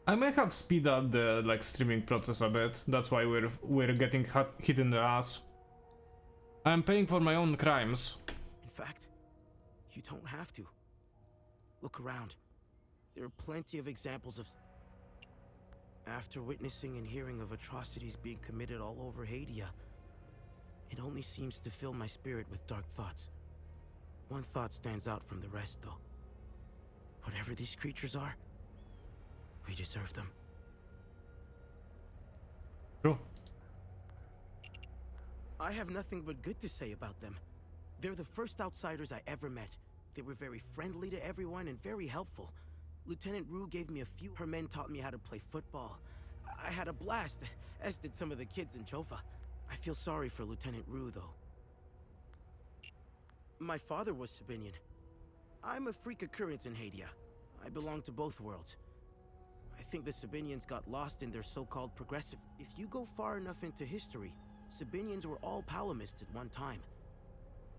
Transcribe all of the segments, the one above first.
I may have speed up the like streaming process a bit. That's why we're getting hit in the ass. I'm paying for my own crimes. In fact, you don't have to. Look around. There are plenty of examples of... After witnessing and hearing of atrocities being committed all over Hadea, it only seems to fill my spirit with dark thoughts. One thought stands out from the rest, though. Whatever these creatures are, we deserve them. True. I have nothing but good to say about them. They're the first outsiders I ever met. They were very friendly to everyone and very helpful. Lieutenant Rue gave me a few. Her men taught me how to play football. I had a blast, as did some of the kids in Jova. I feel sorry for Lieutenant Rue, though. My father was Sabinian. I'm a freak occurrence in Hadea. I belong to both worlds. I think the Sabinians got lost in their so-called progressive. If you go far enough into history, Sabinians were all Palamists at one time.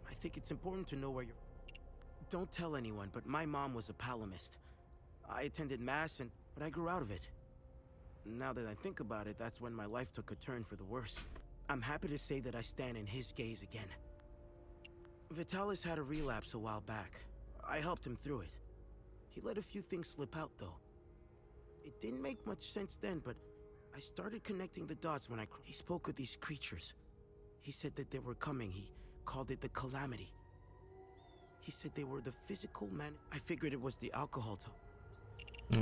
I think it's important to know where you're... Don't tell anyone, but my mom was a Palamist. I attended Mass, but I grew out of it. Now that I think about it, that's when my life took a turn for the worse. I'm happy to say that I stand in his gaze again. Vitalis had a relapse a while back. I helped him through it. He let a few things slip out, though. It didn't make much sense then, but I started connecting the dots when he spoke of these creatures. He said that they were coming. He called it the Calamity. He said they were the physical man. I figured it was the alcohol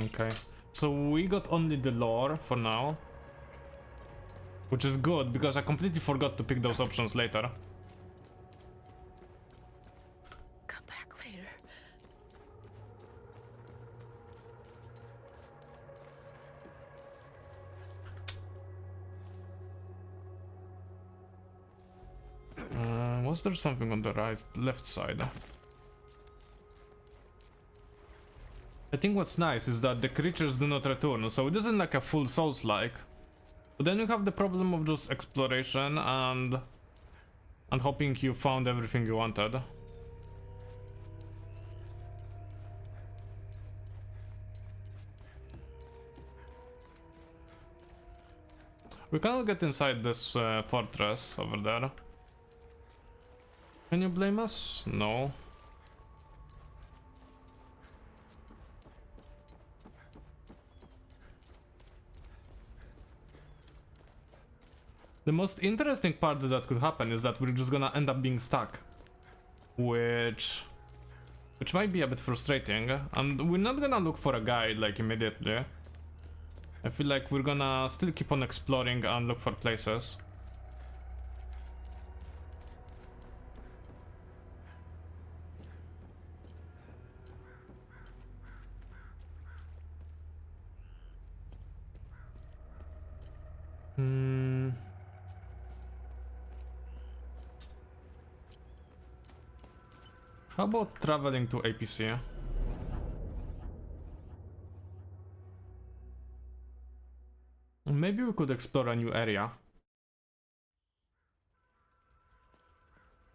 Okay, so we got only the lore for now, which is good because I completely forgot to pick those options later. Come back later. Was there something on the left side? I think what's nice is that the creatures do not return, so it isn't like a full Souls-like. But then you have the problem of just exploration and hoping you found everything you wanted. We cannot get inside this fortress over there. Can you blame us? No. The most interesting part that could happen is that we're just gonna end up being stuck, which might be a bit frustrating, and we're not gonna look for a guide like immediately. I feel like we're gonna still keep on exploring and look for places. How about traveling to APC? Maybe we could explore a new area.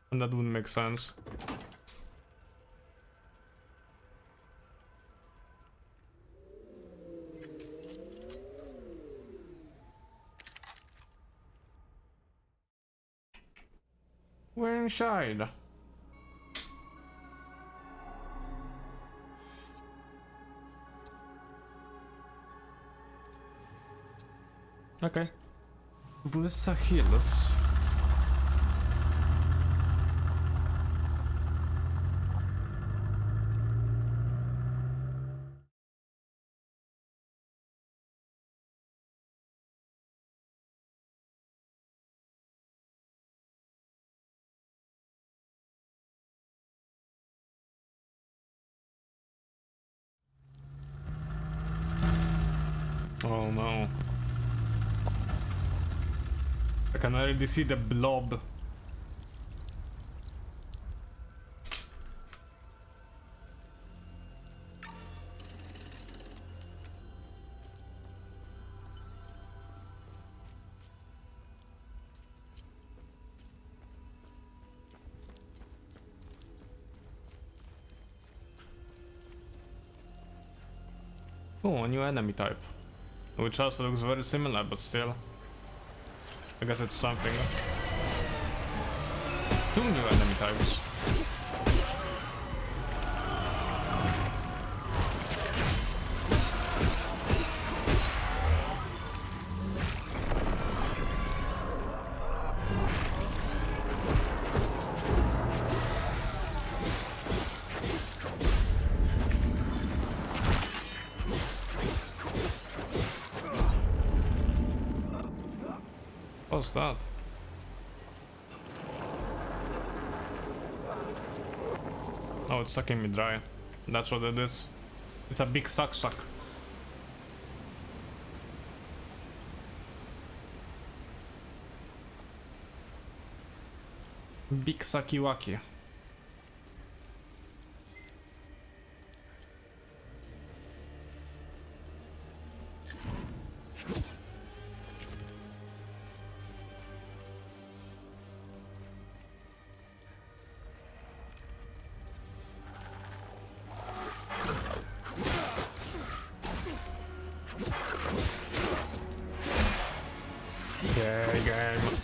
And that would make sense. We're inside. Okay. Wyssa Hills. Oh no. I can already see the blob. Oh, a new enemy type. which also looks very similar, but still. I guess it's something. 2 new enemy types. What's that? Oh, it's sucking me dry. That's what it is. It's a big suck. Big sucky-wacky. Game.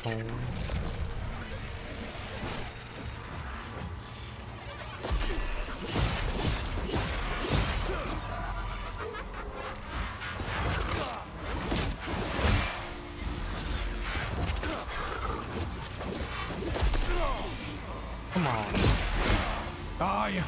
Oh. Come on. Die.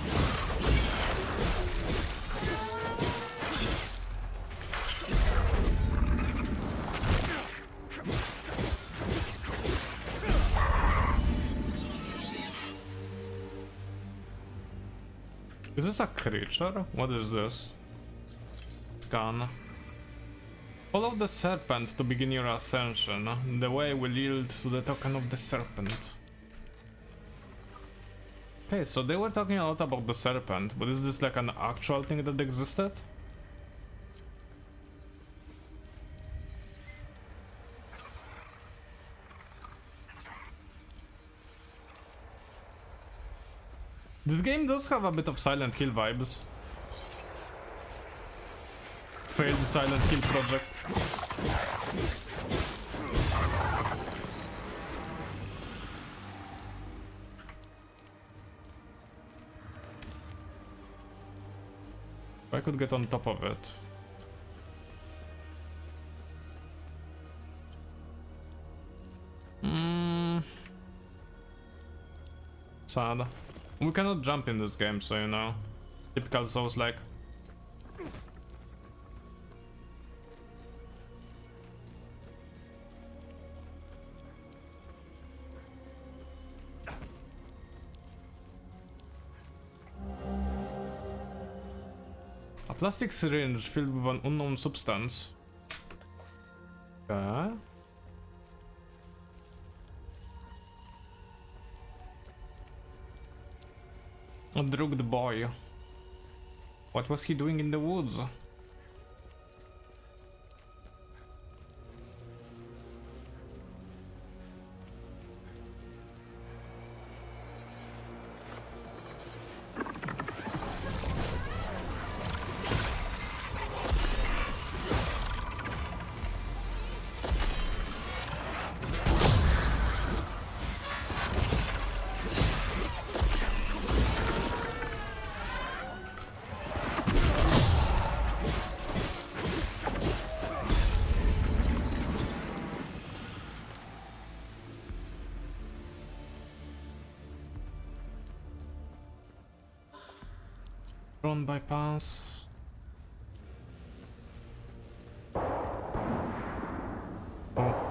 Is this a creature? What is this? Scan. Follow the serpent to begin your ascension. The way will yield to the token of the serpent. Okay, so they were talking a lot about the serpent, but is this like an actual thing that existed? This game does have a bit of Silent Hill vibes. Failed Silent Hill project. I could get on top of it. Sad. We cannot jump in this game, so you know. Typical Souls-like. A plastic syringe filled with an unknown substance. Okay. A drugged boy. What was he doing in the woods? Drone bypass. Oh.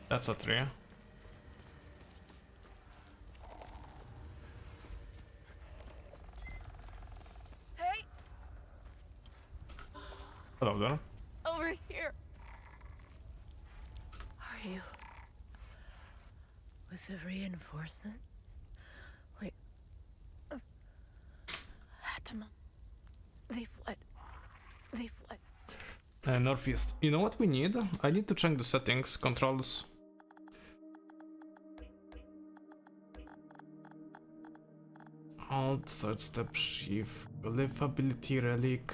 That's a 3. Hey, Hello there. over here. Are you with the reinforcements? Wait. Hadea. They fled. They fled. Northeast. You know what we need? I need to check the settings, controls. Alt, search step, shift, glyph ability, relic.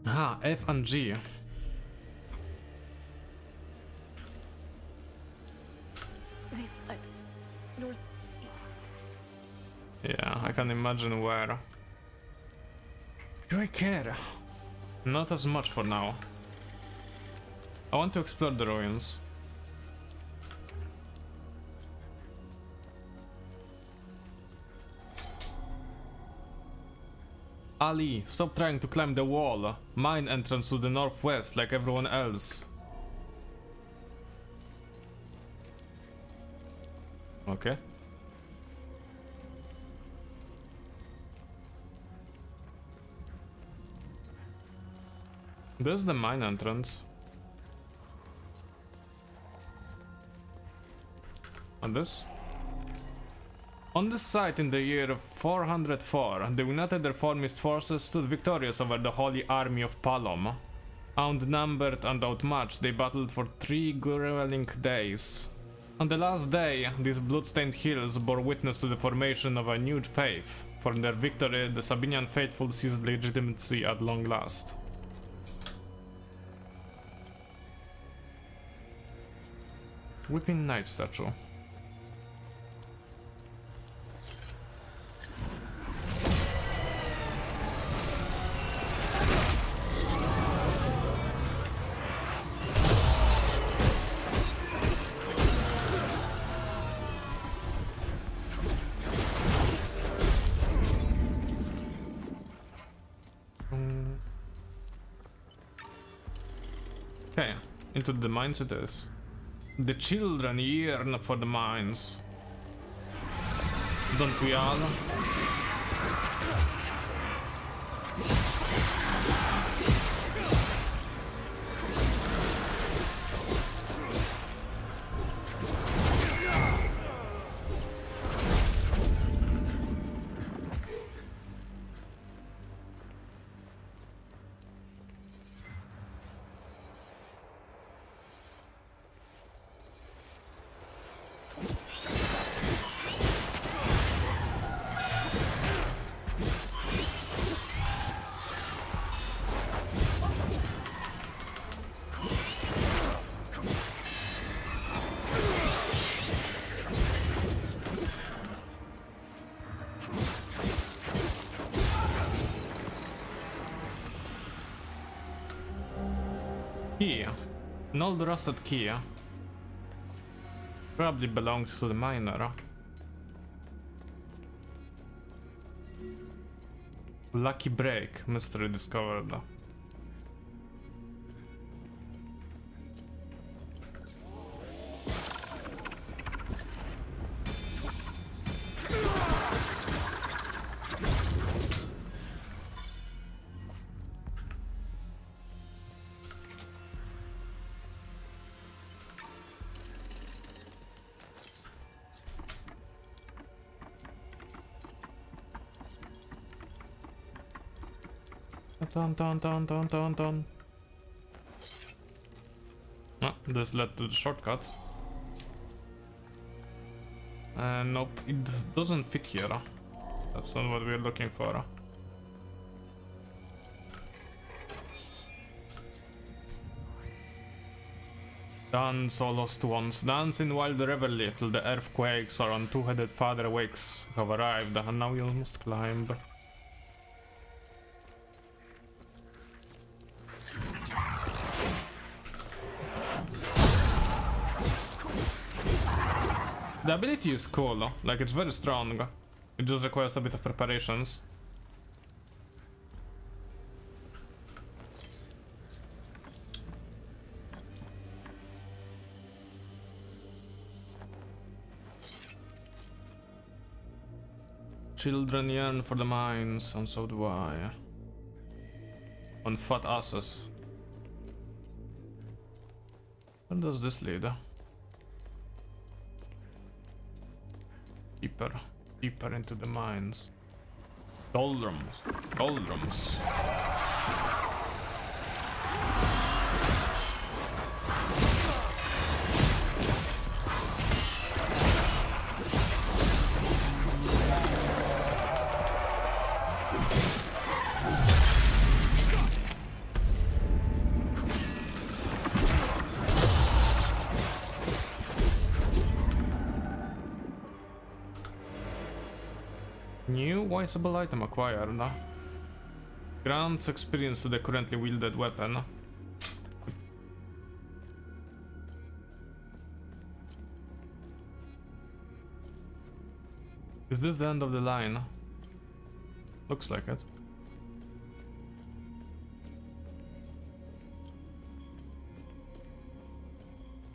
Ah, F and G. They fled. Northeast. Yeah, I can imagine where. Do I care? Not as much for now. I want to explore the ruins. Ali, stop trying to climb the wall. Mine entrance to the northwest like everyone else. Okay. There's the mine entrance. On this? On this site in the year 404, the United Reformist forces stood victorious over the Holy Army of Palom. Outnumbered and outmatched, they battled for 3 grueling days. On the last day, these blood-stained hills bore witness to the formation of a new faith. For their victory, the Sabinian faithful seized legitimacy at long last. Whipping Knight statue. Okay, into the mines it is. The children yearn for the mines. Don't we all? Key. An old rusted key. Probably belongs to the miner. Lucky break. Mystery discovered. Dun. Ah, this led to the shortcut. Nope, it doesn't fit here. That's not what we're looking for. Dance, O lost ones, dance in wild revelry till the earth quakes, or on two-headed father awakes, have arrived, and now you must climb. The ability is cool, like it's very strong. It just requires a bit of preparations. Children yearn for the mines, and so do I. On fat asses. Where does this lead? Deeper, deeper into the mines. Doldrums, doldrums. New wiseable item acquired. Grants experience to the currently wielded weapon. Is this the end of the line? Looks like it.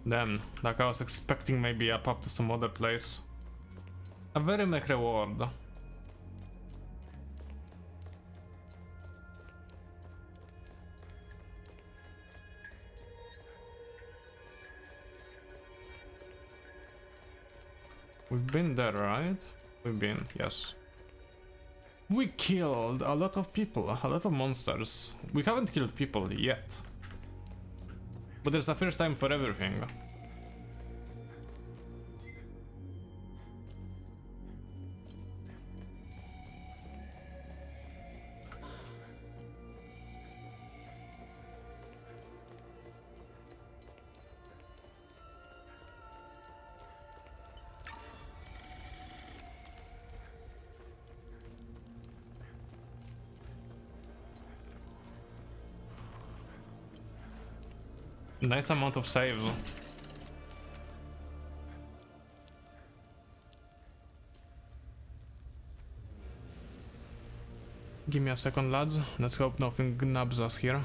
Damn, like I was expecting maybe a path to some other place. A very mech reward. We've been there, right? We've been, yes. We killed a lot of people, a lot of monsters. We haven't killed people yet. But there's a first time for everything. Nice amount of saves. Give me a second, lads. Let's hope nothing nabs us here.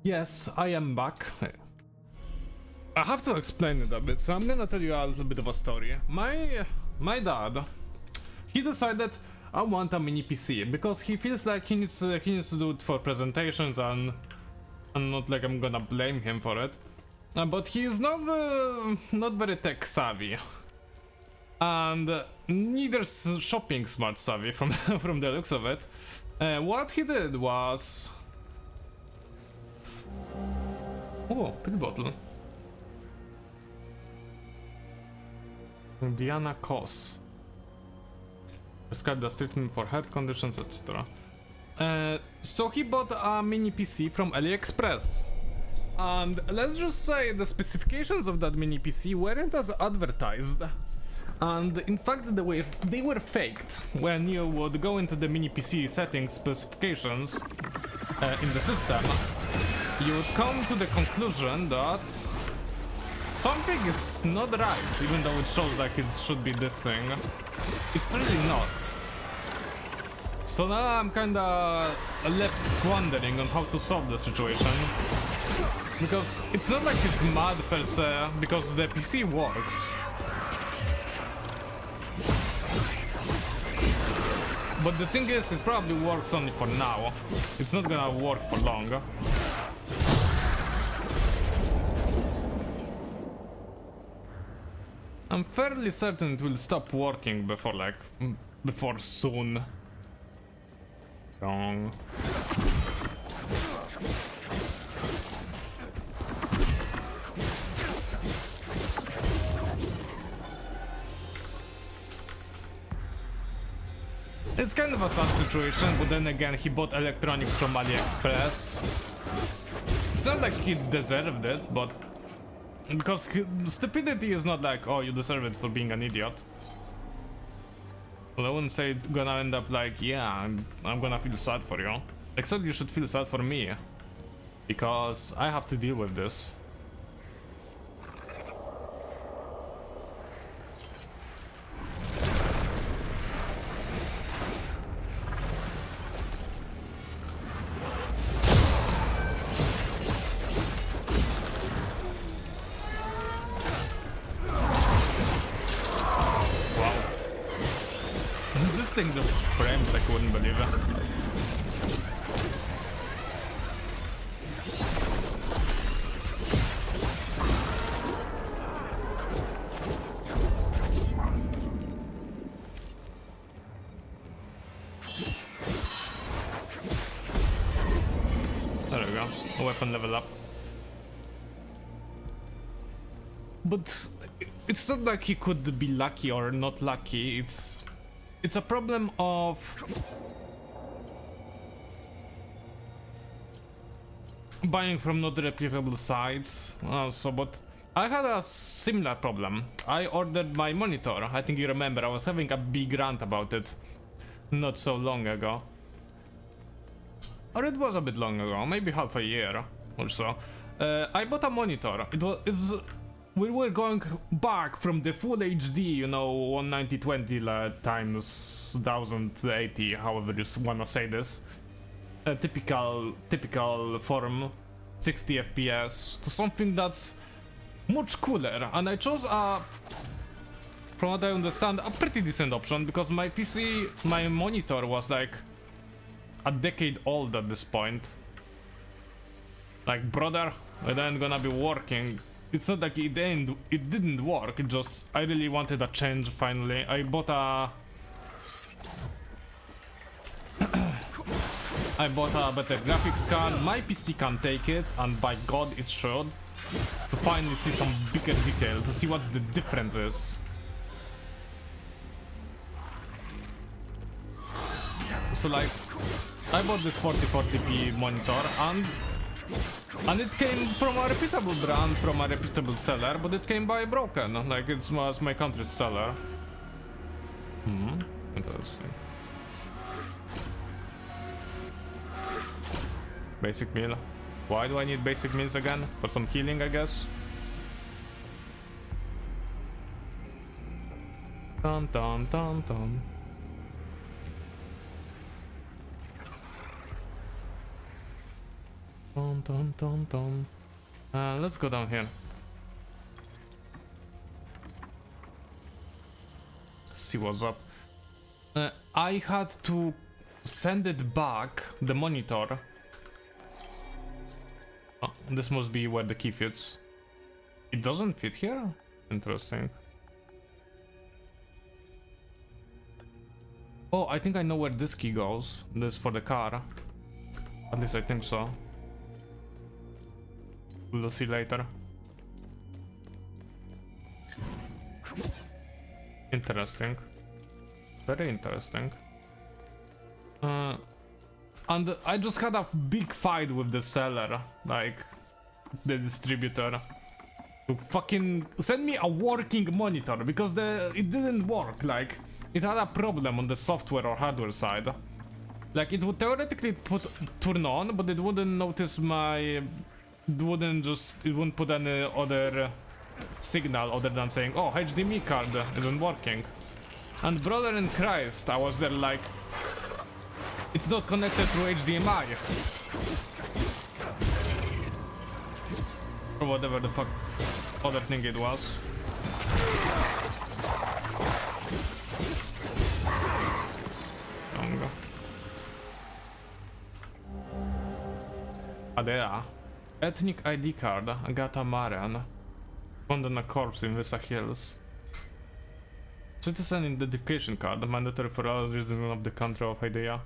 Yes, I am back. I have to explain it a bit, so I'm gonna tell you a little bit of a story. My dad, he decided I want a mini PC because he feels like he needs to do it for presentations, and not like I'm gonna blame him for it. But he is not very tech savvy, and neither shopping smart savvy from from the looks of it. What he did was, oh, pill bottle. Diana Kos. Prescribed a treatment for health conditions, etc. So he bought a mini PC from AliExpress. And let's just say the specifications of that mini PC weren't as advertised. And in fact they were faked. When you would go into the mini PC settings specifications in the system, you would come to the conclusion that something is not right, even though it shows like it should be this thing. It's really not. So now I'm kinda left squandering on how to solve the situation. Because it's not like he's mad per se, because the PC works. But the thing is, it probably works only for now. It's not gonna work for long. I'm fairly certain it will stop working before soon. Wrong. It's kind of a sad situation, but then again, he bought electronics from AliExpress. It's not like he deserved it, but because stupidity is not like, oh, you deserve it for being an idiot. Well, I wouldn't say it's gonna end up like, yeah, I'm gonna feel sad for you. Except you should feel sad for me, because I have to deal with this. This thing just frames like I wouldn't believe it. There we go. A weapon level up. But it's not like he could be lucky or not lucky. It's a problem of buying from not reputable sites. But I had a similar problem. I ordered my monitor. I think you remember I was having a big rant about it not so long ago. Or it was a bit long ago, maybe half a year or so. I bought a monitor. We were going back from the full HD, you know, 19020 times 1080, however you wanna say this. Typical form, 60 FPS, to something that's much cooler. And I chose from what I understand, a pretty decent option, because my PC, my monitor was like a decade old at this point. Like, brother, it ain't gonna be working. It's not like it didn't work, it just, I really wanted a change finally. I bought a better graphics card. My PC can take it, and by god it should. To finally see some bigger detail, to see what the difference is. So like, I bought this 4040p monitor, and it came from a reputable brand, from a reputable seller, but it came by broken, like it was my country's seller. Interesting. Basic meal. Why do I need basic meals again? For some healing, I guess? Dun dun dun dun. Dun, dun, dun, dun. Let's go down here. See what's up. I had to send it back, the monitor. Oh, this must be where the key fits. It doesn't fit here? Interesting. Oh, I think I know where this key goes. This for the car. At least I think so. We'll see later. Interesting. Very interesting. And I just had a big fight with the seller, like the distributor, to fucking send me a working monitor because it didn't work. Like it had a problem on the software or hardware side. Like it would theoretically turn on, but it wouldn't notice it wouldn't put any other signal other than saying, oh, HDMI card isn't working. And brother in Christ, I was there like, it's not connected through HDMI. Or whatever the fuck other thing it was. Hadea. Ethnic ID card, Agata Marian. Found on a corpse in Visa Hills. Citizen identification card, mandatory for all residents of the country of Hadea.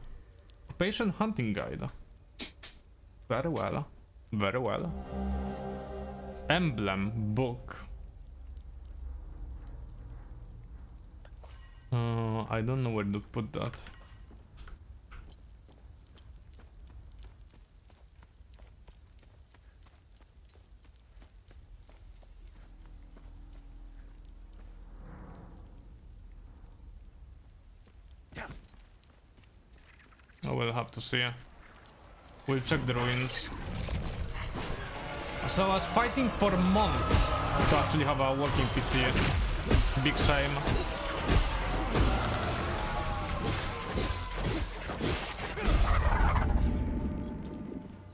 Occupation hunting guide. Very well. Very well. Emblem book. I don't know where to put that. I will have to see. We'll check the ruins. So I was fighting for months to actually have a working PC. Big shame.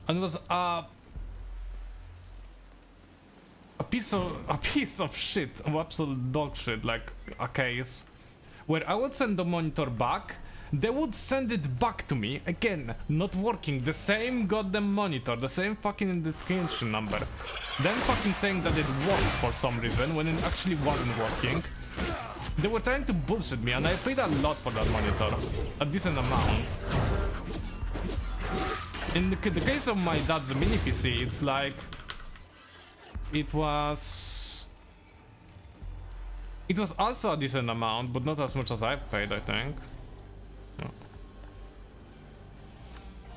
And it was a piece of shit, of absolute dog shit, like a case where I would send the monitor back. They would send it back to me, again, not working, the same goddamn monitor, the same fucking identification number. Then fucking saying that it worked for some reason, when it actually wasn't working. They were trying to bullshit me, and I paid a lot for that monitor. A decent amount. In the case of my dad's mini PC, it's like... It was also a decent amount, but not as much as I've paid, I think.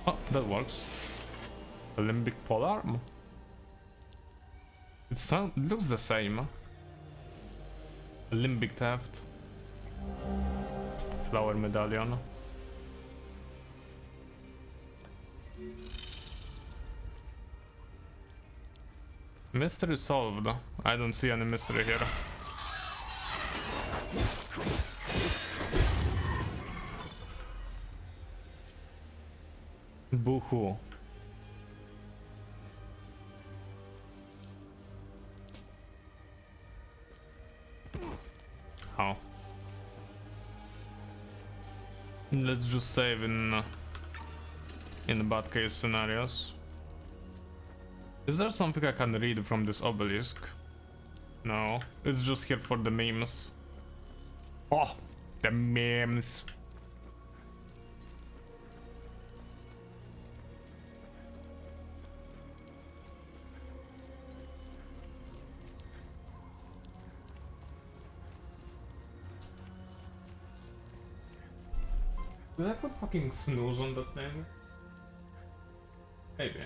Oh, that works. A limbic polearm. It looks the same. A limbic theft. Flower medallion. Mystery solved. I don't see any mystery here. Boo-hoo. How? Let's just save in the bad case scenarios. Is there something I can read from this obelisk? No, it's just here for the memes. Oh, the memes. Did I put fucking snooze on that thing? Maybe.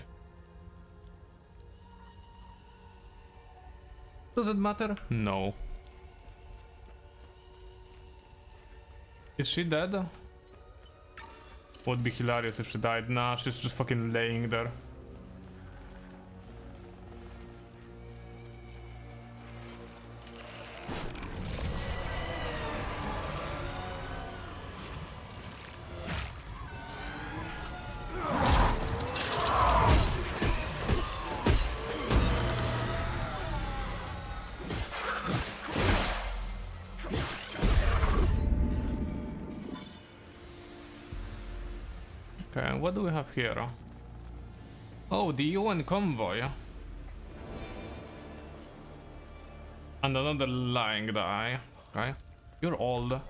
Does it matter? No. Is she dead? Would be hilarious if she died. Nah, she's just fucking laying there. what do we have here? Oh, the UN convoy. And another lying guy. Okay. You're old.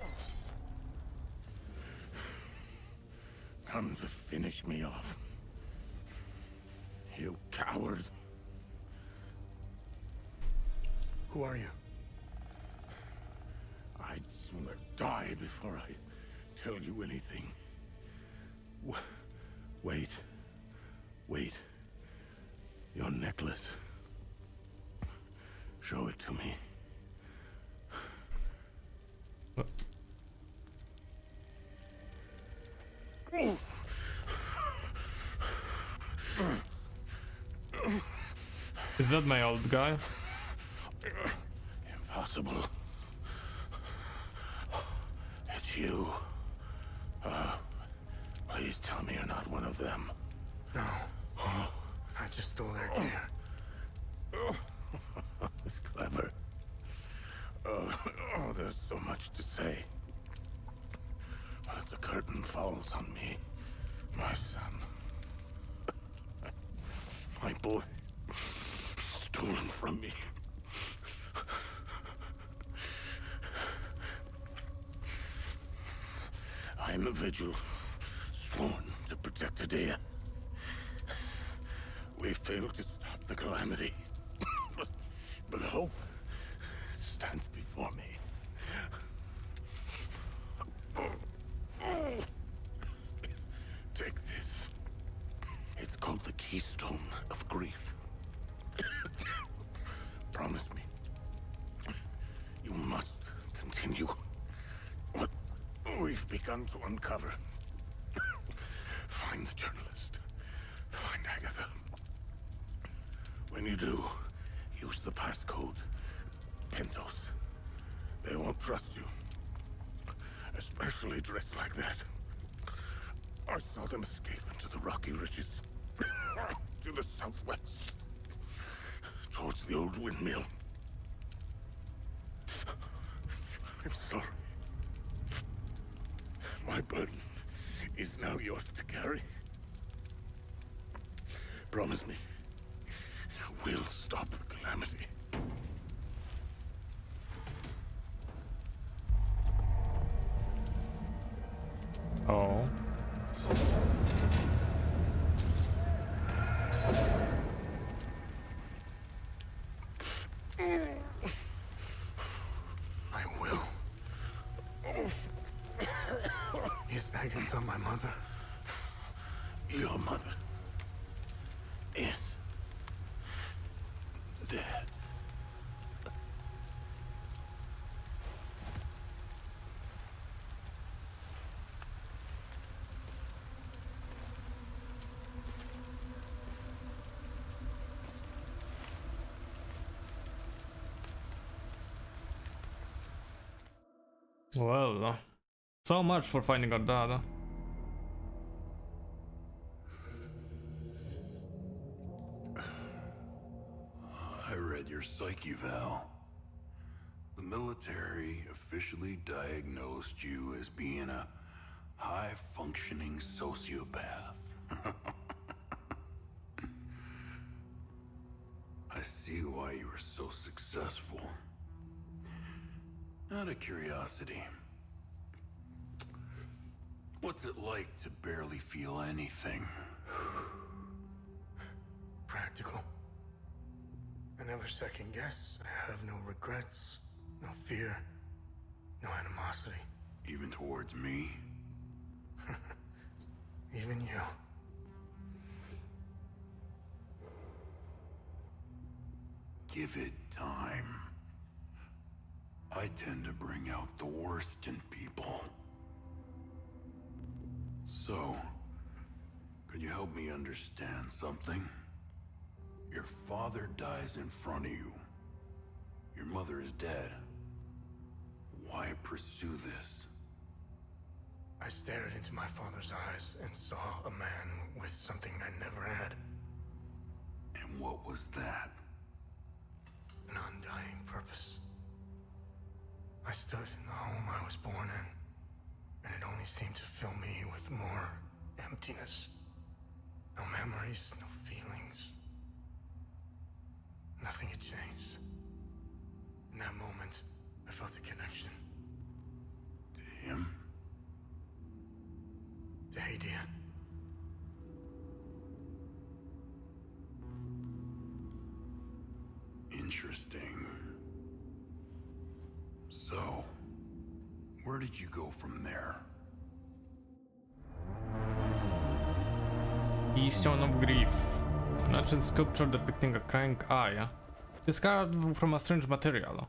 Come to finish me off. You coward. Who are you? I'd sooner die before I tell you anything. Wait. Wait. Your necklace. Show it to me. Is that my old guy? Impossible. It's you. Please tell me you're not one of them. No. I just stole their gear. It's clever. There's so much to say. But the curtain falls on me, my son. My boy, stolen from me. I am a vigil, sworn to protect Hadea. We failed to stop the calamity, but hope stands before me. Take this. It's called the Keystone of Grief. Promise me. You must continue what we've begun to uncover. Find the journalist. Find Agatha. When you do, use the passcode. Pentos. They won't trust you. Especially dressed like that. I saw them escape into the rocky ridges. To the southwest. Towards the old windmill. I'm sorry. My burden is now yours to carry. Promise me. We'll stop the calamity. Oh. I will. Is Agatha my mother? Your mother is dead. Well, so much for finding our dad. I read your psyche val. The military officially diagnosed you as being a high-functioning sociopath. I see why you were so successful. Out of curiosity, what's it like to barely feel anything? Practical. I never second guess. I have no regrets, no fear, no animosity. Even towards me? Even you. Give it time. I tend to bring out the worst in people. So, could you help me understand something? Your father dies in front of you. Your mother is dead. Why pursue this? I stared into my father's eyes and saw a man with something I never had. And what was that? An undying purpose. I stood in the home I was born in, and it only seemed to fill me with more emptiness. No memories, no feelings. Nothing had changed. In that moment, I felt a connection. To him? To Hadea. Interesting. So, where did you go from there? Keystone of Grief. An ancient sculpture depicting a crying eye. Discovered from a strange material.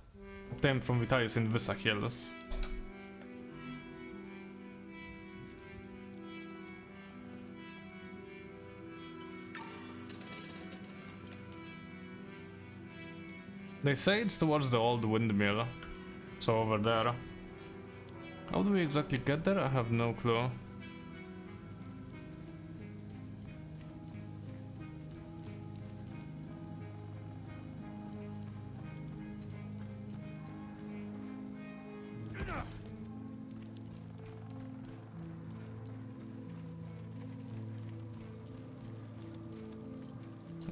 Obtained from Vitalis in Vysa Hills. They say it's towards the old windmill. So over there. How do we exactly get there? I have no clue.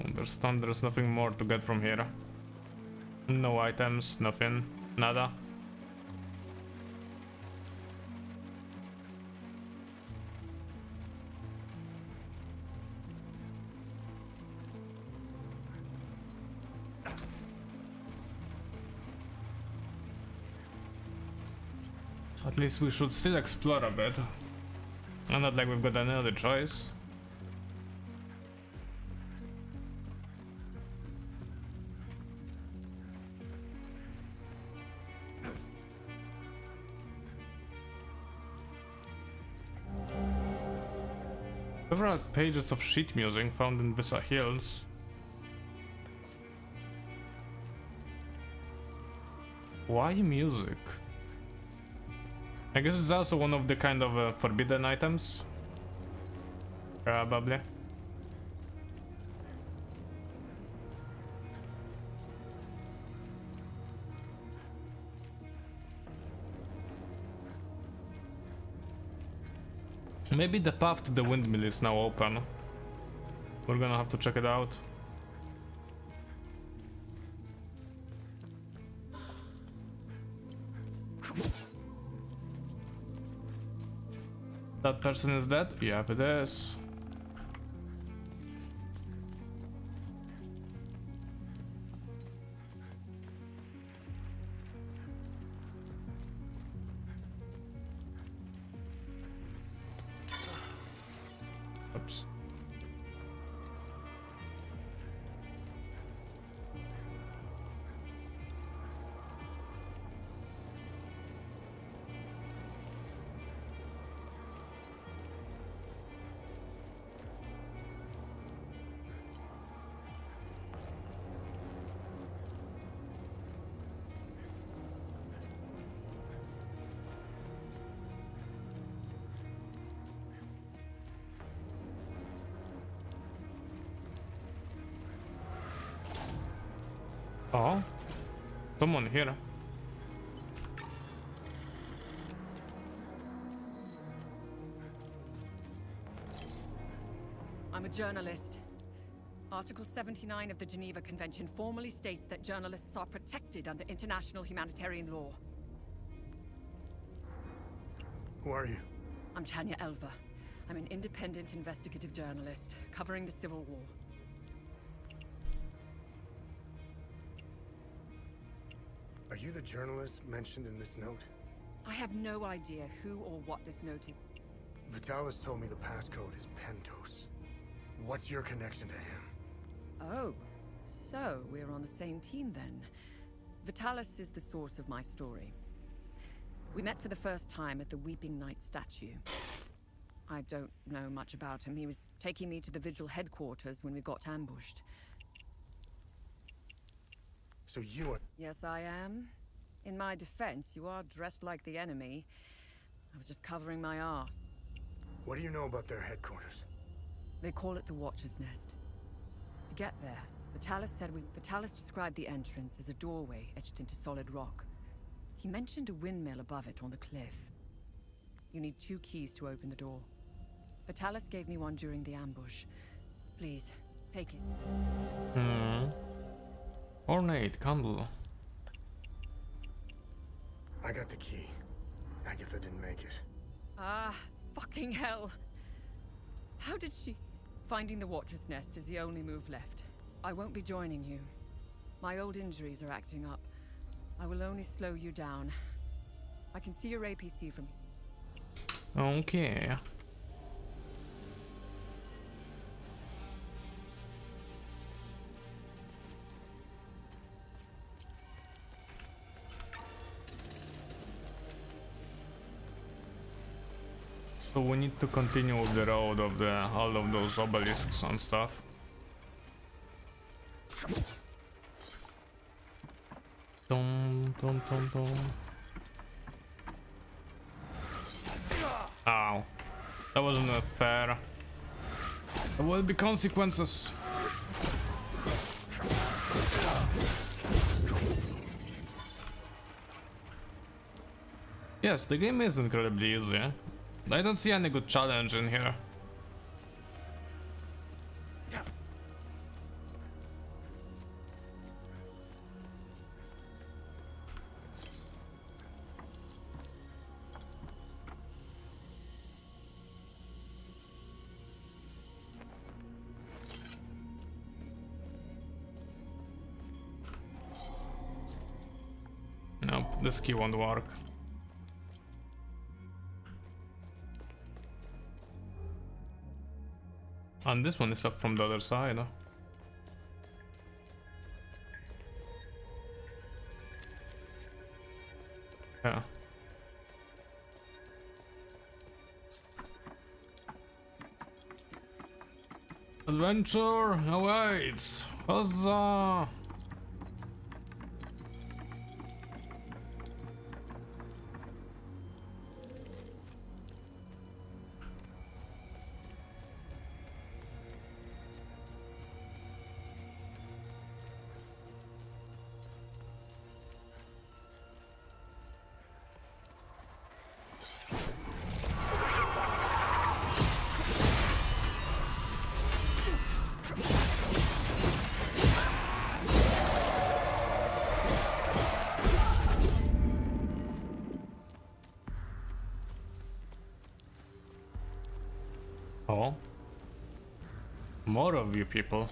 Understand there's nothing more to get from here. No items, nothing, nada. At least we should still explore a bit. And not like we've got any other choice. Several pages of sheet music found in Vysa Hills. Why music? I guess it's also one of the kind of forbidden items. Probably. Maybe the path to the windmill is now open. We're gonna have to check it out. That person is dead? Yep, it is. Oops. Oh, someone here. I'm a journalist. Article 79 of the Geneva Convention formally states that journalists are protected under international humanitarian law. Who are you? I'm Tanya Elva. I'm an independent investigative journalist covering the Civil War. Are you the journalist mentioned in this note? I have no idea who or what this note is. Vitalis told me the passcode is Pentos. What's your connection to him? Oh, so we're on the same team then. Vitalis is the source of my story. We met for the first time at the Weeping Knight statue. I don't know much about him. He was taking me to the Vigil headquarters when we got ambushed. So you are... Yes, I am. In my defense, you are dressed like the enemy. I was just covering my arse. What do you know about their headquarters? They call it the Watcher's Nest. To get there, Vitalis described the entrance as a doorway etched into solid rock. He mentioned a windmill above it on the cliff. You need 2 keys to open the door. Vitalis gave me one during the ambush. Please, take it. Ornate candle. I got the key. Agatha didn't make it. Ah, fucking hell. How did she? Finding the Watcher's Nest is the only move left. I won't be joining you. My old injuries are acting up. I will only slow you down. I can see your APC from... Okay. So we need to continue with the road of all of those obelisks and stuff. Dum dum dum dum. Ow. That wasn't fair. There will be consequences. Yes, the game is incredibly easy. I don't see any good challenge in here. Nope, this key won't work. And this one is up from the other side. Yeah. Adventure awaits! Huzzah! Oh. More of you people.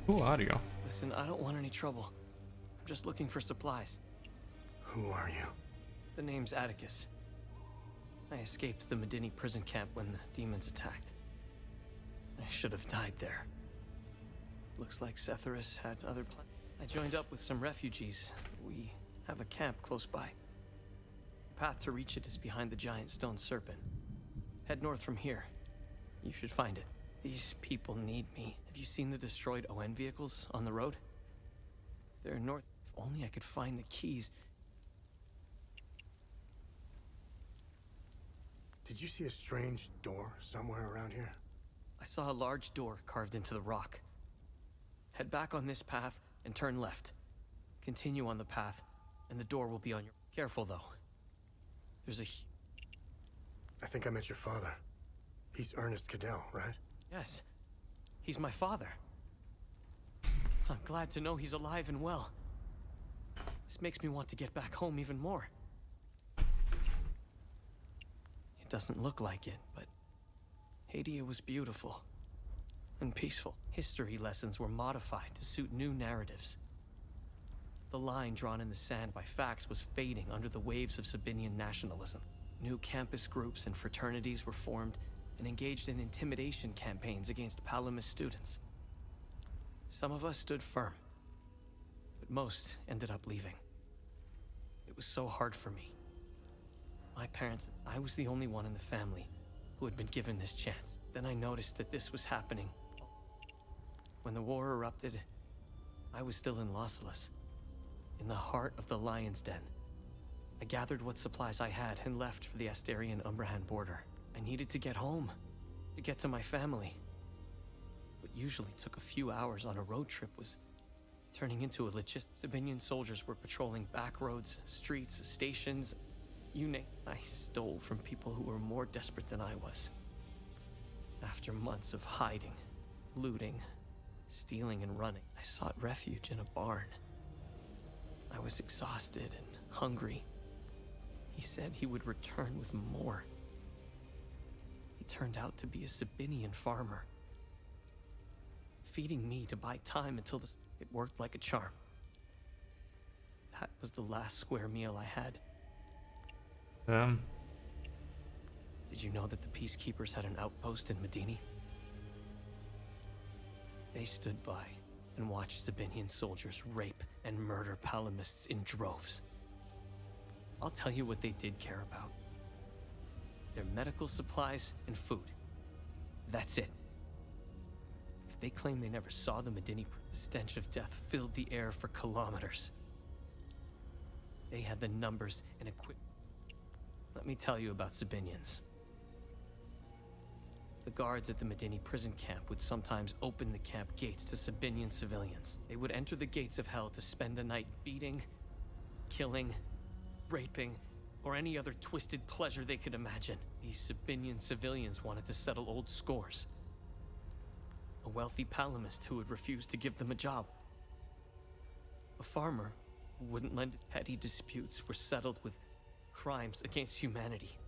Who are you? Listen, I don't want any trouble. I'm just looking for supplies. Who are you? The name's Atticus. I escaped the Medini prison camp when the demons attacked. I should have died there. Looks like Setharus had other plans. I joined up with some refugees. We have a camp close by. The path to reach it is behind the giant stone serpent. Head north from here. You should find it. These people need me. Have you seen the destroyed ON vehicles on the road? They're north. If only I could find the keys. Did you see a strange door somewhere around here? I saw a large door carved into the rock. Head back on this path and turn left. Continue on the path, and the door will be on your... Careful, though. There's a... I think I met your father. He's Ernest Cadell, right? Yes. He's my father. I'm glad to know he's alive and well. This makes me want to get back home even more. It doesn't look like it, but Hadea was beautiful and peaceful. History lessons were modified to suit new narratives. The line drawn in the sand by facts was fading under the waves of Sabinian nationalism. New campus groups and fraternities were formed and engaged in intimidation campaigns against Palamas students. Some of us stood firm, but most ended up leaving. It was so hard for me. My parents, I was the only one in the family who had been given this chance. Then I noticed that this was happening. When the war erupted, I was still in Lausulus, in the heart of the Lion's Den. I gathered what supplies I had and left for the Astarian-Umbrahan border. I needed to get home, to get to my family. What usually took a few hours on a road trip was turning into a legit... Sabinian soldiers were patrolling back roads, streets, stations, you name it. I stole from people who were more desperate than I was. After months of hiding, looting, stealing, and running. I sought refuge in a barn. I was exhausted and hungry. He said he would return with more. He turned out to be a Sabinian farmer, feeding me to buy time until it worked like a charm. That was the last square meal I had. Did you know that the peacekeepers had an outpost in Medini? They stood by and watched Sabinian soldiers rape and murder Palamists in droves. I'll tell you what they did care about. Their medical supplies and food. That's it. If they claim they never saw the Medini, the stench of death filled the air for kilometers. They had the numbers and equipment. Let me tell you about Sabinians. The guards at the Medini prison camp would sometimes open the camp gates to Sabinian civilians. They would enter the gates of hell to spend the night beating, killing, raping, or any other twisted pleasure they could imagine. These Sabinian civilians wanted to settle old scores. A wealthy Palamist who would refuse to give them a job. A farmer who wouldn't lend. Petty disputes were settled with crimes against humanity.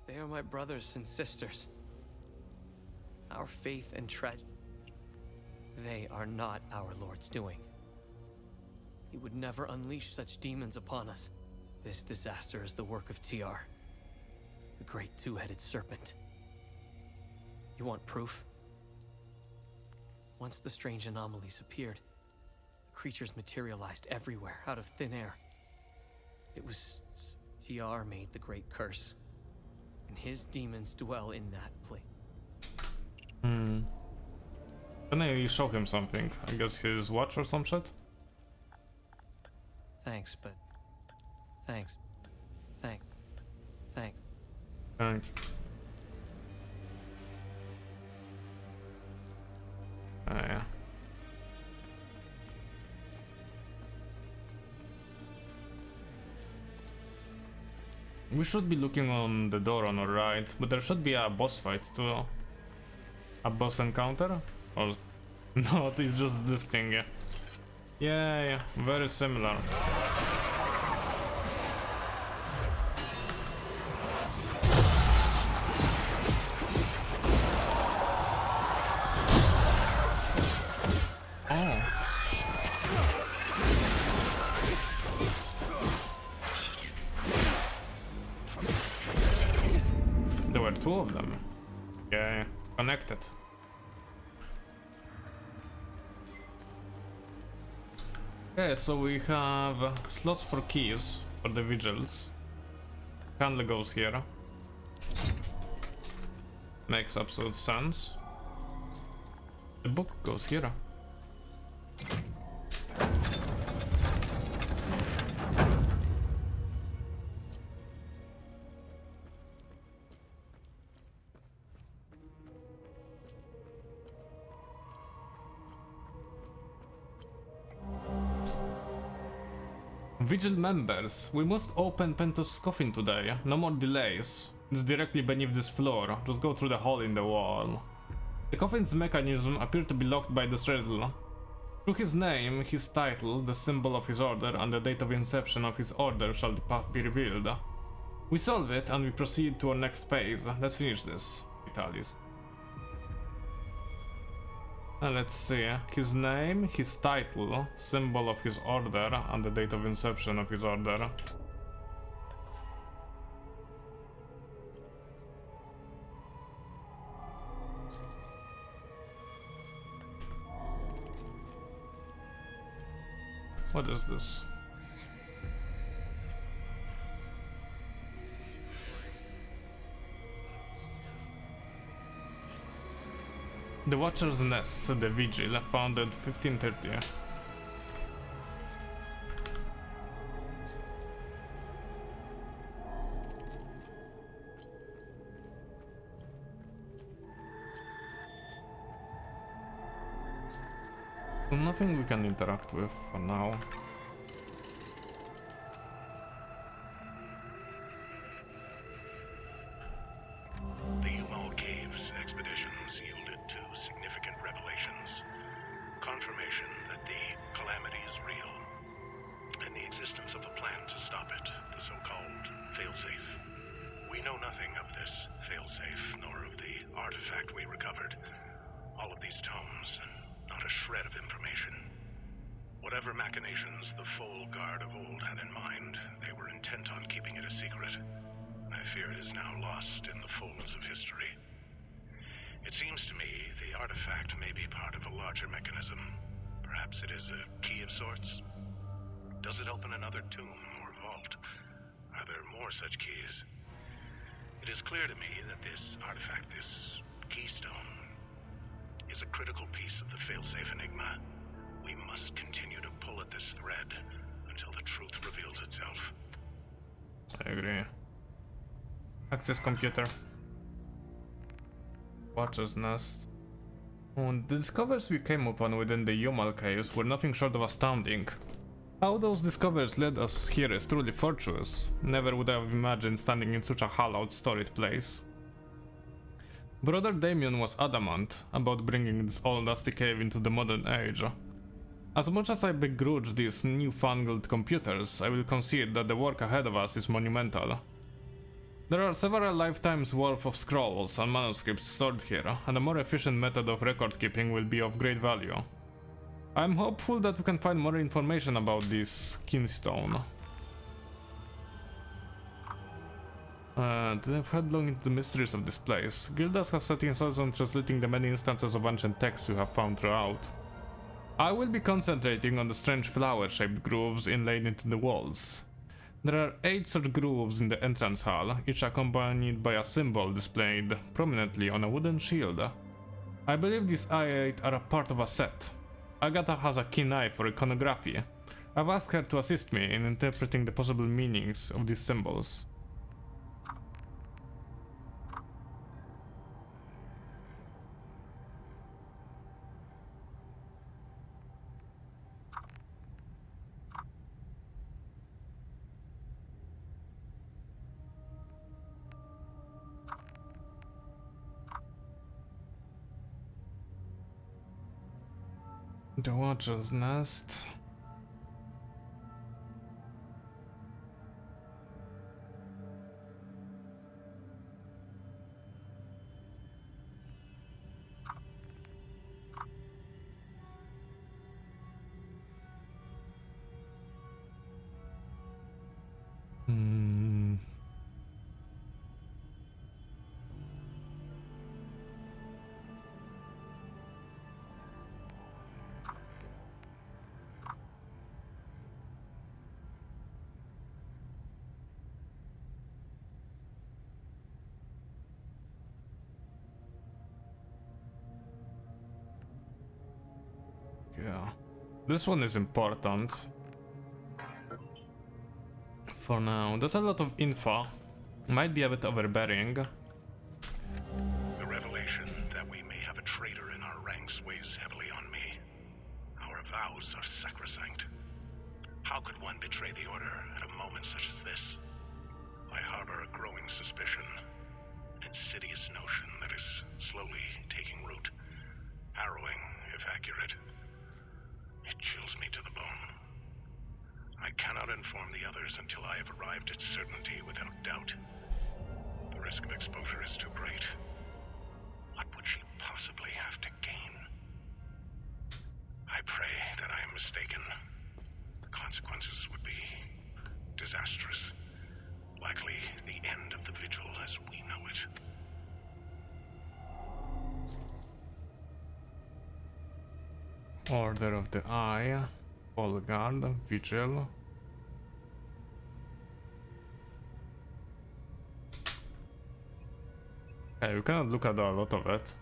They are my brothers and sisters. Our faith and tragedy. They are not our Lord's doing. He would never unleash such demons upon us. This disaster is the work of TR, the great two-headed serpent. You want proof? Once the strange anomalies appeared, the creatures materialized everywhere out of thin air. It was TR made the great curse, and his demons dwell in that place. Can I show him something? I guess his watch or some shit? Thanks, but... Thanks. Thanks. Thank. Yeah. We should be looking on the door on our right, but there should be a boss fight too. A boss encounter? Or no, it's just this thing, yeah. Yeah, very similar. Two of them. Yeah, connected. Okay, so we have slots for keys for the vigils. Candle goes here. Makes absolute sense. The book goes here. Vigil members, we must open Pentos' coffin today. No more delays. It's directly beneath this floor. Just go through the hole in the wall. The coffin's mechanism appeared to be locked by this riddle. Through his name, his title, the symbol of his order, and the date of inception of his order shall the path be revealed. We solve it and we proceed to our next phase. Let's finish this, Vitalis. Let's see, his name, his title, symbol of his order, and the date of inception of his order. What is this? The Watcher's Nest, the Vigil, founded 1530. Nothing we can interact with for now. The Umal Caves expeditions yielded failsafe. We know nothing of this failsafe, nor of the artifact we recovered. All of these tomes, and not a shred of information. Whatever machinations the Foal Guard of old had in mind, they were intent on keeping it a secret. I fear it is now lost in the folds of history. It seems to me the artifact may be part of a larger mechanism. Perhaps it is a key of sorts? Does it open another tomb or vault? Are there more such keys? It is clear to me that this artifact, this keystone, is a critical piece of the failsafe enigma. We must continue to pull at this thread until the truth reveals itself. I agree. Access computer. Watcher's Nest. The discoveries we came upon within the Yumal caves were nothing short of astounding. How those discoveries led us here is truly fortuitous. Never would I have imagined standing in such a hallowed, storied place. Brother Damien was adamant about bringing this old dusty cave into the modern age. As much as I begrudge these newfangled computers, I will concede that the work ahead of us is monumental. There are several lifetimes worth of scrolls and manuscripts stored here, and a more efficient method of record keeping will be of great value. I am hopeful that we can find more information about this keystone. To dive headlong into the mysteries of this place, Gildas has set himself on translating the many instances of ancient texts we have found throughout. I will be concentrating on the strange flower-shaped grooves inlaid into the walls. There are 8 such grooves in the entrance hall, each accompanied by a symbol displayed prominently on a wooden shield. I believe these 8 are a part of a set. Agatha has a keen eye for iconography. I've asked her to assist me in interpreting the possible meanings of these symbols. The Watcher's Nest. Yeah, this one is important. For now, there's a lot of info. Might be a bit overbearing. The revelation that we may have a traitor in our ranks weighs heavily on me. Our vows are sacrosanct. How could one betray the Order at a moment such as this? I harbor a growing suspicion, an insidious notion that is slowly taking root. Harrowing, if accurate. It chills me to the bone. I cannot inform the others until I have arrived at certainty without doubt. The risk of exposure is too great. What would she possibly have to gain? I pray that I am mistaken. The consequences would be disastrous. Likely the end of the Vigil as we know it. Order of the Eye, Fall Guard, Vigil. Okay, we cannot look at a lot of it.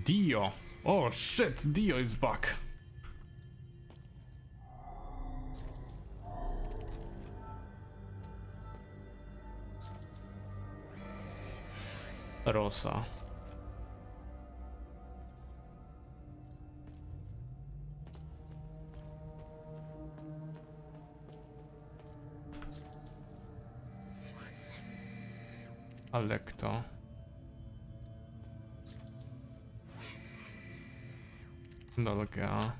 Dio! Oh shit, Dio is back! Rosa. Alecto. Dolga.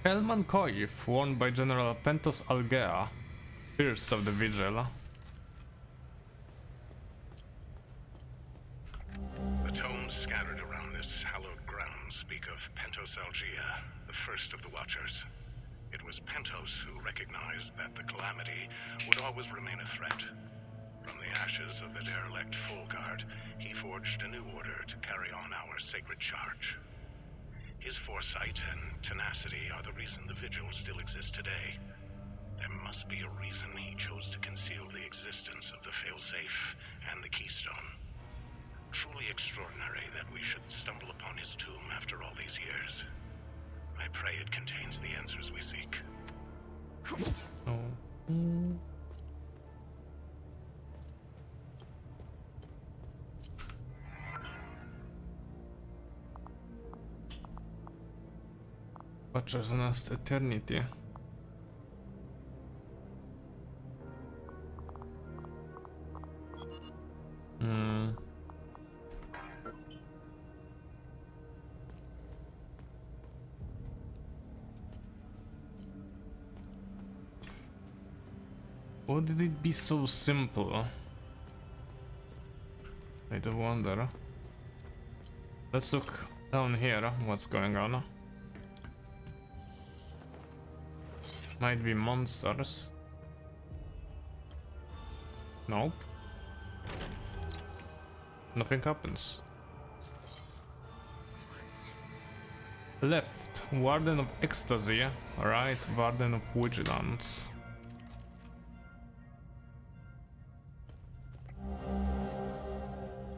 Helman Koif, worn by General Pentos Algea, first of the Vigil. The tomes scattered around this hallowed ground speak of Pentos Algea, the first of the Watchers. It was Pentos who recognized that the Calamity would always remain a threat. From the ashes of the derelict Full Guard, he forged a new order to carry on our sacred charge. His foresight and tenacity are the reason the Vigil still exists today. There must be a reason he chose to conceal the existence of the failsafe and the keystone. Truly extraordinary that we should stumble upon his tomb after all these years. I pray it contains the answers we seek. Oh. Watchers Nest Eternity. Why did it be so simple? I do wonder. Let's look down here, what's going on. Might be monsters. Nope. Nothing happens. Left, Warden of Ecstasy. Right, Warden of Vigilance.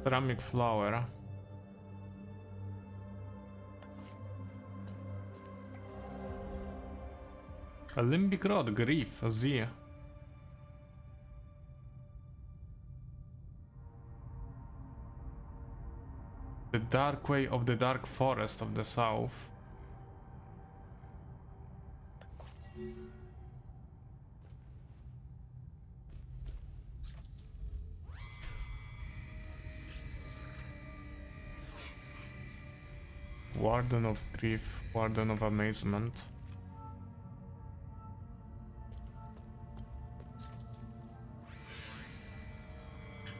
Ceramic flower. A limbic rod, grief, Z. The dark way of the dark forest of the south. Warden of grief, Warden of amazement.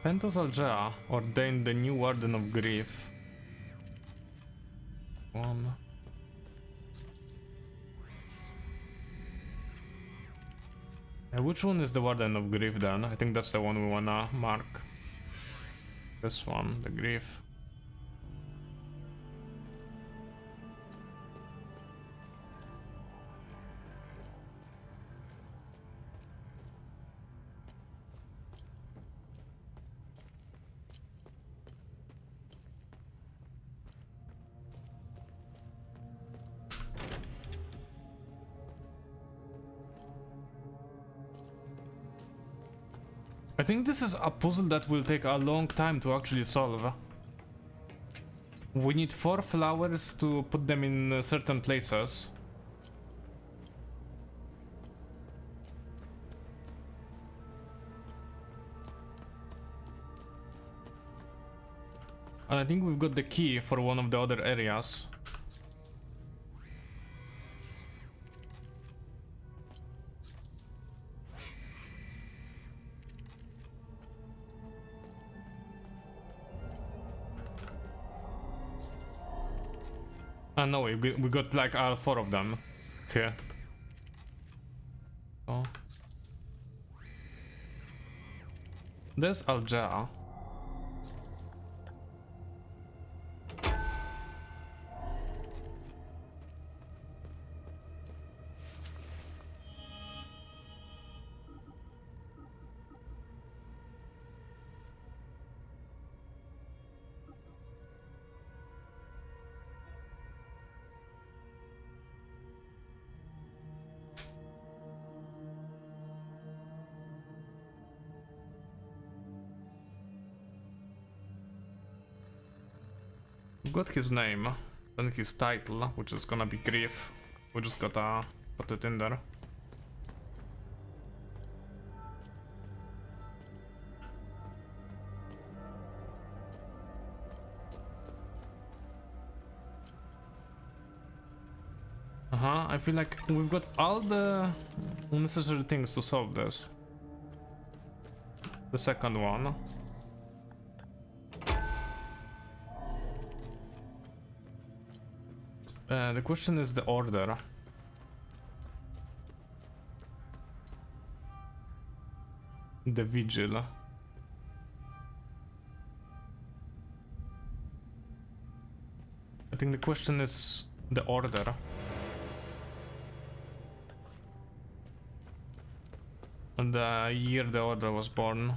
Pentos Algea ordained the new Warden of Grief. One. Which one is the Warden of Grief then? I think that's the one we wanna mark. This one, the Grief. I think this is a puzzle that will take a long time to actually solve. We need 4 flowers to put them in certain places. And I think we've got the key for one of the other areas. No, we got like all 4 of them here. Oh. There's Algea. We've got his name, then his title, which is gonna be Grief. We just gotta put it in there. I feel like we've got all the necessary things to solve this. The second one. The question is the order. The vigil. I think the question is the order. And the year the order was born.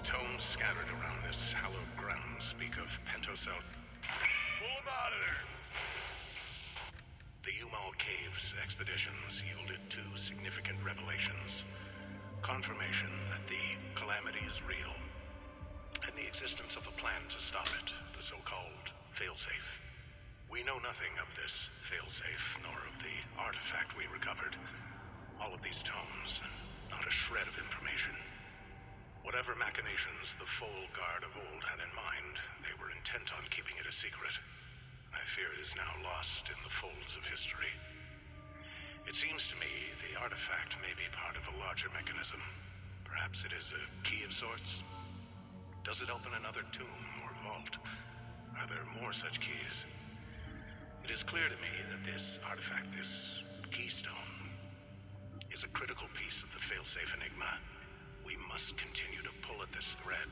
The tomes scattered around this hallowed ground speak of Pentocell. Pull him out of there! The Umal Caves expeditions yielded two significant revelations. Confirmation that the calamity is real, and the existence of a plan to stop it, the so-called failsafe. We know nothing of this failsafe, nor of the artifact we recovered. All of these tomes, and not a shred of information. Whatever machinations the Foal Guard of old had in mind, they were intent on keeping it a secret. I fear it is now lost in the folds of history. It seems to me the artifact may be part of a larger mechanism. Perhaps it is a key of sorts? Does it open another tomb or vault? Are there more such keys? It is clear to me that this artifact, this keystone, is a critical piece of the failsafe enigma. We must continue to pull at this thread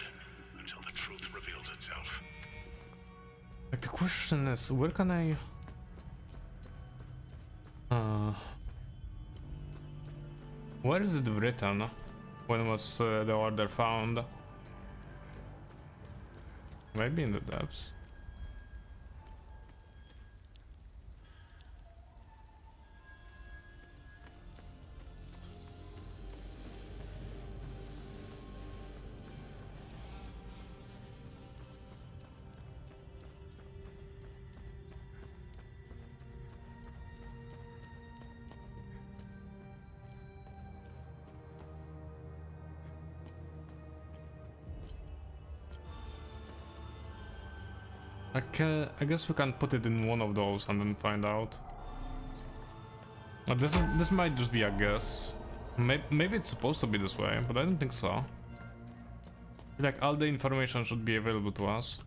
until the truth reveals itself. Like, the question is, where can I... Where is it written? When was the order found? Maybe in the depths. I guess we can put it in one of those and then find out. This might just be a guess. Maybe it's supposed to be this way, but I don't think so. Like, all the information should be available to us.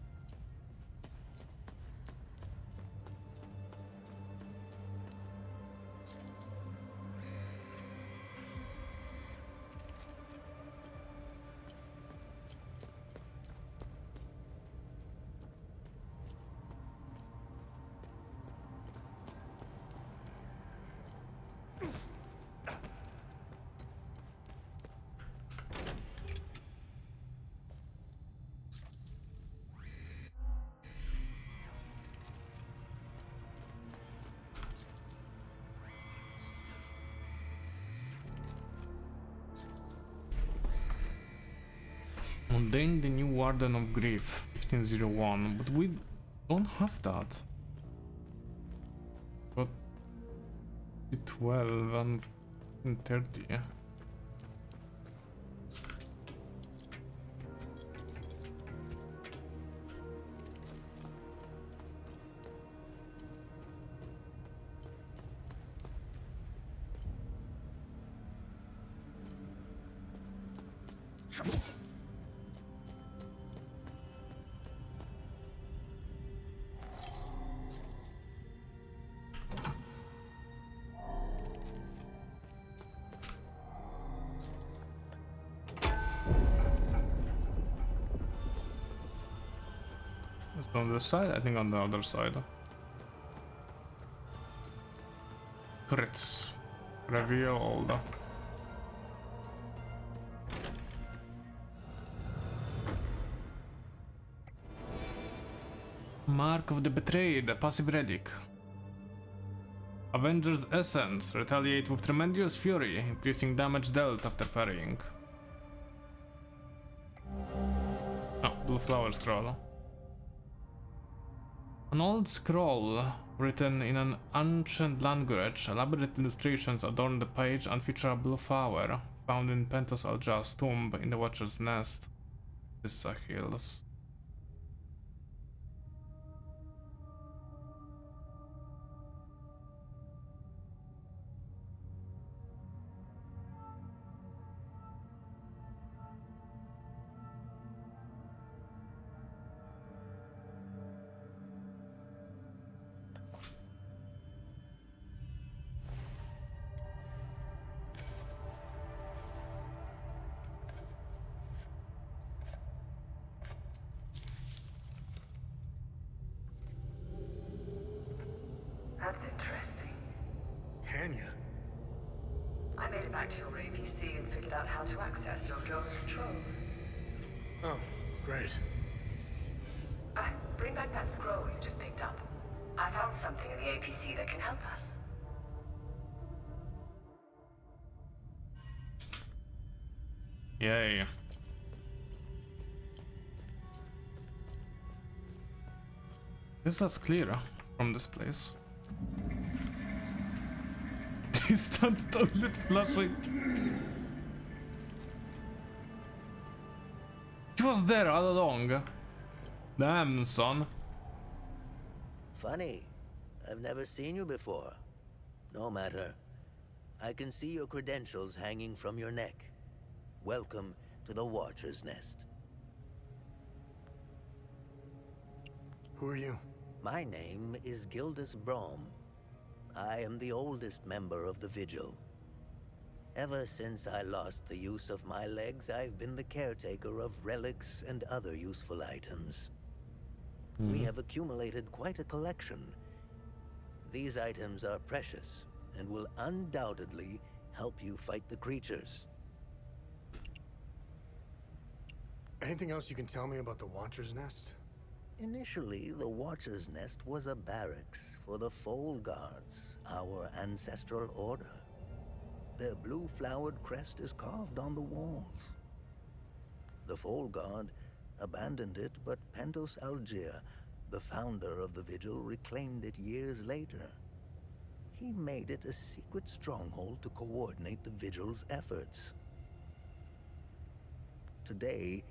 Ordain the new Warden of Grief, 1501, but we don't have that. Got 12 and 30. On this side? I think on the other side. Crits. Revealed. Mark of the Betrayed, passive relic. Avenger's Essence, retaliate with tremendous fury, increasing damage dealt after parrying. Oh, blue flower scroll. An old scroll written in an ancient language. Elaborate illustrations adorn the page and feature a blue flower found in Pentos Alja's tomb in the Watcher's Nest. Issa Hills. That's interesting. Tanya? I made it back to your APC and figured out how to access your drone's controls. Oh, great. Bring back that scroll you just picked up. I found something in the APC that can help us. Yay. Guess that's clear from this place. Distant toilet flushing. He was there all along. Damn, son. Funny. I've never seen you before. No matter. I can see your credentials hanging from your neck. Welcome to the Watcher's Nest. Who are you? My name is Gildas Brom. I am the oldest member of the Vigil. Ever since I lost the use of my legs, I've been the caretaker of relics and other useful items. We have accumulated quite a collection. These items are precious and will undoubtedly help you fight the creatures. Anything else you can tell me about the Watcher's Nest? Initially, the Watcher's Nest was a barracks for the Foal Guards, our ancestral order. Their blue-flowered crest is carved on the walls. The Foal Guard abandoned it, but Pentos Algier, the founder of the Vigil, reclaimed it years later. He made it a secret stronghold to coordinate the Vigil's efforts. Today,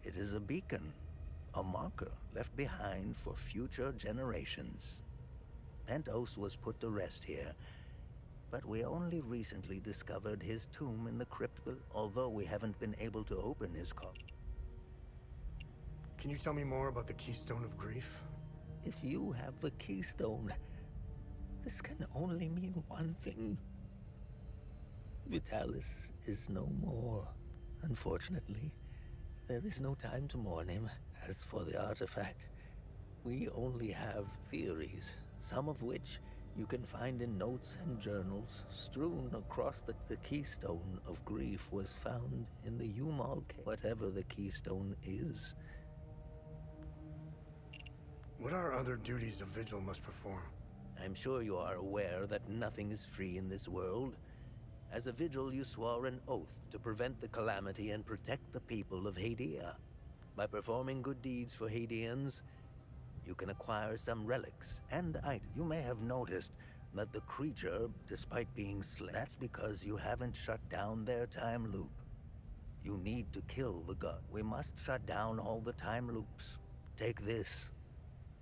it is a beacon, a marker left behind for future generations. Pentos was put to rest here, but we only recently discovered his tomb in the crypt, although we haven't been able to open his coffin. Can you tell me more about the Keystone of Grief? If you have the keystone, this can only mean one thing. Vitalis is no more. Unfortunately, there is no time to mourn him. As for the artifact, we only have theories, some of which you can find in notes and journals strewn across the Keystone of Grief was found in the Umal cave. Whatever the Keystone is. What are other duties a Vigil must perform? I'm sure you are aware that nothing is free in this world. As a vigil, you swore an oath to prevent the calamity and protect the people of Hadea. By performing good deeds for Hadeans, you can acquire some relics and items. You may have noticed that the creature, despite being slain, that's because you haven't shut down their time loop. You need to kill the god. We must shut down all the time loops. Take this.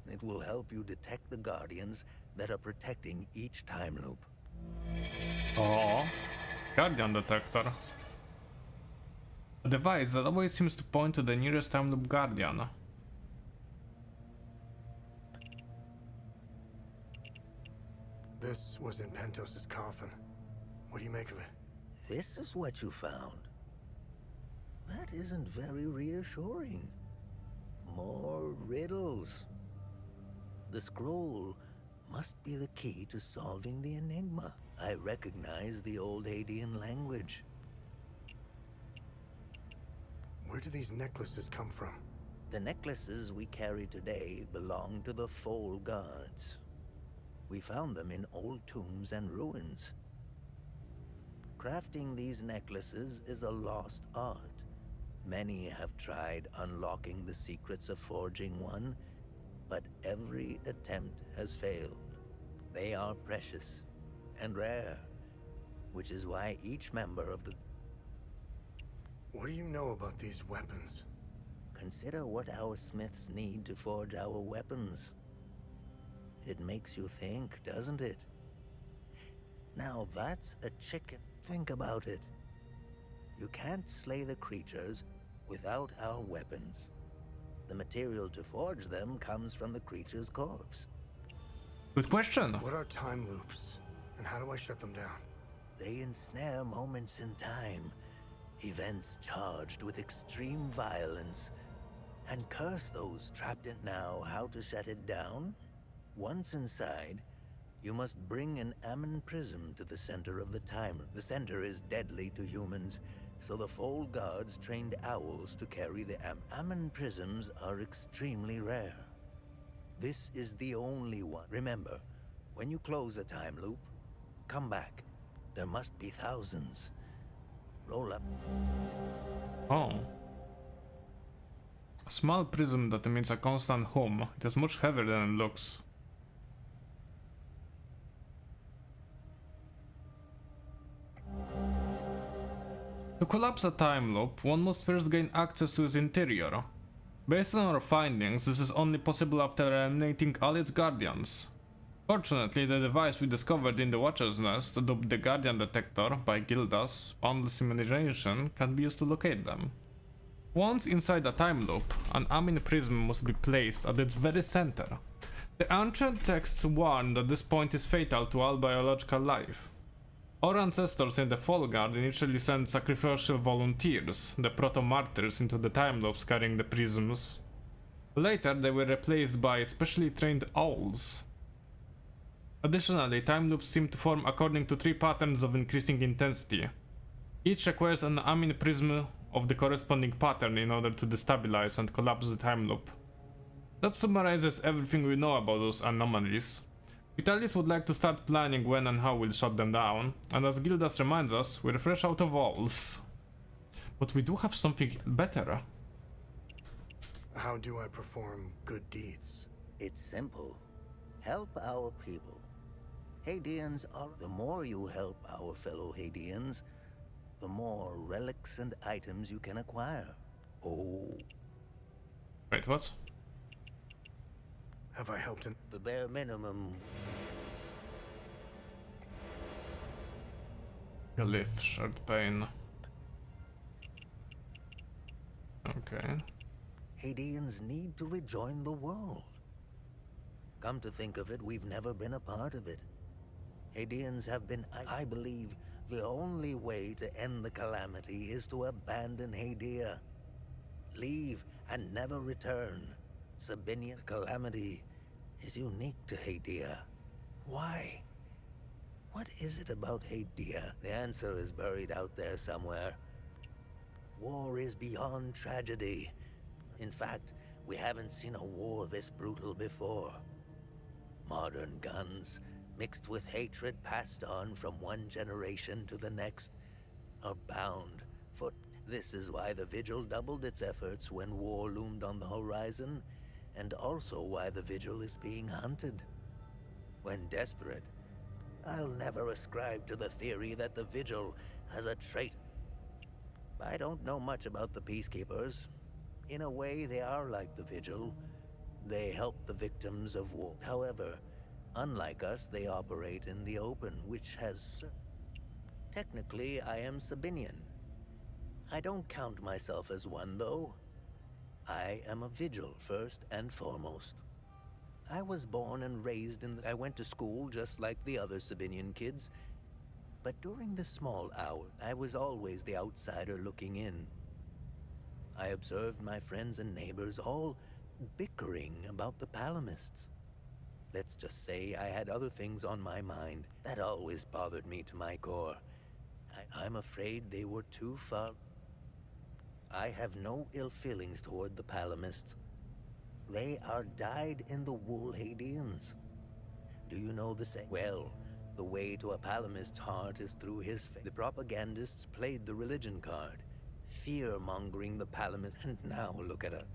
It will help you detect the guardians that are protecting each time loop. Oh, Guardian Detector. A device that always seems to point to the nearest time loop guardian. This was in Pentos's coffin. What do you make of it? This is what you found. That isn't very reassuring. More riddles. The scroll must be the key to solving the enigma. I recognize the old Hadean language. Where do these necklaces come from? The necklaces we carry today belong to the Foal Guards. We found them in old tombs and ruins. Crafting these necklaces is a lost art. Many have tried unlocking the secrets of forging one, but every attempt has failed. They are precious and rare, which is why each member of the... What do you know about these weapons? Consider what our smiths need to forge our weapons. It makes you think, doesn't it? Now that's a chicken. Think about it. You can't slay the creatures without our weapons. The material to forge them comes from the creature's corpse. Good question. What are time loops? And how do I shut them down? They ensnare moments in time, events charged with extreme violence, and curse those trapped in. Now, how to shut it down? Once inside, you must bring an Ammon prism to the center of the time. The center is deadly to humans, so the Foal Guards trained owls to carry the Ammon prisms are extremely rare. This is the only one. Remember, when you close a time loop, come back. There must be thousands. Roll up. Oh. A small prism that emits a constant hum. It is much heavier than it looks. To collapse a time loop, one must first gain access to its interior. Based on our findings, this is only possible after eliminating all its guardians. Fortunately, the device we discovered in the Watcher's Nest, dubbed the Guardian Detector by Gilda's boundless imagination, can be used to locate them. Once inside the time loop, an Amin prism must be placed at its very center. The ancient texts warn that this point is fatal to all biological life. Our ancestors in the Fall Guard initially sent sacrificial volunteers, the proto-martyrs, into the time loops carrying the prisms. Later, they were replaced by specially trained owls. Additionally, time loops seem to form according to 3 patterns of increasing intensity. Each requires an Amin prism of the corresponding pattern in order to destabilize and collapse the time loop. That summarizes everything we know about those anomalies. Vitalis would like to start planning when and how we'll shut them down, and as Gildas reminds us, we're fresh out of owls. But we do have something better. How do I perform good deeds? It's simple. Help our people. Hadeans are... The more you help our fellow Hadeans, the more relics and items you can acquire. Oh. Wait, what? Have I helped in... The bare minimum. Relief, shared pain. Okay. Hadeans need to rejoin the world. Come to think of it, we've never been a part of it. Hadeans have been, I believe, the only way to end the calamity is to abandon Hadea. Leave and never return. Sabinian calamity is unique to Hadea. Why? What is it about Hadea? The answer is buried out there somewhere. War is beyond tragedy. In fact, we haven't seen a war this brutal before. Modern guns, mixed with hatred passed on from one generation to the next, are bound for... This is why the Vigil doubled its efforts when war loomed on the horizon, and also why the Vigil is being hunted. When desperate, I'll never ascribe to the theory that the Vigil has a trait. I don't know much about the Peacekeepers. In a way, they are like the Vigil. They help the victims of war. However, unlike us, they operate in the open, which has... Technically, I am Sabinian. I don't count myself as one, though. I am a Vigil, first and foremost. I was born and raised in... I went to school just like the other Sabinian kids. But during the small hour, I was always the outsider looking in. I observed my friends and neighbors all bickering about the Palamists. Let's just say I had other things on my mind. That always bothered me to my core. I'm afraid they were too far... I have no ill feelings toward the Palamists. They are dyed-in-the-wool Hadeans. Do you know the saying? Well, the way to a Palamist's heart is through his faith. The propagandists played the religion card, fear-mongering the Palamists, and now look at us.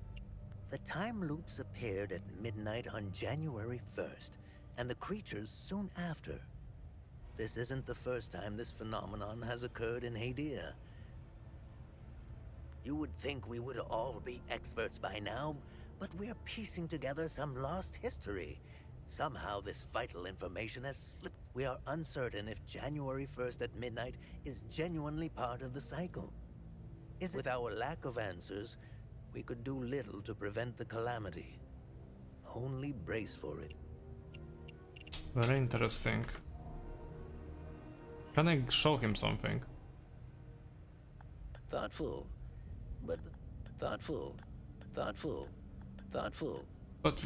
The time loops appeared at midnight on January 1st, and the creatures soon after. This isn't the first time this phenomenon has occurred in Hadea. You would think we would all be experts by now, but we're piecing together some lost history. Somehow this vital information has slipped. We are uncertain if January 1st at midnight is genuinely part of the cycle. Is it? With our lack of answers, we could do little to prevent the calamity. Only brace for it. Very interesting. Can I show him something? Thoughtful, but thoughtful. But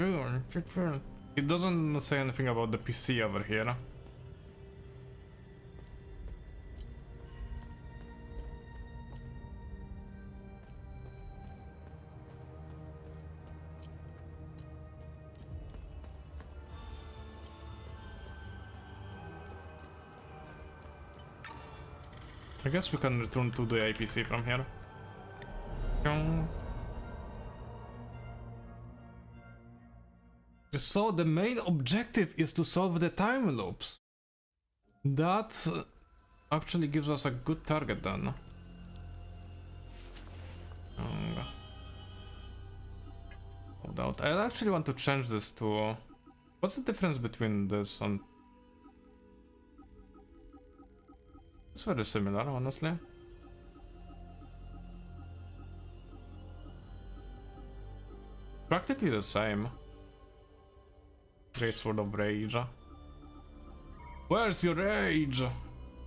it doesn't say anything about the PC over here. I guess we can return to the IPC from here. So the main objective is to solve the time loops. That actually gives us a good target then. Hold out. I actually want to change this to... What's the difference between this and... It's very similar, honestly. Practically the same. Great Sword of Rage. Where's your rage?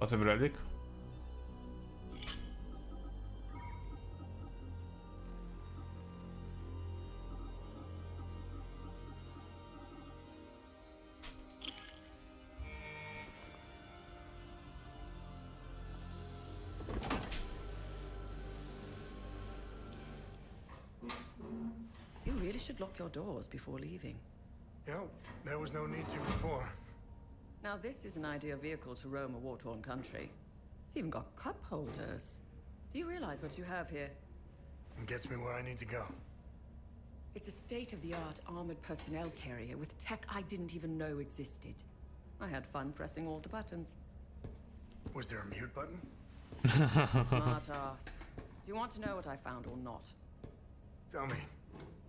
Passive relic. You really should lock your doors before leaving. Yeah, there was no need to before. Now this is an ideal vehicle to roam a war-torn country. It's even got cup holders. Do you realize what you have here? It gets me where I need to go. It's a state-of-the-art armored personnel carrier with tech I didn't even know existed. I had fun pressing all the buttons. Was there a mute button? Smart ass. Do you want to know what I found or not? Tell me.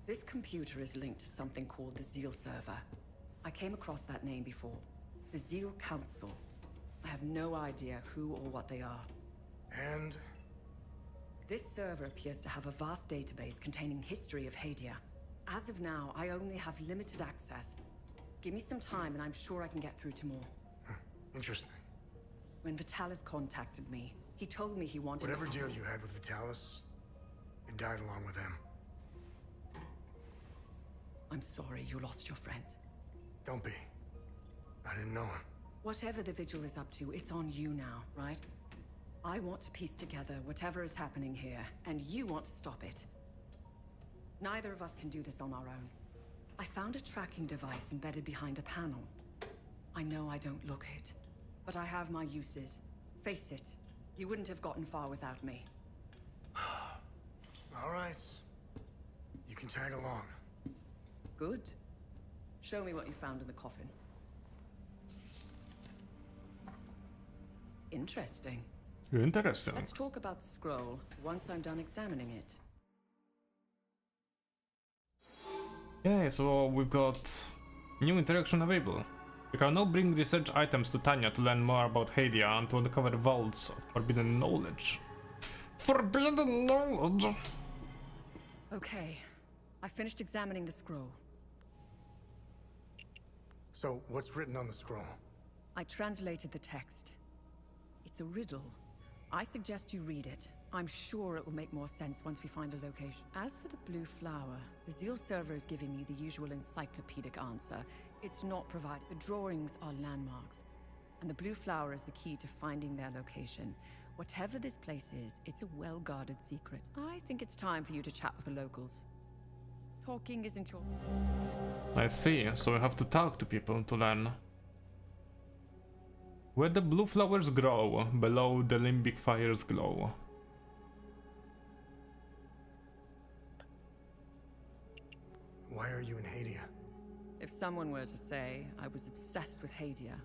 This computer is linked to something called the Zeal server. I came across that name before. The Zeal Council. I have no idea who or what they are. And? This server appears to have a vast database containing history of Hadea. As of now, I only have limited access. Give me some time and I'm sure I can get through to more. Interesting. When Vitalis contacted me, he told me he wanted... Whatever deal you had with Vitalis, it died along with him. I'm sorry you lost your friend. Don't be. I didn't know him. Whatever the Vigil is up to, it's on you now, right? I want to piece together whatever is happening here, and you want to stop it. Neither of us can do this on our own. I found a tracking device embedded behind a panel. I know I don't look it, but I have my uses. Face it, you wouldn't have gotten far without me. All right. You can tag along. Good. Show me what you found in the coffin. Interesting. Interesting. Let's talk about the scroll once I'm done examining it. Yeah, so we've got new interaction available. You can now bring research items to Tanya to learn more about Hadea and to uncover vods of forbidden knowledge. Forbidden knowledge! Okay, I finished examining the scroll. So, what's written on the scroll? I translated the text. It's a riddle. I suggest you read it. I'm sure it will make more sense once we find a location. As for the blue flower, the Zeal server is giving me the usual encyclopedic answer. It's not provided. The drawings are landmarks, and the blue flower is the key to finding their location. Whatever this place is, it's a well-guarded secret. I think it's time for you to chat with the locals. Talking isn't your... I see, so we have to talk to people to learn. Where the blue flowers grow, below the limbic fire's glow. Why are you in Hadea? If someone were to say I was obsessed with Hadea,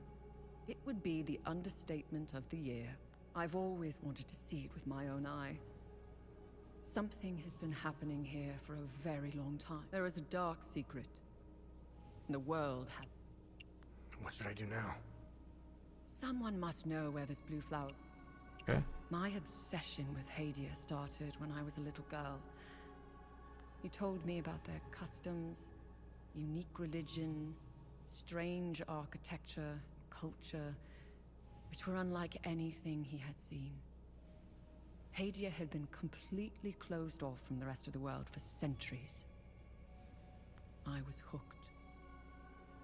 it would be the understatement of the year. I've always wanted to see it with my own eye. Something has been happening here for a very long time. There is a dark secret. And the world has... What should I do now? Someone must know where this blue flower... Okay. My obsession with Hadea started when I was a little girl. He told me about their customs, unique religion, strange architecture, culture, which were unlike anything he had seen. Hadea had been completely closed off from the rest of the world for centuries. I was hooked.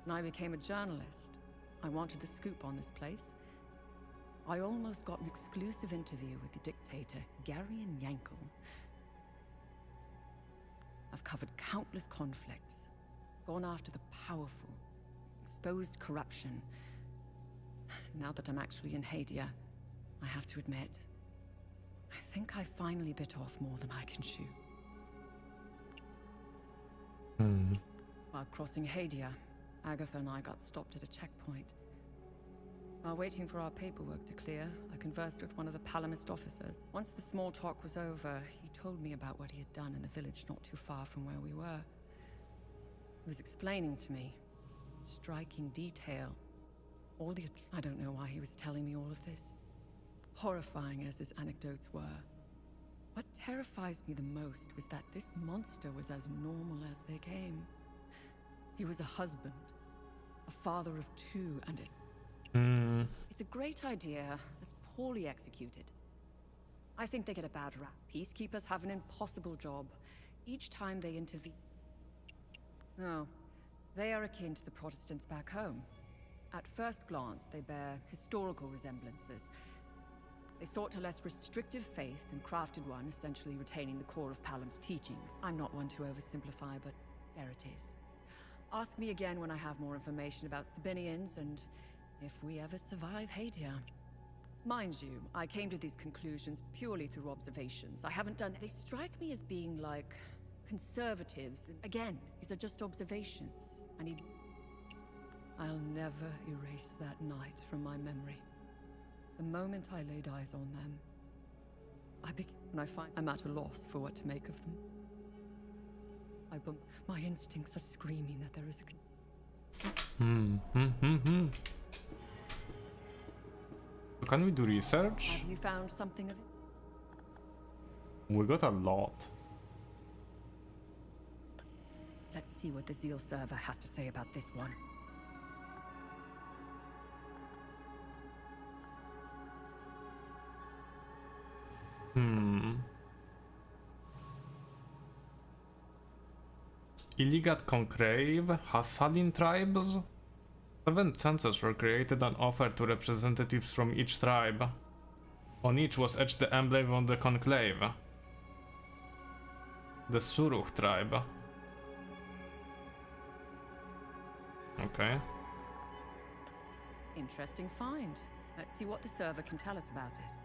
When I became a journalist, I wanted the scoop on this place. I almost got an exclusive interview with the dictator, Garion Yankel. I've covered countless conflicts, gone after the powerful, exposed corruption. Now that I'm actually in Hadea, I have to admit, I think I finally bit off more than I can chew. While crossing Hadea, Agatha and I got stopped at a checkpoint. While waiting for our paperwork to clear, I conversed with one of the Palamist officers. Once the small talk was over, he told me about what he had done in the village not too far from where we were. He was explaining to me, in striking detail, all the... I don't know why he was telling me all of this. Horrifying as his anecdotes were. What terrifies me the most was that this monster was as normal as they came. He was a husband, a father of two, and it's a great idea that's poorly executed. I think they get a bad rap. Peacekeepers have an impossible job each time they intervene. No, they are akin to the Protestants back home. At first glance, they bear historical resemblances. They sought a less restrictive faith and crafted one, essentially retaining the core of Palam's teachings. I'm not one to oversimplify, but there it is. Ask me again when I have more information about Sabinians and if we ever survive Hadea. Mind you, I came to these conclusions purely through observations. I haven't done... They strike me as being like conservatives. Again, these are just observations. I'll never erase that night from my memory. The moment I laid eyes on them, when I find I'm at a loss for what to make of them. My instincts are screaming that there is a... Can we do research? Have you found something of it? We got a lot. Let's see what the Zeal server has to say about this one. Iligat Conclave, Hassadin tribes? 7 census were created and offered to representatives from each tribe. On each was etched the emblem of the conclave. The Suruch tribe. Okay. Interesting find. Let's see what the server can tell us about it.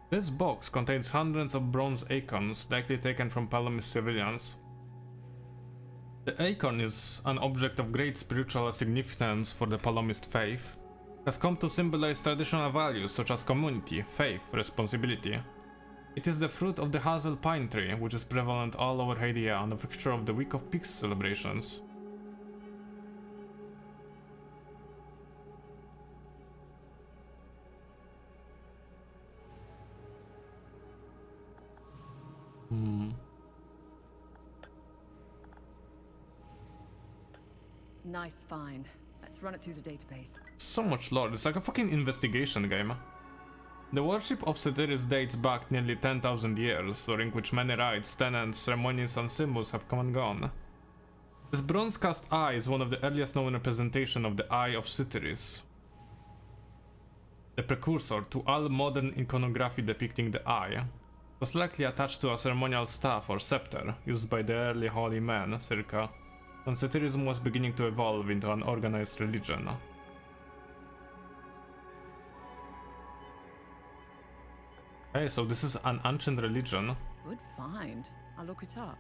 This box contains hundreds of bronze acorns, likely taken from Palomist civilians. The acorn is an object of great spiritual significance for the Palomist faith. It has come to symbolize traditional values such as community, faith, responsibility. It is the fruit of the hazel pine tree, which is prevalent all over Hadea and a fixture of the Week of Peace celebrations. Nice find. Let's run it through the database. So much lore, it's like a fucking investigation game. The worship of Ceteris dates back nearly 10,000 years, during which many rites, tenets, ceremonies and symbols have come and gone. This bronze cast eye is one of the earliest known representation of the Eye of Ceteris, the precursor to all modern iconography depicting the eye. It was likely attached to a ceremonial staff or scepter used by the early holy men, circa when Ceterism was beginning to evolve into an organized religion. Okay, so this is an ancient religion. Good find. I'll look it up.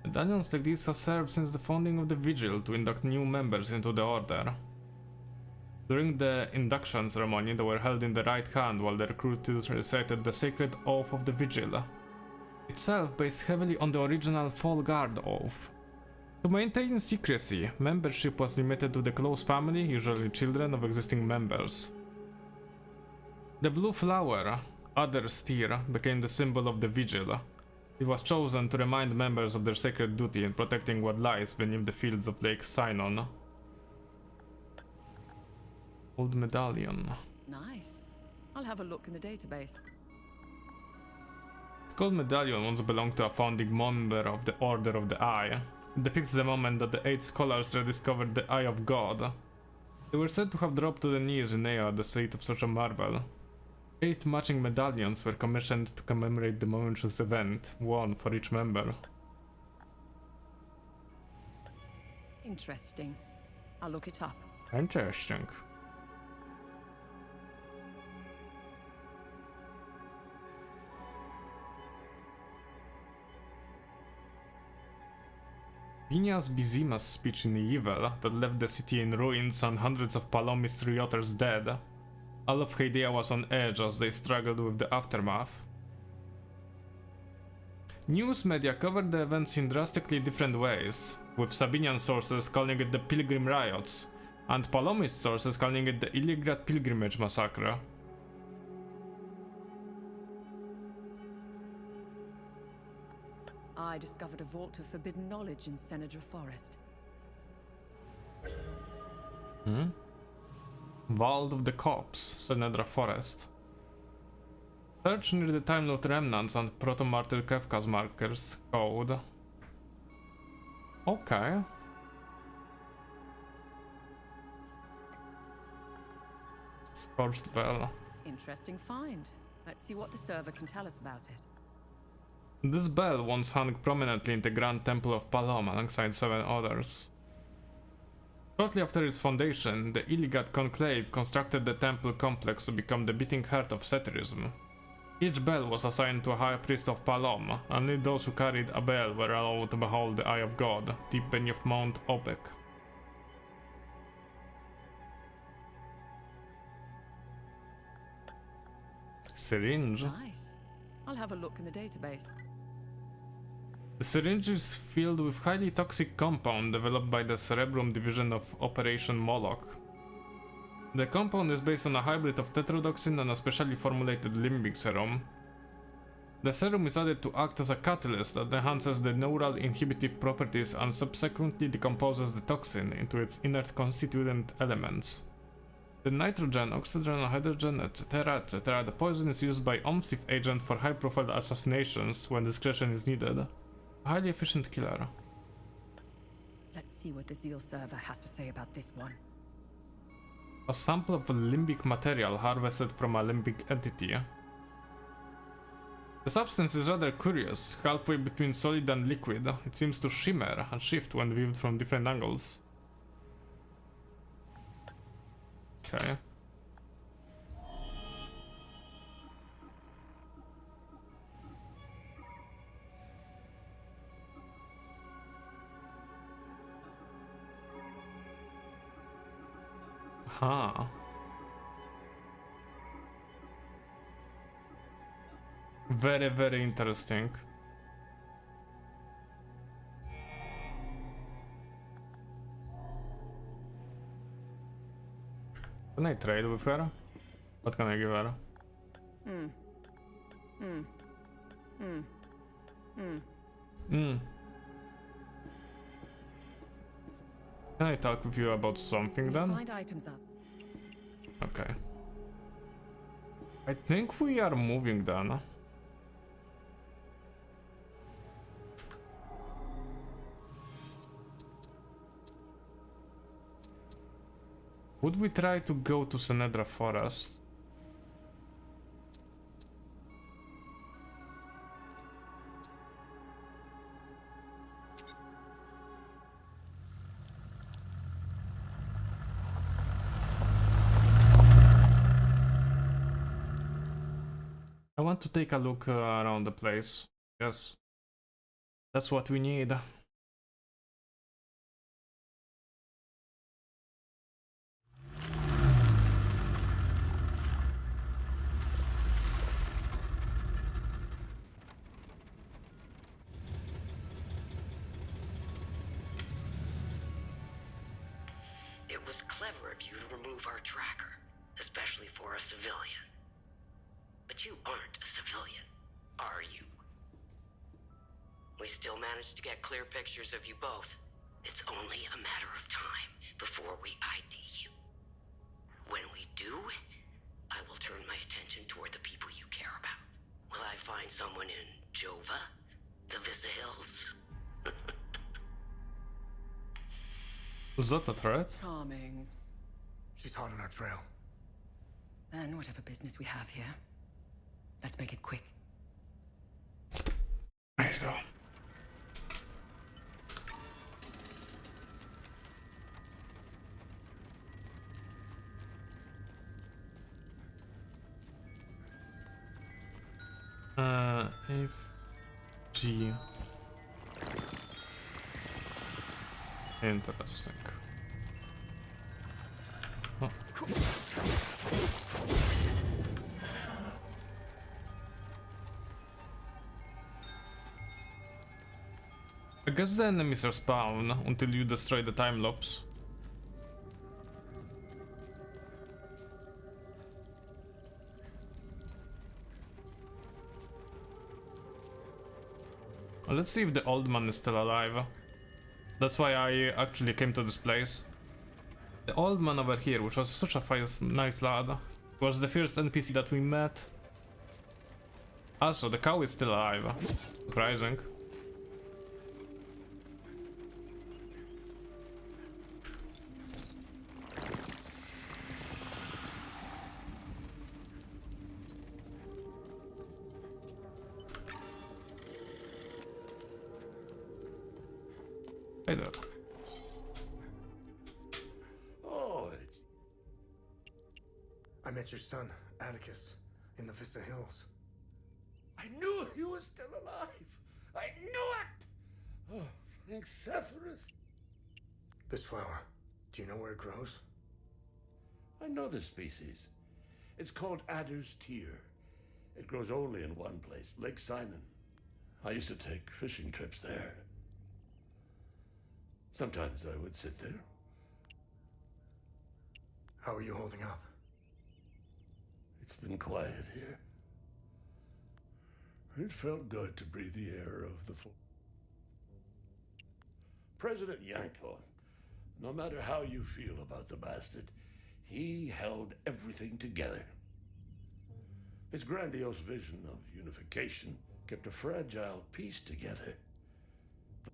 Medallions like these have served since the founding of the Vigil to induct new members into the order. During the induction ceremony, they were held in the right hand while the recruits recited the sacred oath of the Vigil, itself based heavily on the original Fall Guard oath. To maintain secrecy, membership was limited to the close family, usually children of existing members. The blue flower, Adder Steer, became the symbol of the Vigil. It was chosen to remind members of their sacred duty in protecting what lies beneath the fields of Lake Sinon. Old medallion. Nice. I'll have a look in the database. This gold medallion once belonged to a founding member of the Order of the Eye. It depicts the moment that the 8 scholars rediscovered the Eye of God. They were said to have dropped to the knees in awe at the sight of such a marvel. 8 matching medallions were commissioned to commemorate the momentous event, one for each member. Interesting. I'll look it up. Interesting. Vinias Bizima's speech in Evil that left the city in ruins and hundreds of Palomist rioters dead. All of Hadea was on edge as they struggled with the aftermath. News media covered the events in drastically different ways, with Sabinian sources calling it the Pilgrim Riots, and Palomist sources calling it the Illigrat Pilgrimage Massacre. I discovered a vault of forbidden knowledge in Senedra Forest. Vault of the Corpse, Senedra Forest. Search near the Time Lord remnants and Proto-Martyr Kefka's markers code. Okay. Scorched Bell. Interesting find. Let's see what the server can tell us about it. This bell once hung prominently in the Grand Temple of Palom alongside 7 others. Shortly after its foundation, the Illigat Conclave constructed the temple complex to become the beating heart of Ceterism. Each bell was assigned to a high priest of Palom, and only those who carried a bell were allowed to behold the Eye of God, deep beneath Mount Obek. Syringe. Nice. I'll have a look in the database. The syringe is filled with highly toxic compound developed by the Cerebrum division of Operation Moloch. The compound is based on a hybrid of tetrodotoxin and a specially formulated limbic serum. The serum is added to act as a catalyst that enhances the neural inhibitive properties and subsequently decomposes the toxin into its inert constituent elements. The nitrogen, oxygen, hydrogen, etc. The poison is used by OMSIF agent for high-profile assassinations when discretion is needed. A highly efficient killer. Let's see what the Zeal server has to say about this one. A sample of limbic material harvested from a limbic entity. The substance is rather curious, halfway between solid and liquid. It seems to shimmer and shift when viewed from different angles. Okay. Huh. Very, very interesting. Can I trade with her? What can I give her? Can I talk with you about something then? Find items up. Okay. I think we are moving then. Would we try to go to Senedra Forest? I want to take a look around the place. Yes. That's what we need. It was clever of you to remove our tracker, especially for a civilian. But you aren't a civilian, are you? We still managed to get clear pictures of you both. It's only a matter of time before we ID you. When we do, I will turn my attention toward the people you care about. Will I find someone in Jova? The Visa Hills? Was that a threat? Charming. She's hot on our trail. Then whatever business we have here, let's make it quick. Right, so. F G. Interesting. Oh. I guess the enemies are spawn until you destroy the time loops. Let's see if the old man is still alive. That's why I actually came to this place. The old man over here, which was such a nice lad, was the first NPC that we met. Also, the cow is still alive. Surprising. Hey there. Oh, I met your son, Atticus, in the Vista Hills. I knew he was still alive. I knew it. Oh, thanks, Sephiroth. This flower, do you know where it grows? I know the species. It's called Adder's Tear. It grows only in one place, Lake Sinon. I used to take fishing trips there. Sometimes I would sit there. How are you holding up? It's been quiet here. It felt good to breathe the air of the President Yanko, no matter how you feel about the bastard, he held everything together. His grandiose vision of unification kept a fragile peace together.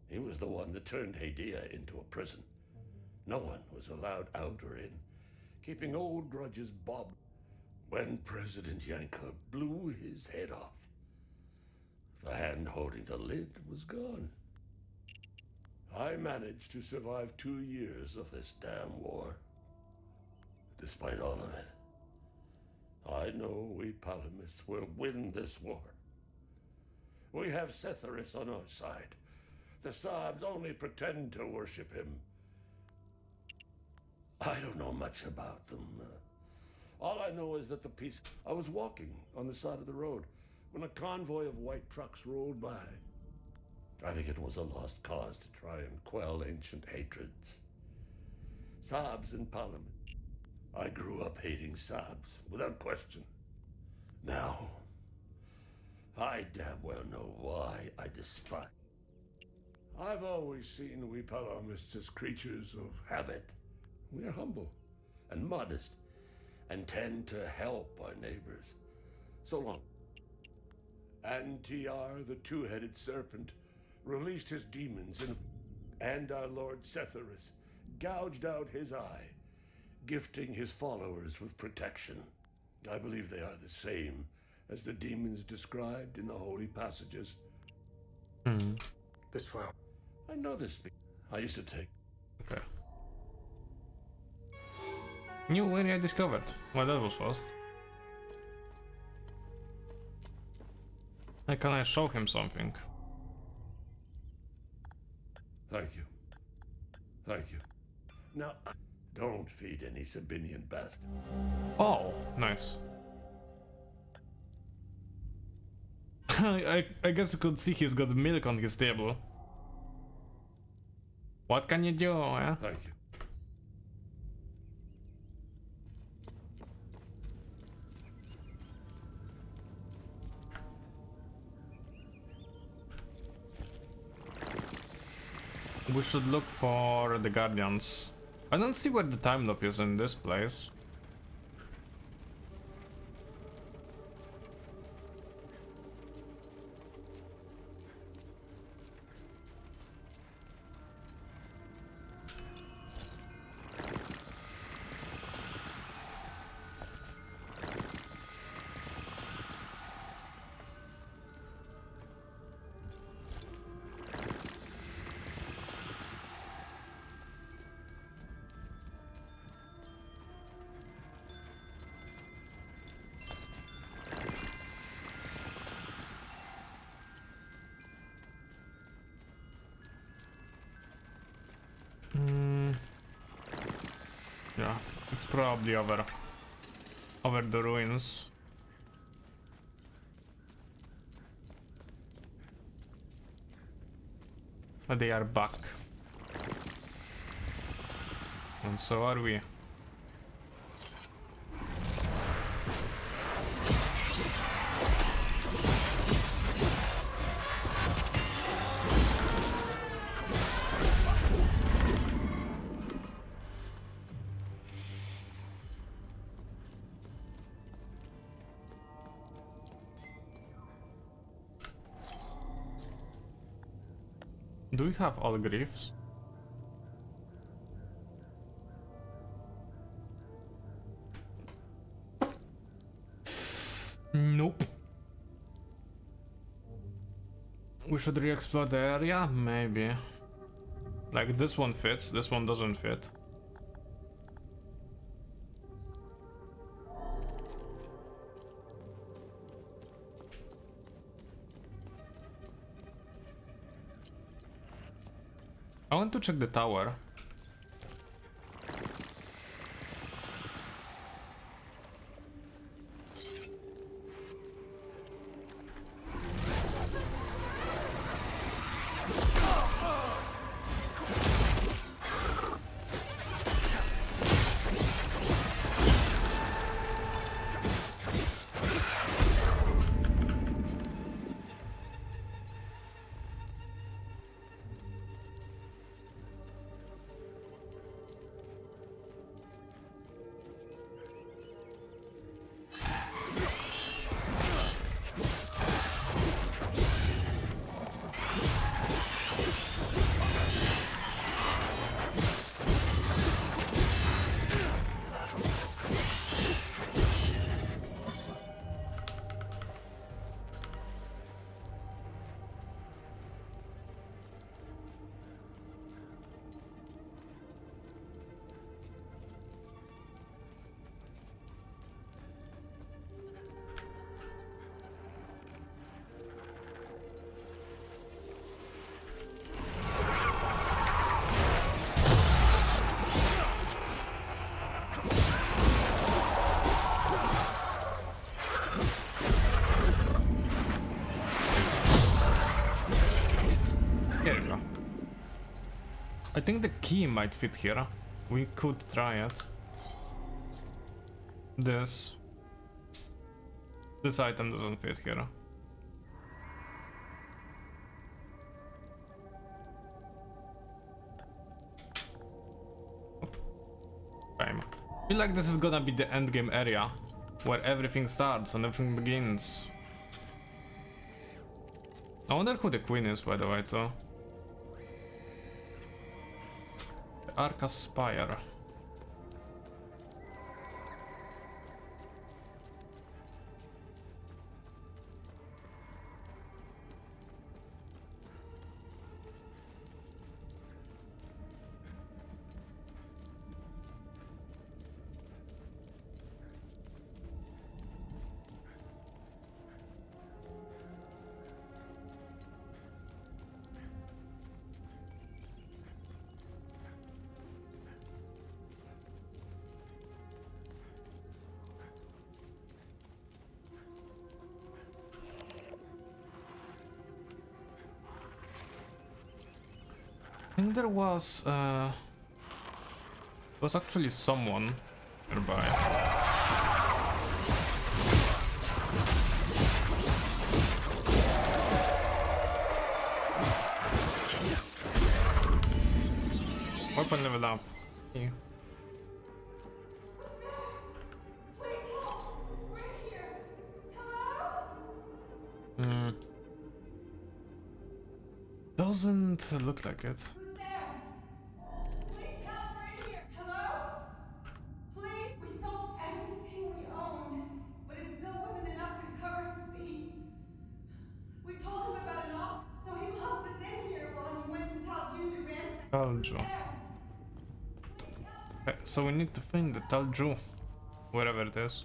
He was the one that turned Hadea into a prison. No one was allowed out or in, keeping old grudges bobbed. When President Yanko blew his head off, the hand holding the lid was gone. I managed to survive 2 years of this damn war. despite all of it. I know we Palamists will win this war. We have Setharis on our side. The Sabs only pretend to worship him. I don't know much about them. All I know is that the peace... I was walking on the side of the road when a convoy of white trucks rolled by. I think it was a lost cause to try and quell ancient hatreds. Sabs and Parliament. I grew up hating Sabs, without question. Now, I damn well know why I despise. I've always seen we Palamists as creatures of habit. We are humble and modest and tend to help our neighbors. So long. Antiar, the two-headed serpent, released his demons and our Lord Setharis gouged out his eye, gifting his followers with protection. I believe they are the same as the demons described in the holy passages. This file. I know this. I used to take. Okay. New area discovered. Well, that was fast. Can I show him something? Thank you. Thank you. Now, don't feed any Sabinian bastard. Oh, nice. I guess you could see he's got milk on his table. What can you do, eh? Thank you. We should look for the Guardians. I don't see where the time loop is in this place. Yeah, it's probably over the ruins. But they are back. And so are we. Do we have all griefs? Nope. We should re-explore the area? Maybe. Like this one fits, this one doesn't fit. I want to check the tower. Here you go. I think the key might fit here. We could try it. This item doesn't fit here. I feel like this is gonna be the end game area where everything starts and everything begins. I wonder who the queen is, by the way, too. The Arca's Spire. I think there was actually someone nearby. Weapon level up. Okay. Doesn't look like it. Talju. Okay, so we need to find the Talju, wherever it is.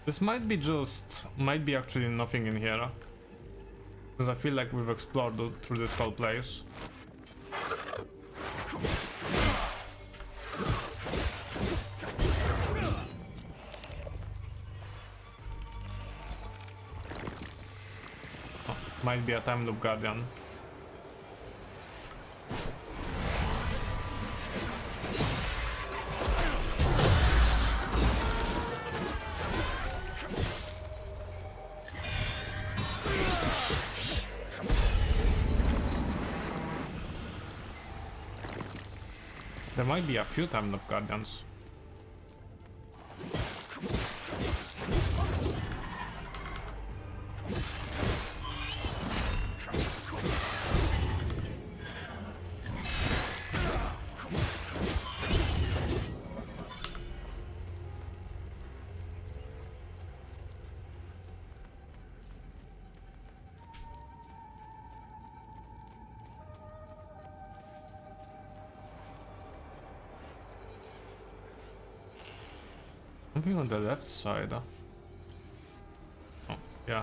This might be actually nothing in here. Because I feel like we've explored through this whole place. Oh, might be a time loop guardian. There might be a few time loop guardians. Something on the left side. Oh, yeah.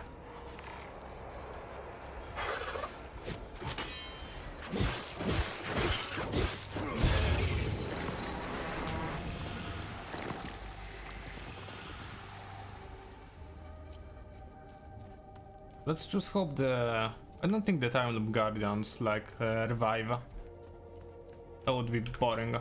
Let's just hope I don't think the time loop guardians like revive. That would be boring.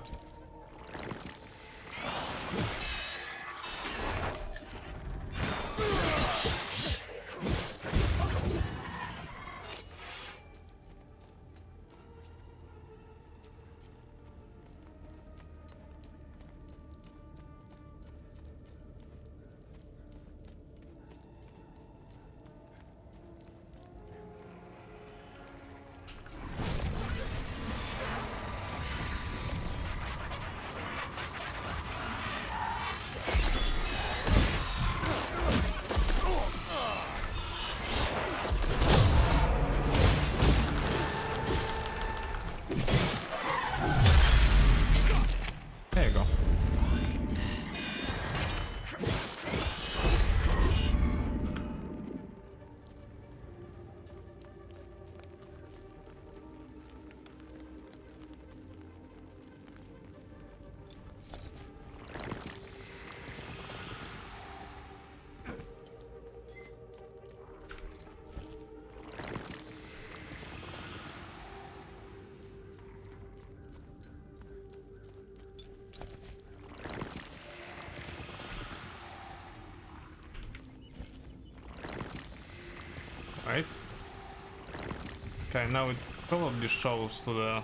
Okay, now it probably shows to the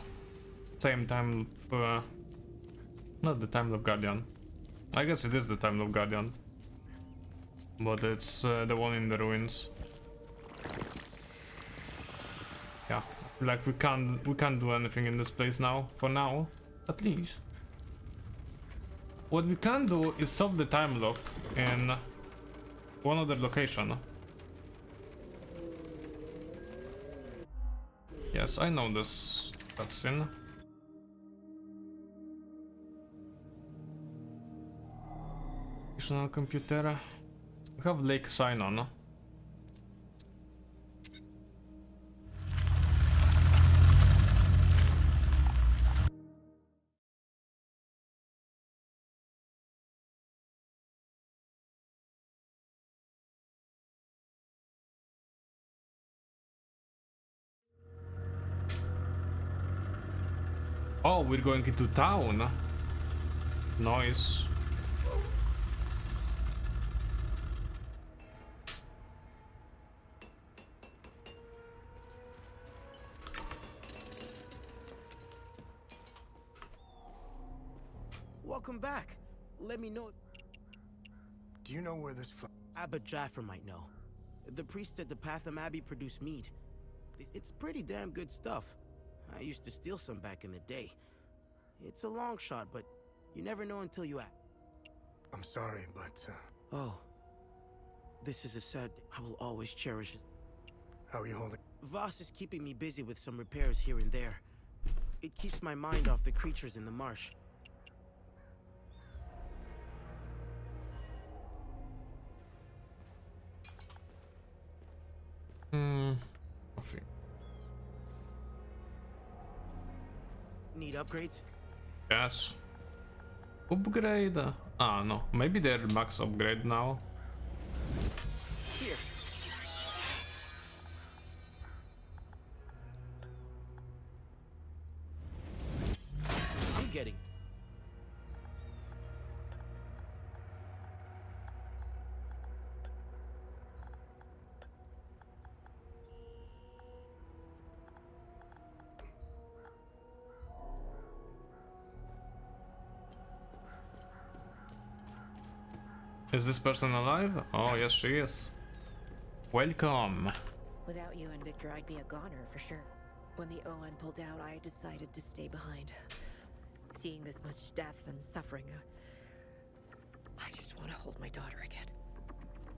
same time loop, not the time loop guardian. I guess it is the time loop guardian, but it's the one in the ruins. Yeah, like we can't do anything in this place now, for now, at least. What we can do is solve the time loop in one other location. Yes, I know this cutscene. Additional computer. We have Lake Sinon. Oh, we're going into town. Nice. Welcome back. Let me know. Do you know where this Abba Jaffer might know. The priests at the Patham Abbey produce mead. It's pretty damn good stuff. I used to steal some back in the day. It's a long shot, but you never know until you act. I'm sorry, but Oh. This is a sad day. I will always cherish it. how are you holding? Voss is keeping me busy with some repairs here and there. It keeps my mind off the creatures in the marsh. Nothing. Need upgrades? Yes. Upgrade? Ah, no. Maybe they're max upgrade now. Here. I'm getting. Is this person alive? Oh, yes, she is. Welcome. Without you and Victor, I'd be a goner for sure. When the ON pulled out, I decided to stay behind. Seeing this much death and suffering, I just want to hold my daughter again.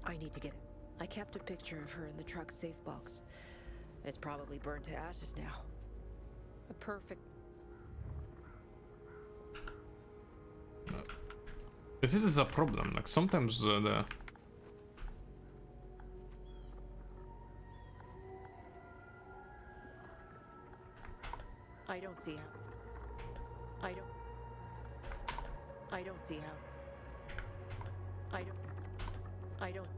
I need to get it. I kept a picture of her in the truck's safe box. It's probably burned to ashes now. A perfect... Is it is a problem? Like sometimes the I don't see how. I don't see how. I don't.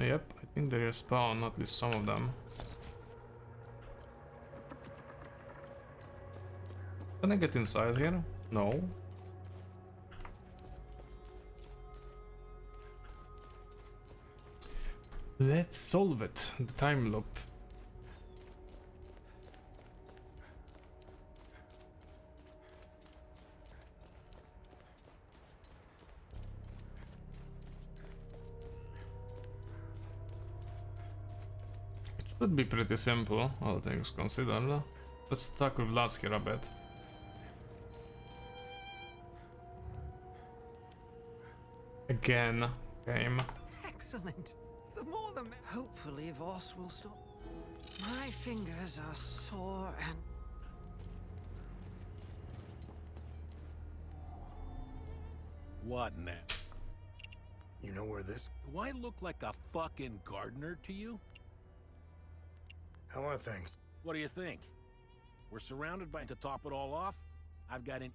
Yep, I think they respawn, at least some of them. Can I get inside here? No. Let's solve it. The time loop. It should be pretty simple, all things considered. Let's talk with Lars here a bit. Again, game. Excellent. The more the merrier. Hopefully Voss will stop. My fingers are sore and... What now? You know where this... Do I look like a fucking gardener to you? How are things? What do you think? We're surrounded by... To top it all off, I've got an...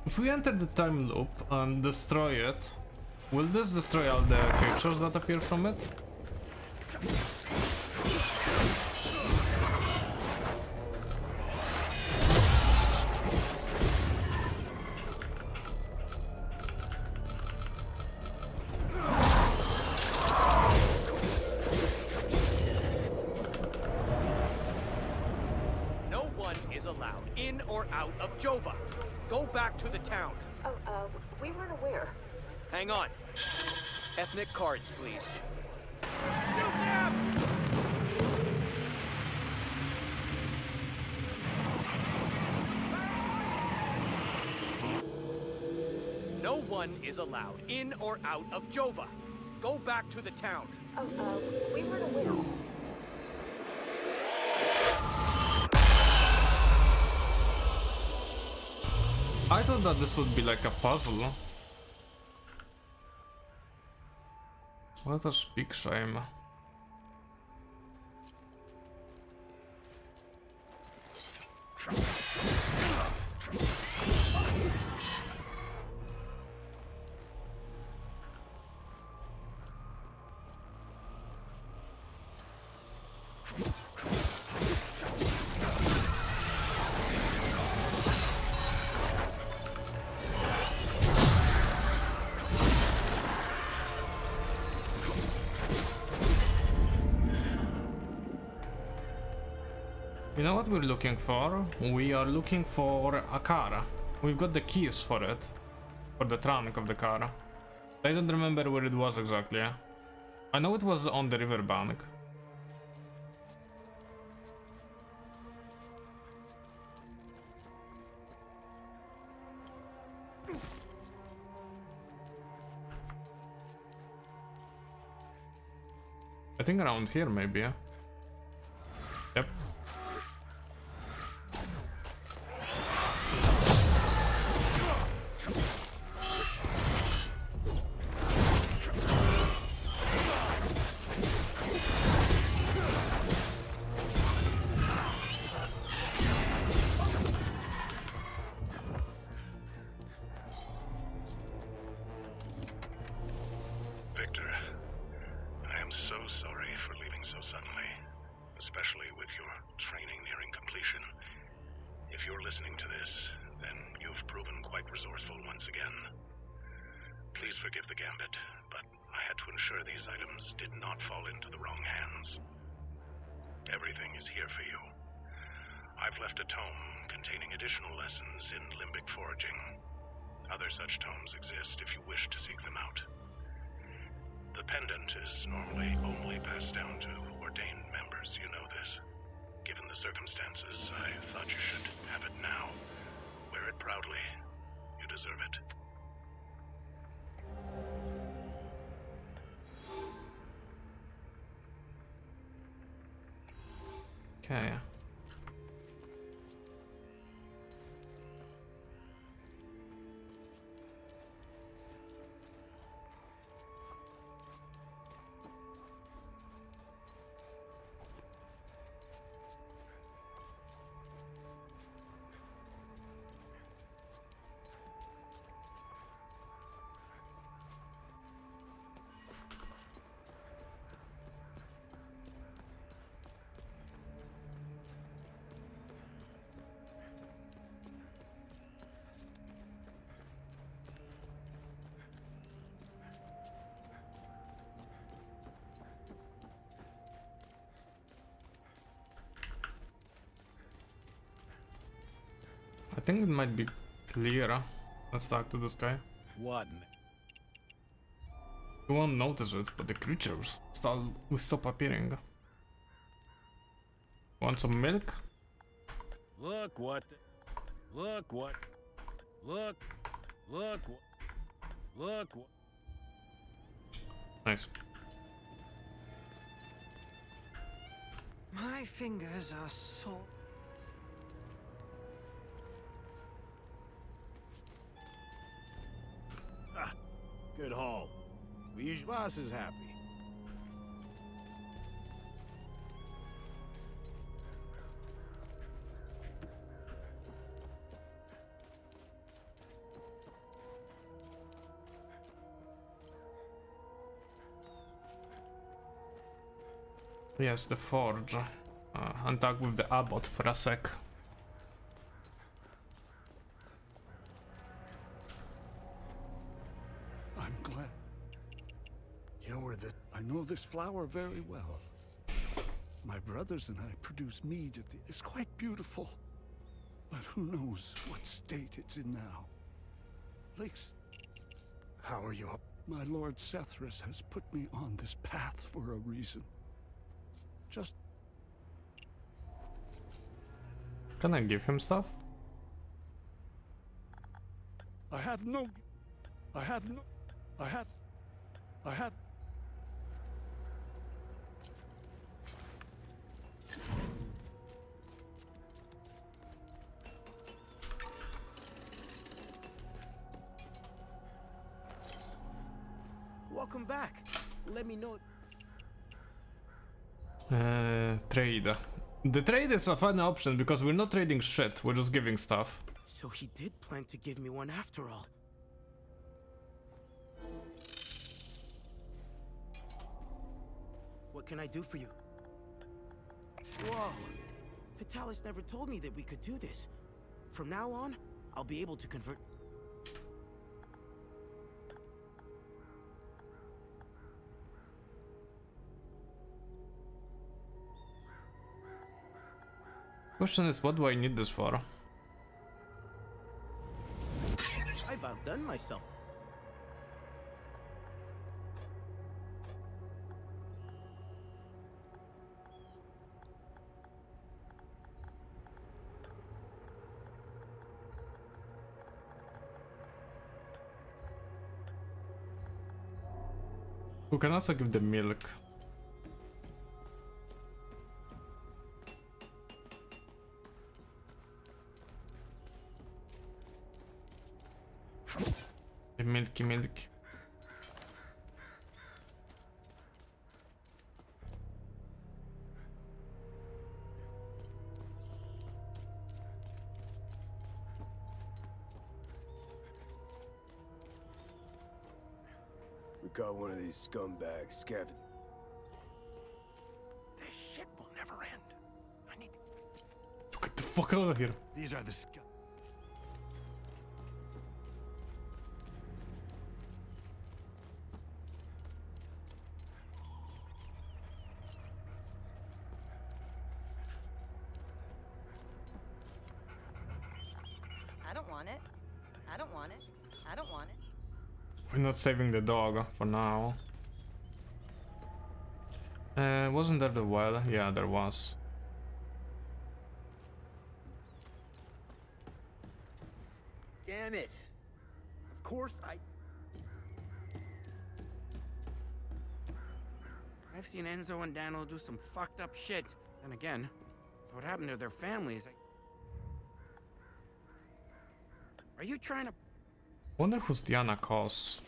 If we enter the time loop and destroy it, will this destroy all the creatures that appear from it? No one is allowed in or out of Jova. Go back to the town. Oh, we weren't aware. Hang on. Ethnic cards, please. Shoot them! No one is allowed in or out of Jova. Go back to the town. Oh, we weren't aware. I thought that this would be like a puzzle. What a big shame. You know what we're looking for? We are looking for a car. We've got the keys for it. For the trunk of the car. I don't remember where it was exactly. I know it was on the riverbank. I think around here maybe, yeah? Yep. Victor, I am so sorry for leaving so suddenly, especially with your training nearing completion. If you're listening to this, then you've proven quite resourceful once again. Please forgive the gambit, but I had to ensure these items did not fall into the wrong hands. Everything is here for you. I've left a tome containing additional lessons in limbic foraging. Other such tomes exist if you wish to seek them out. The pendant is normally only passed down to ordained members, you know this. Given the circumstances, I thought you should have it now. Wear it proudly. You deserve it. Okay. I think it might be clearer. Let's talk to this guy. What? You won't notice it, but the creatures will stop appearing. Want some milk? Look what? Look what? Look what? Look what? Nice. My fingers are sore. Good haul. We usually boss is happy. Yes, the forge. And talk with the abbot for a sec. I'm glad. You know where I know this flower very well. My brothers and I produce mead it's quite beautiful. But who knows what state it's in now. Lakes. How are you? My lord Sethrus has put me on this path for a reason. Just... Can I give him stuff? I have... Welcome back. Let me know. Trade. The trade is a fun option because we're not trading shit, we're just giving stuff. So he did plan to give me one after all. What can I do for you? Whoa! Vitalis never told me that we could do this. From now on, I'll be able to convert... Question is, what do I need this for? I've outdone myself. We can also give the milk. Milky milk. We caught one of these scumbags scavenging. This shit will never end. I need to get the fuck out of here. These are the scum. I don't want it. I don't want it. I don't want it. We're not saving the dog for now. Wasn't there the well? Yeah, there was. Damn it. Of course I've seen Enzo and Daniel do some fucked up shit. And again, what happened to their families? Are you trying to... Wonder who's Diana Kos.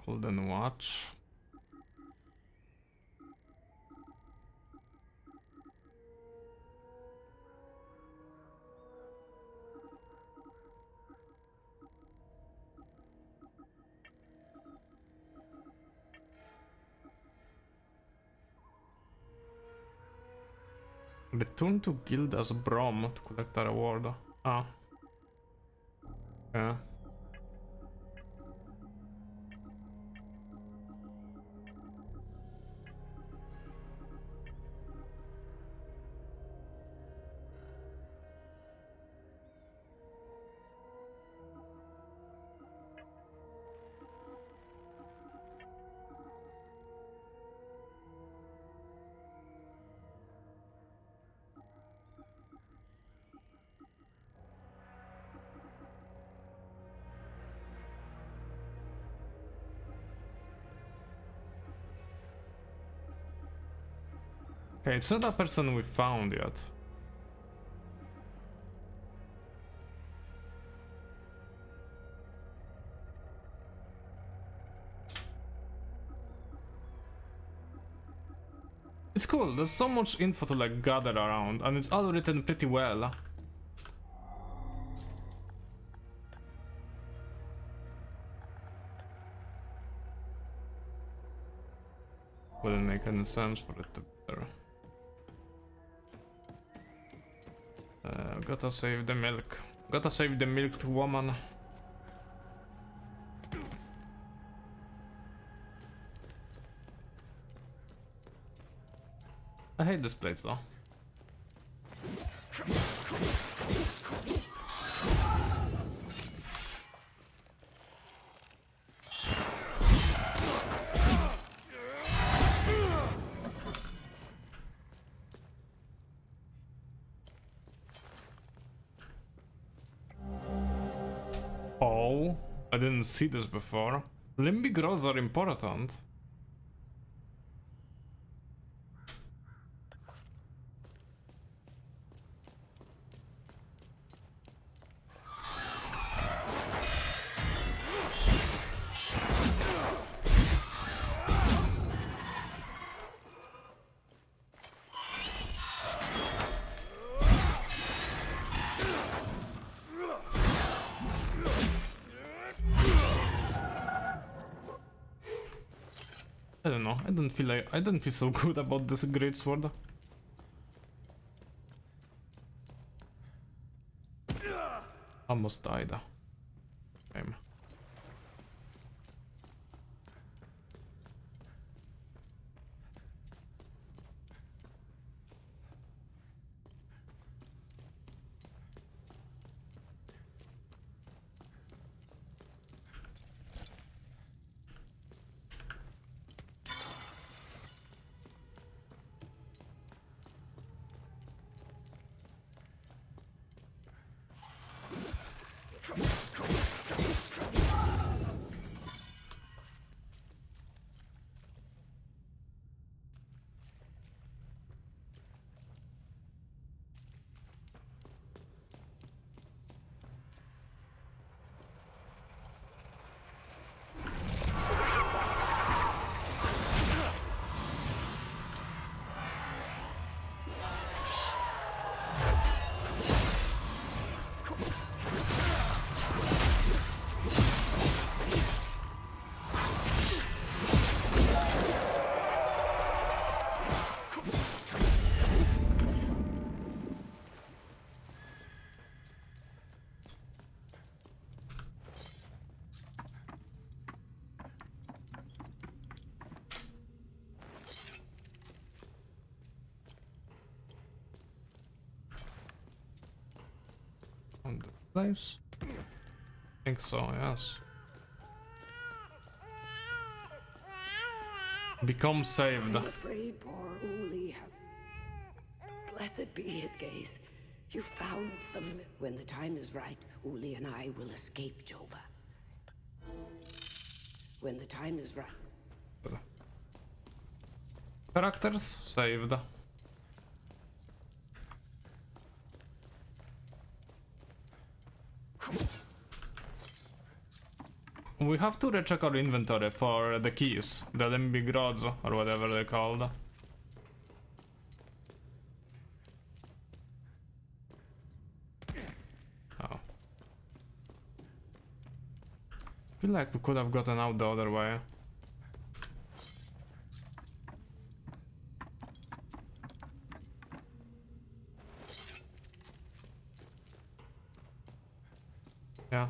Golden Watch. Return to guild as Brom to collect a reward. Ah. Yeah. Okay, it's not a person we found yet. It's cool, there's so much info to like gather around, and it's all written pretty well. Wouldn't make any sense for it to be there. Gotta save the milk. Gotta save the milked woman. I hate this place though. Oh, I didn't see this before. Limbic rods are important. I don't know. I don't feel so good about this great sword. Almost died. Shame. On the place? I think so, yes. Become saved. I'm afraid poor Uli has... Blessed be his gaze. You found some... When the time is right, Uli and I will escape Jova. When the time is right. Characters saved. We have to recheck our inventory for the keys, the limbic rods, or whatever they're called. Oh. I feel like we could have gotten out the other way. Yeah.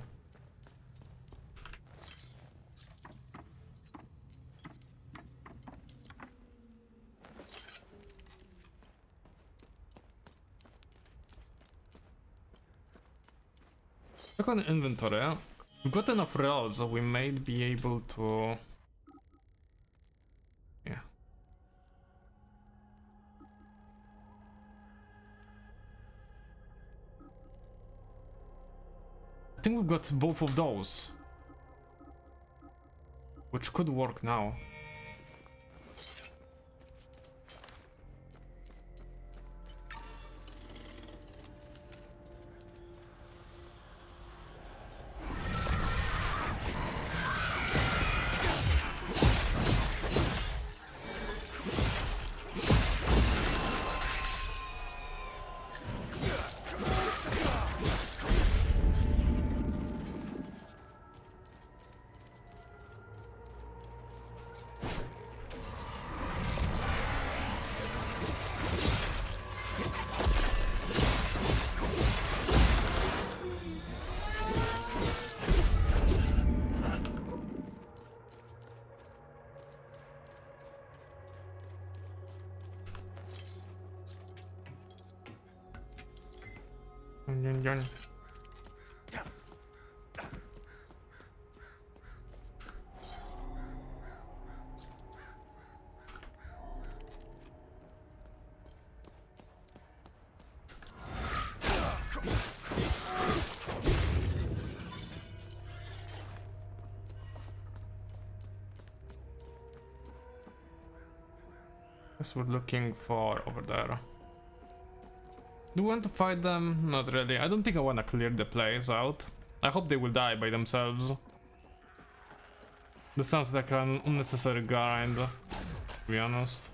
Check on inventory. We've got enough rods, so we might be able to... Yeah. I think we've got both of those. Which could work now. Guess we're looking for over there. Do we want to fight them? Not really. I don't think I want to clear the place out. I hope they will die by themselves. This sounds like an unnecessary grind, to be honest.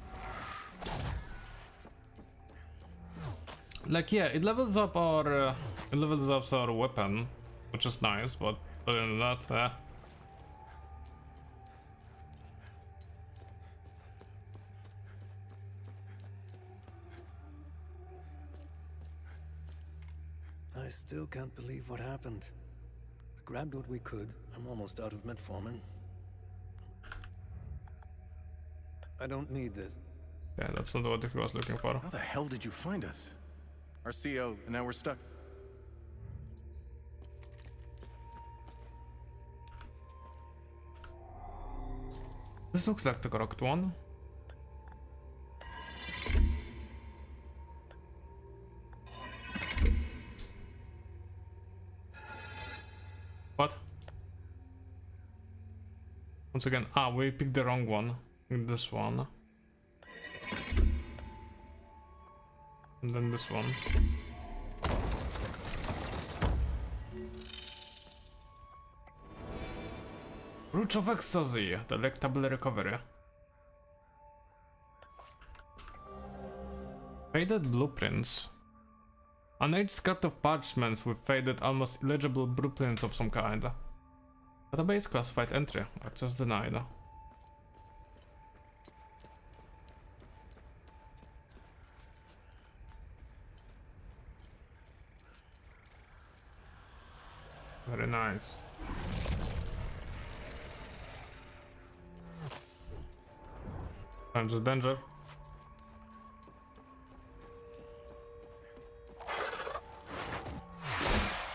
Like, yeah, it levels up our weapon, which is nice, but other than that, I still can't believe what happened. We grabbed what we could. I'm almost out of metformin. I don't need this. yeah, that's not what he was looking for. How the hell did you find us? Our CO, and now we're stuck. This looks like the correct one. What? Once again, we picked the wrong one. This one. And then this one. Root of Ecstasy, delectable recovery. Faded blueprints. An aged scrap of parchments with faded, almost illegible blueprints of some kind. Database classified entry. Access denied. Very nice. Times of danger.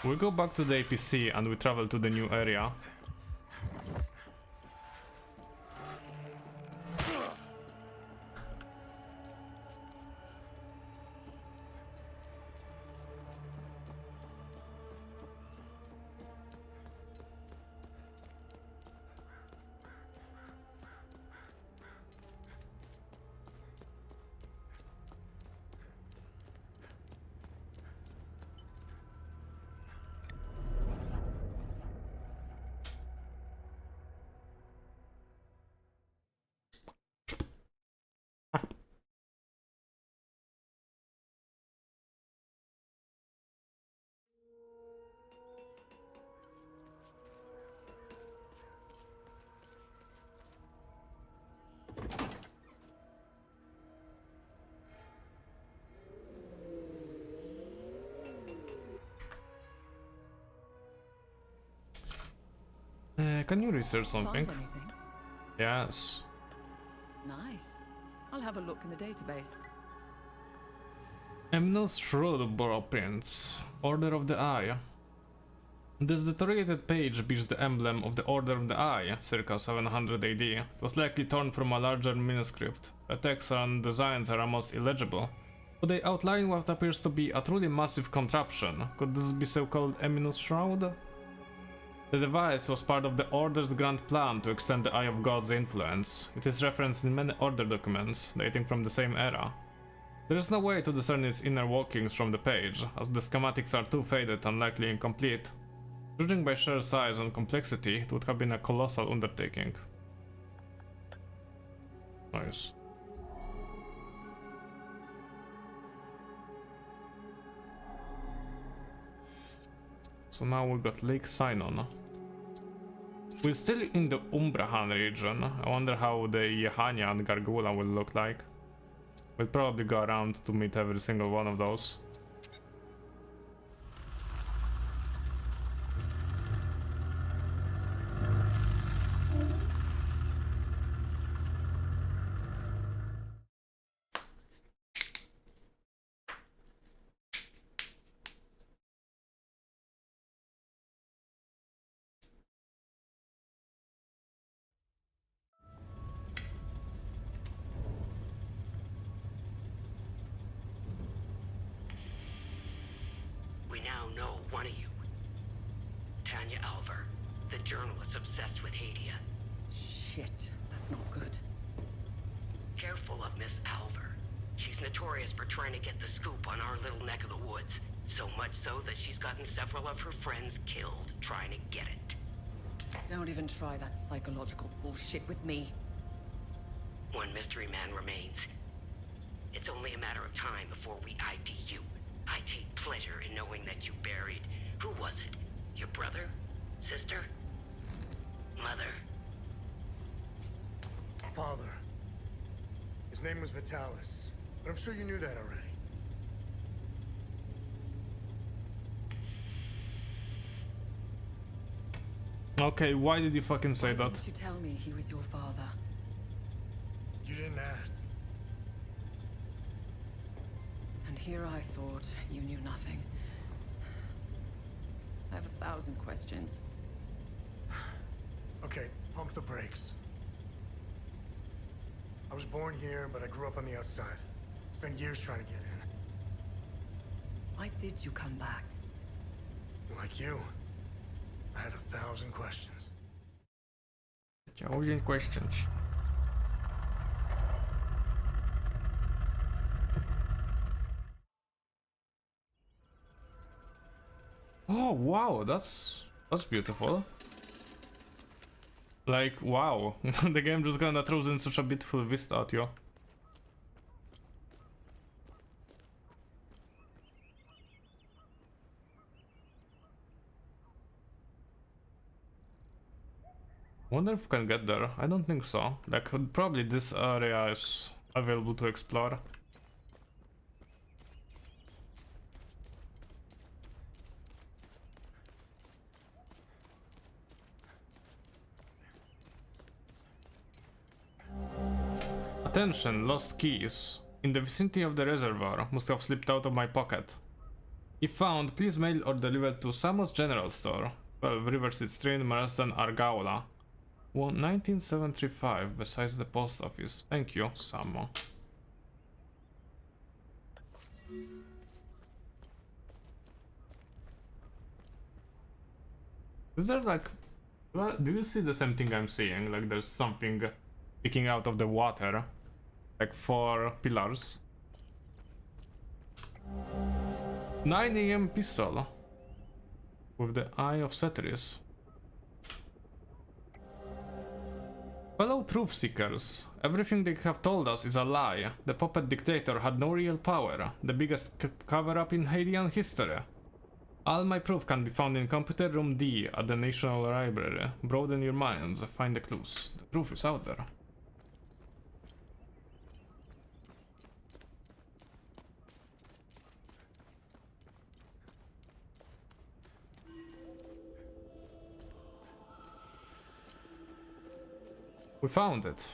We go back to the APC and we travel to the new area. Can you research something? Find anything? Yes. Nice. I'll have a look in the database. Eminence Shroud blueprints. Order of the Eye. This deteriorated page bears the emblem of the Order of the Eye, circa 700 AD. It was likely torn from a larger manuscript. The text and designs are almost illegible, but they outline what appears to be a truly massive contraption. Could this be so-called Eminence Shroud? The device was part of the Order's grand plan to extend the Eye of God's influence. It is referenced in many Order documents, dating from the same era. There is no way to discern its inner workings from the page, as the schematics are too faded and likely incomplete. Judging by sheer size and complexity, it would have been a colossal undertaking. Nice. So now we got Lake Sinon. We're still in the Umbrahan region. I wonder how the Yehania and Gargula will look like. We'll probably go around to meet every single one of those. know one of you. Tanya Alver, the journalist obsessed with Hadea. Shit, that's not good. Careful of Miss Alver. She's notorious for trying to get the scoop on our little neck of the woods. So much so that she's gotten several of her friends killed trying to get it. Don't even try that psychological bullshit with me. One mystery man remains. It's only a matter of time before we ID you. I take pleasure in knowing that you buried... Who was it? Your brother? Sister? Mother? Father. His name was Vitalis, but I'm sure you knew that already. Okay, why did you fucking say Why that? didn't you tell me he was your father? You didn't ask. And here I thought you knew nothing. I have 1,000 questions. Okay, pump the brakes. I was born here, but I grew up on the outside. Spent years trying to get in. Why did you come back? Like you, I had 1,000 questions. 1000 questions. Oh wow, that's beautiful. Like wow, the game just kinda throws in such a beautiful vista at you. Wonder if we can get there. I don't think so. Like probably this area is available to explore. Attention, lost keys. In the vicinity of the reservoir. Must have slipped out of my pocket. If found, please mail or deliver to Samos General Store, 12 Riverside Street, Marsden, Argaula. 19735, besides the post office. Thank you, Samo. Is there like... Well, do you see the same thing I'm seeing? Like there's something sticking out of the water. Like 4 pillars. 9 AM pistol. With the Eye of Ceteris. Fellow truth seekers, everything they have told us is a lie. The puppet dictator had no real power, the biggest cover-up in Hadean history. All my proof can be found in Computer Room D at the National Library. Broaden your minds, find the clues. The proof is out there. We found it.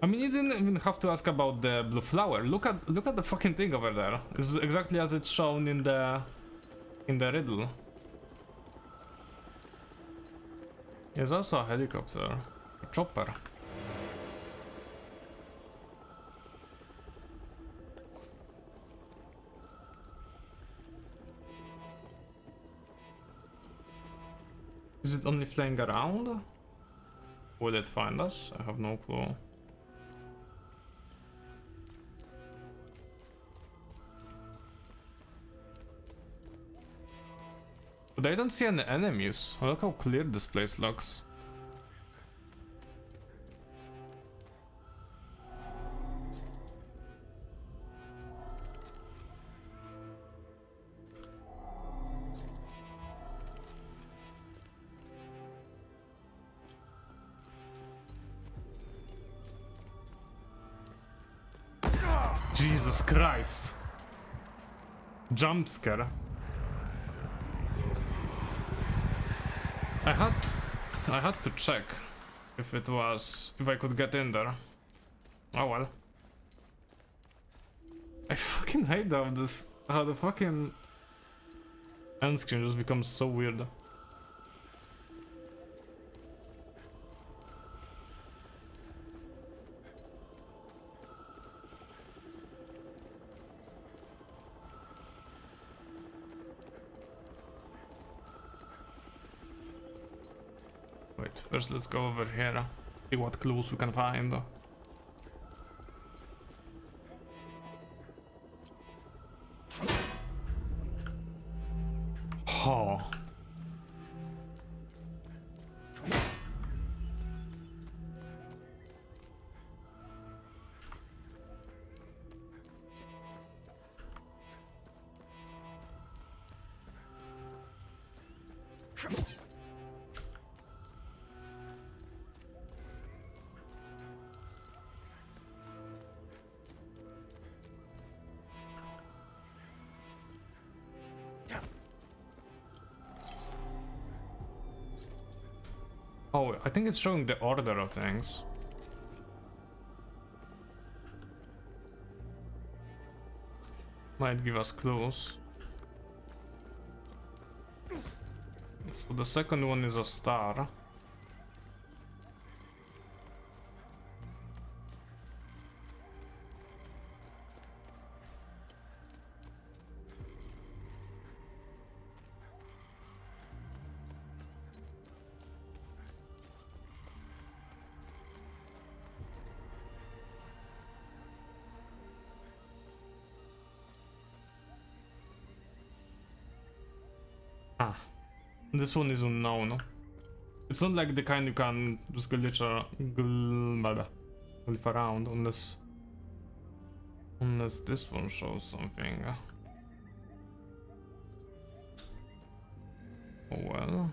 I mean, you didn't even have to ask about the blue flower. Look at the fucking thing over there. It's exactly as it's shown in the riddle. There's also a helicopter, a chopper. Is it only flying around? Will it find us? I have no clue. But I don't see any enemies. Look how clear this place looks. Jesus Christ. Jump scare. I had to check if I could get in there. Oh well. I fucking hate how the fucking end screen just becomes so weird. Wait, first let's go over here. See what clues we can find. Oh. Oh, I think it's showing the order of things. Might give us clues. So the second one is a star. Ah, this one is unknown. It's not like the kind you can just glitch around unless this one shows something. Oh well.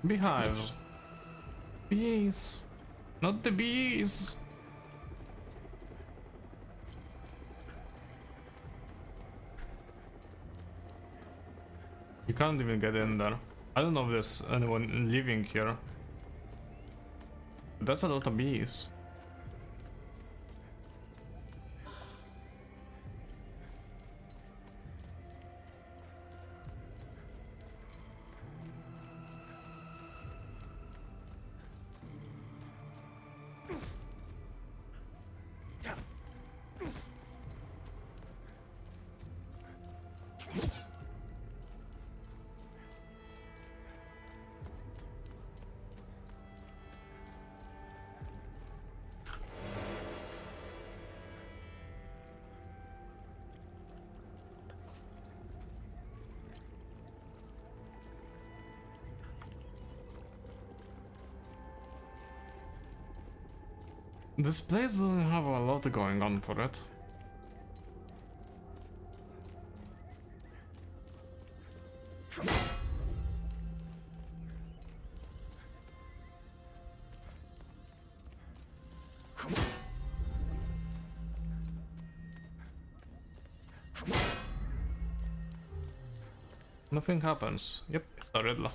Beehives. Bees. Not the bees. You can't even get in there. I don't know if there's anyone living here. That's a lot of bees. This place doesn't have a lot going on for it. Nothing happens. Yep, it's a riddler.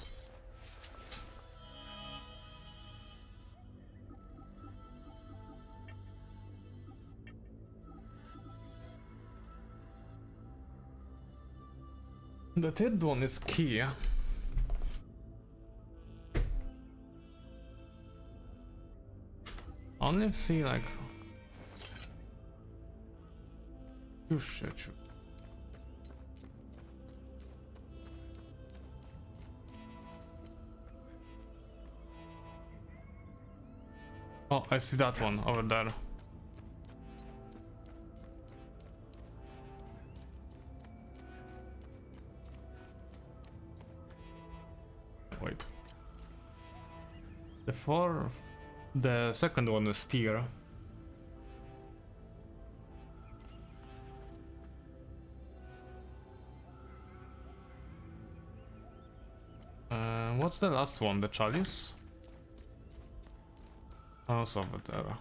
The third one is key. Only see like you shit. Oh, I see that one over there. Wait. The second one is tier. What's the last one? The chalice? Also over there.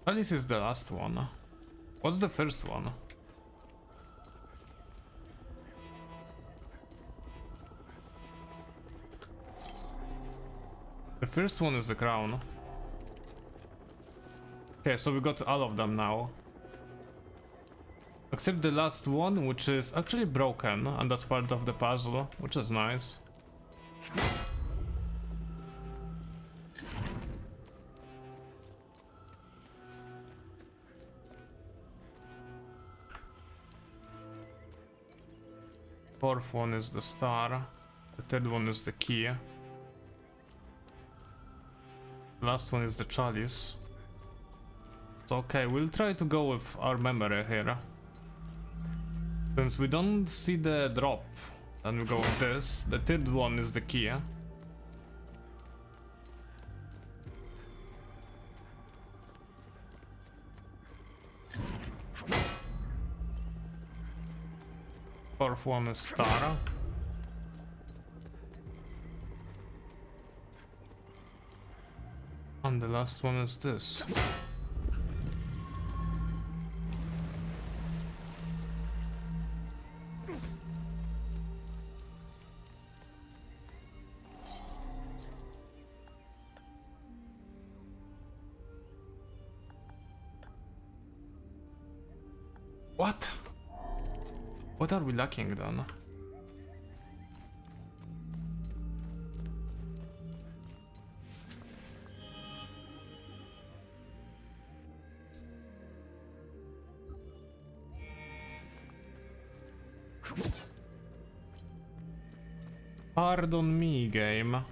Chalice is the last one. What's the first one? The first one is the crown. Okay, so we got all of them now. Except the last one, which is actually broken, and that's part of the puzzle, which is nice. Fourth one is the star. The third one is the key. Last one is the chalice. So okay, we'll try to go with our memory here. Since we don't see the drop, then we go with this. The third one is the key. Fourth one is star. And the last one is this. What? What are we lacking then? Pardon me, game.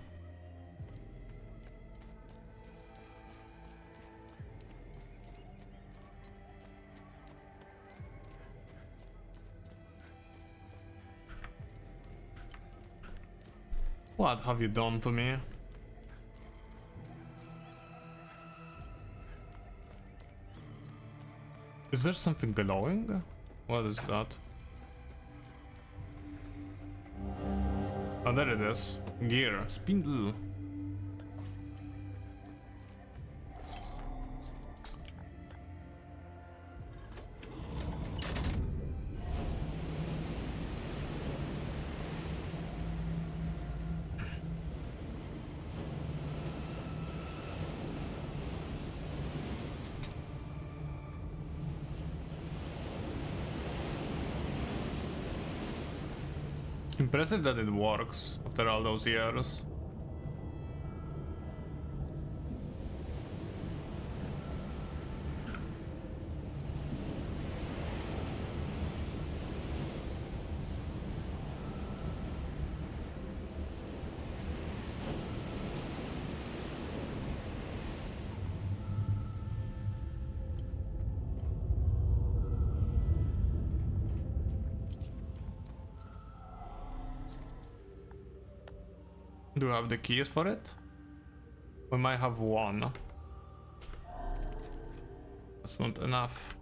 What have you done to me? Is there something glowing? What is that? Oh, there it is. Gear. Spindle. Impressive that it works after all those years. Do we have the keys for it? We might have one. That's not enough.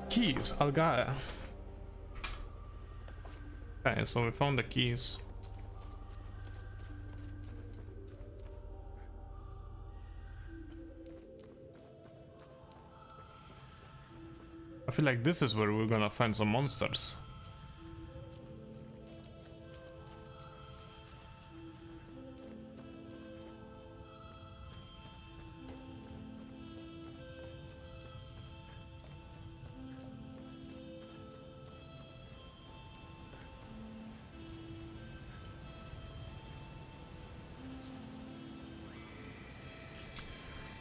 Keys, Algae. Okay, so we found the keys. I feel like this is where we're gonna find some monsters.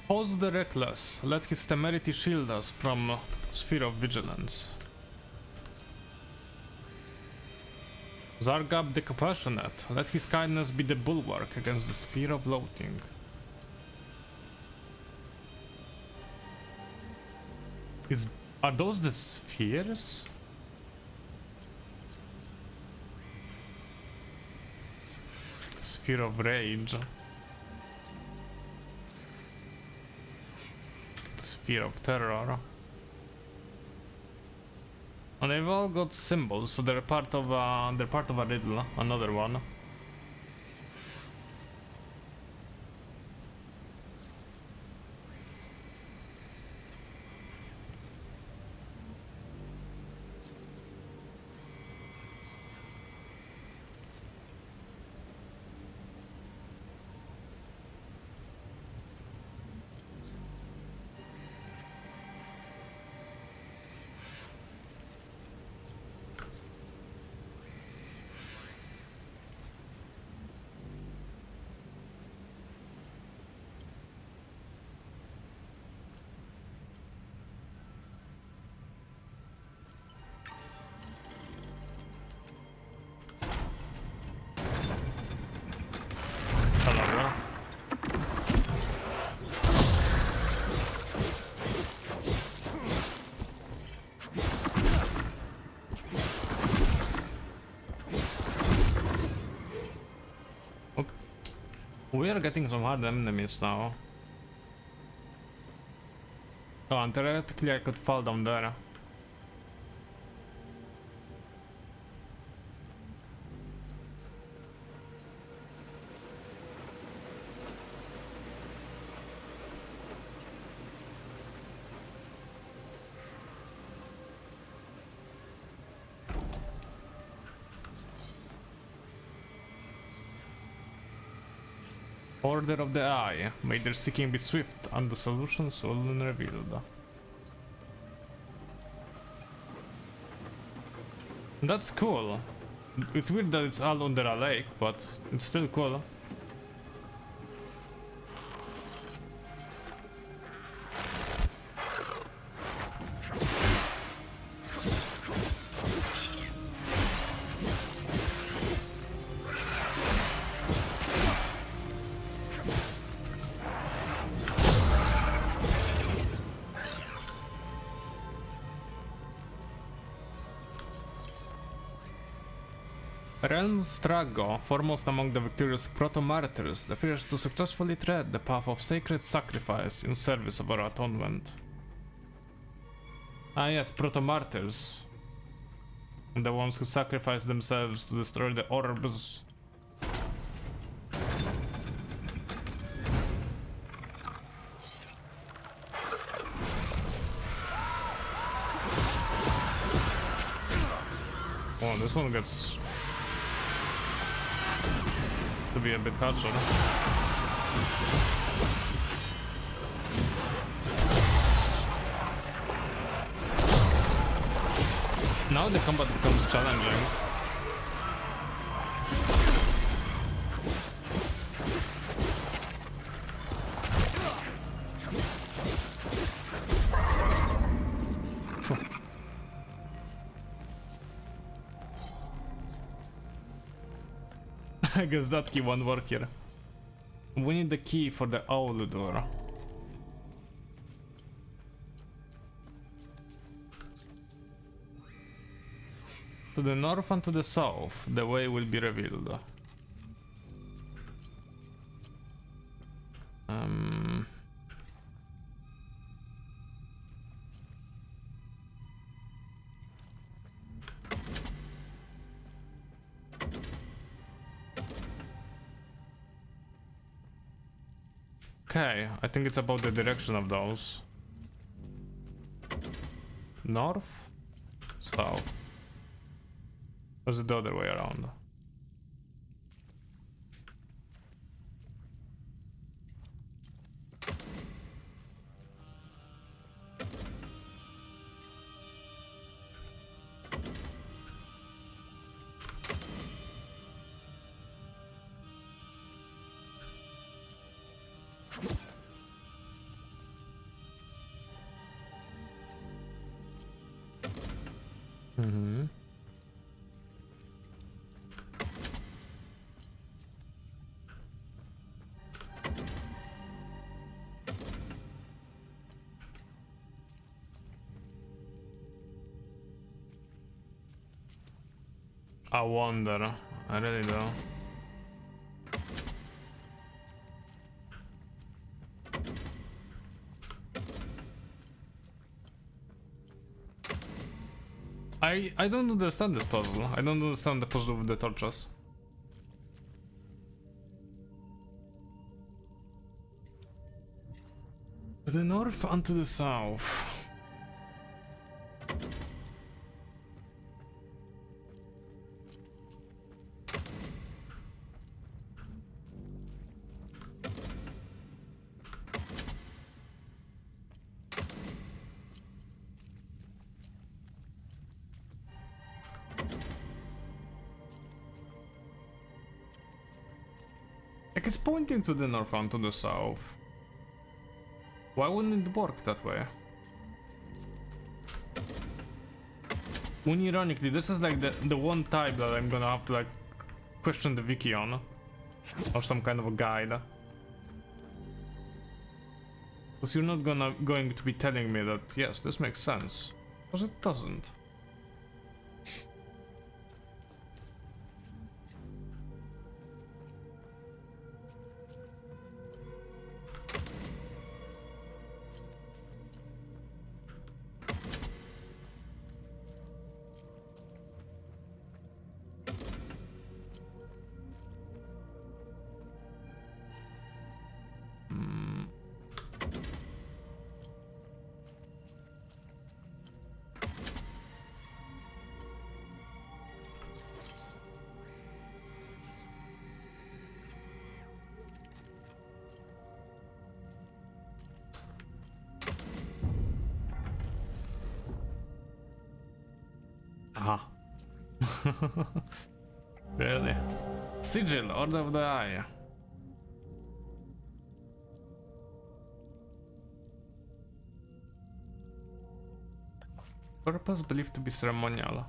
Pause the reckless. Let his temerity shield us from sphere of vigilance. Zargab the compassionate. Let his kindness be the bulwark against the sphere of loathing. Are those the spheres? Sphere of rage. Sphere of terror. And they've all got symbols, so they're part of a riddle, another one. We are getting some hard enemies now. Oh, and theoretically I could fall down there. Order of the Eye. May their seeking be swift and the solution soon revealed. That's cool. It's weird that it's all under a lake, but it's still cool. Realm Strago, foremost among the victorious proto-martyrs, the first to successfully tread the path of sacred sacrifice in service of our atonement. Ah yes, proto-martyrs. The ones who sacrifice themselves to destroy the orbs. Oh, this one gets to be a bit harsher. Now the combat becomes challenging. I guess that key won't work here. We need the key for the owl door. To the north and to the south, the way will be revealed. Okay, I think it's about the direction of those. North? South. Or is it the other way around? I wonder. I really do. I don't understand this puzzle. I don't understand the puzzle with the torches. To the north and to the south. Like it's pointing to the north and to the south. Why wouldn't it work that way? Unironically, this is like the one type that I'm gonna have to like question the wiki on. Or some kind of a guide. Because you're not going to be telling me that yes, this makes sense. Because it doesn't. Really? Sigil, Order of the Eye. Purpose believed to be ceremonial.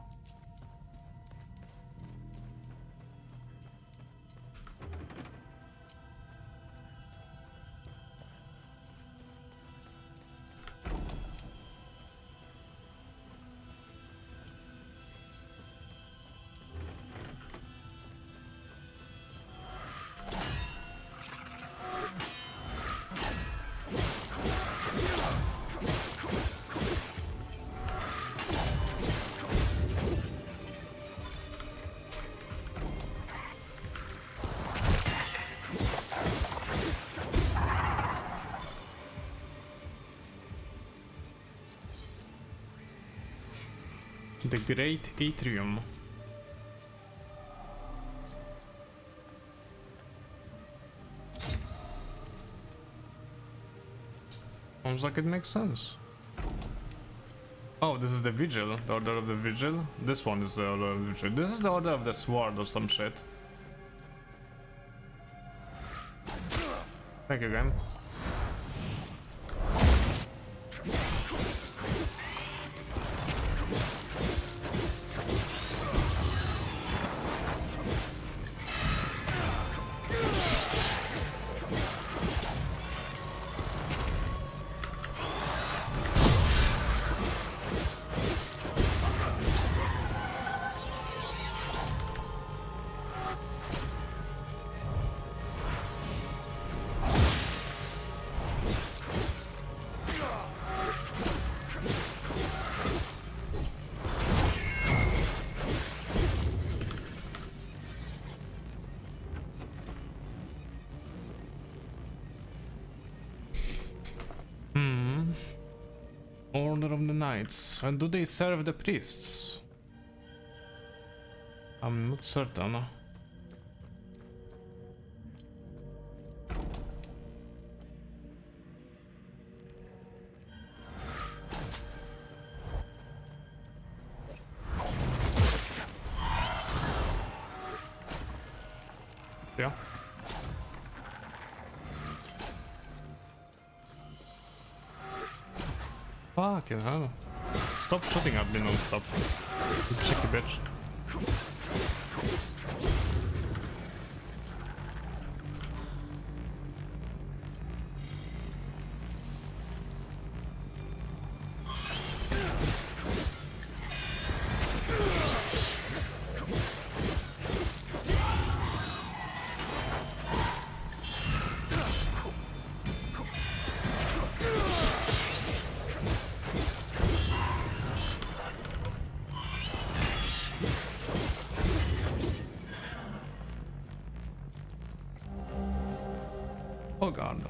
The Great Atrium. Sounds like it makes sense. Oh, this is the Vigil, the Order of the Vigil. This one is the Order of the Vigil. This is the Order of the Sword or some shit. Thank you, game. Order of the Knights. And do they serve the priests? I'm not certain. Yeah. Fucking hell. Stop shooting at me non-stop. You cheeky bitch. Oh god.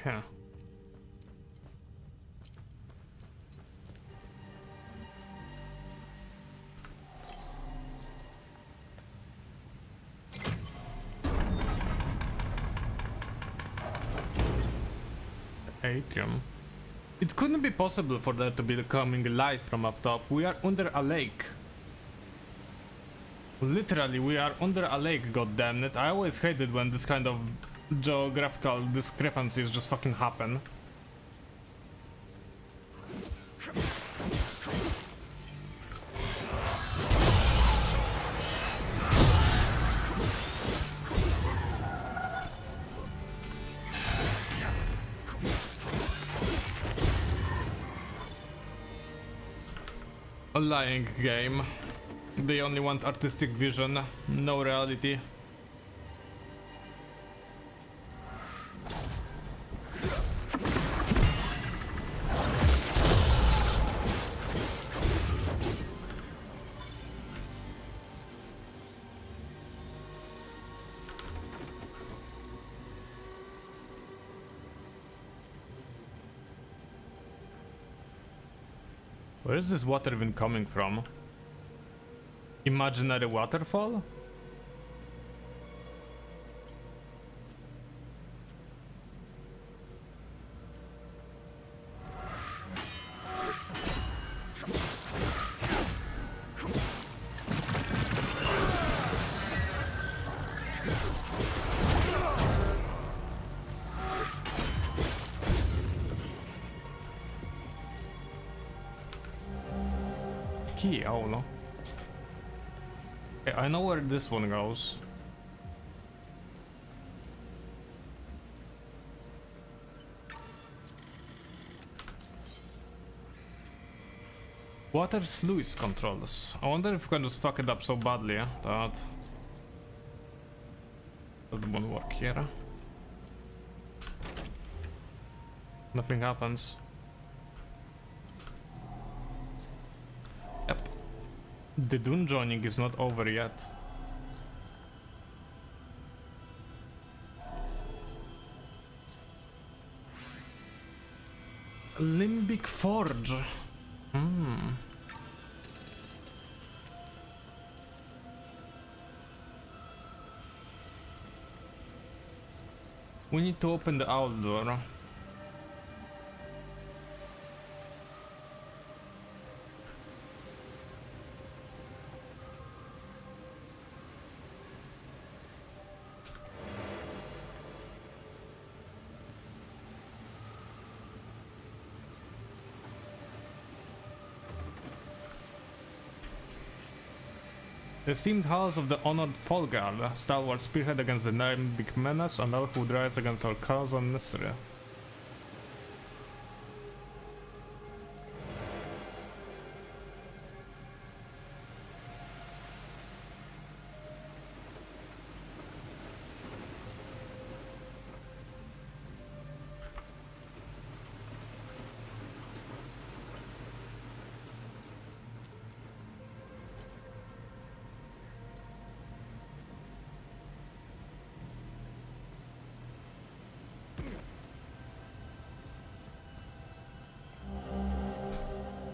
Okay. Atrium. It couldn't be possible for there to be coming light from up top. We are under a lake. Literally, we are under a lake, goddammit. I always hated when this kind of geographical discrepancies just fucking happen. A lying game. They only want artistic vision, no reality. Where is this water even coming from? Imaginary waterfall? Key, oh no. Okay, I know where this one goes. Water sluice controls. I wonder if we can just fuck it up so badly that won't work here. Nothing happens. Yep. The dune joining is not over yet. Limbic Forge. We need to open the owl door. The esteemed halls of the honored Folgard, stalwart spearhead against the Limbic menace, and all who rise against our cause and mystery.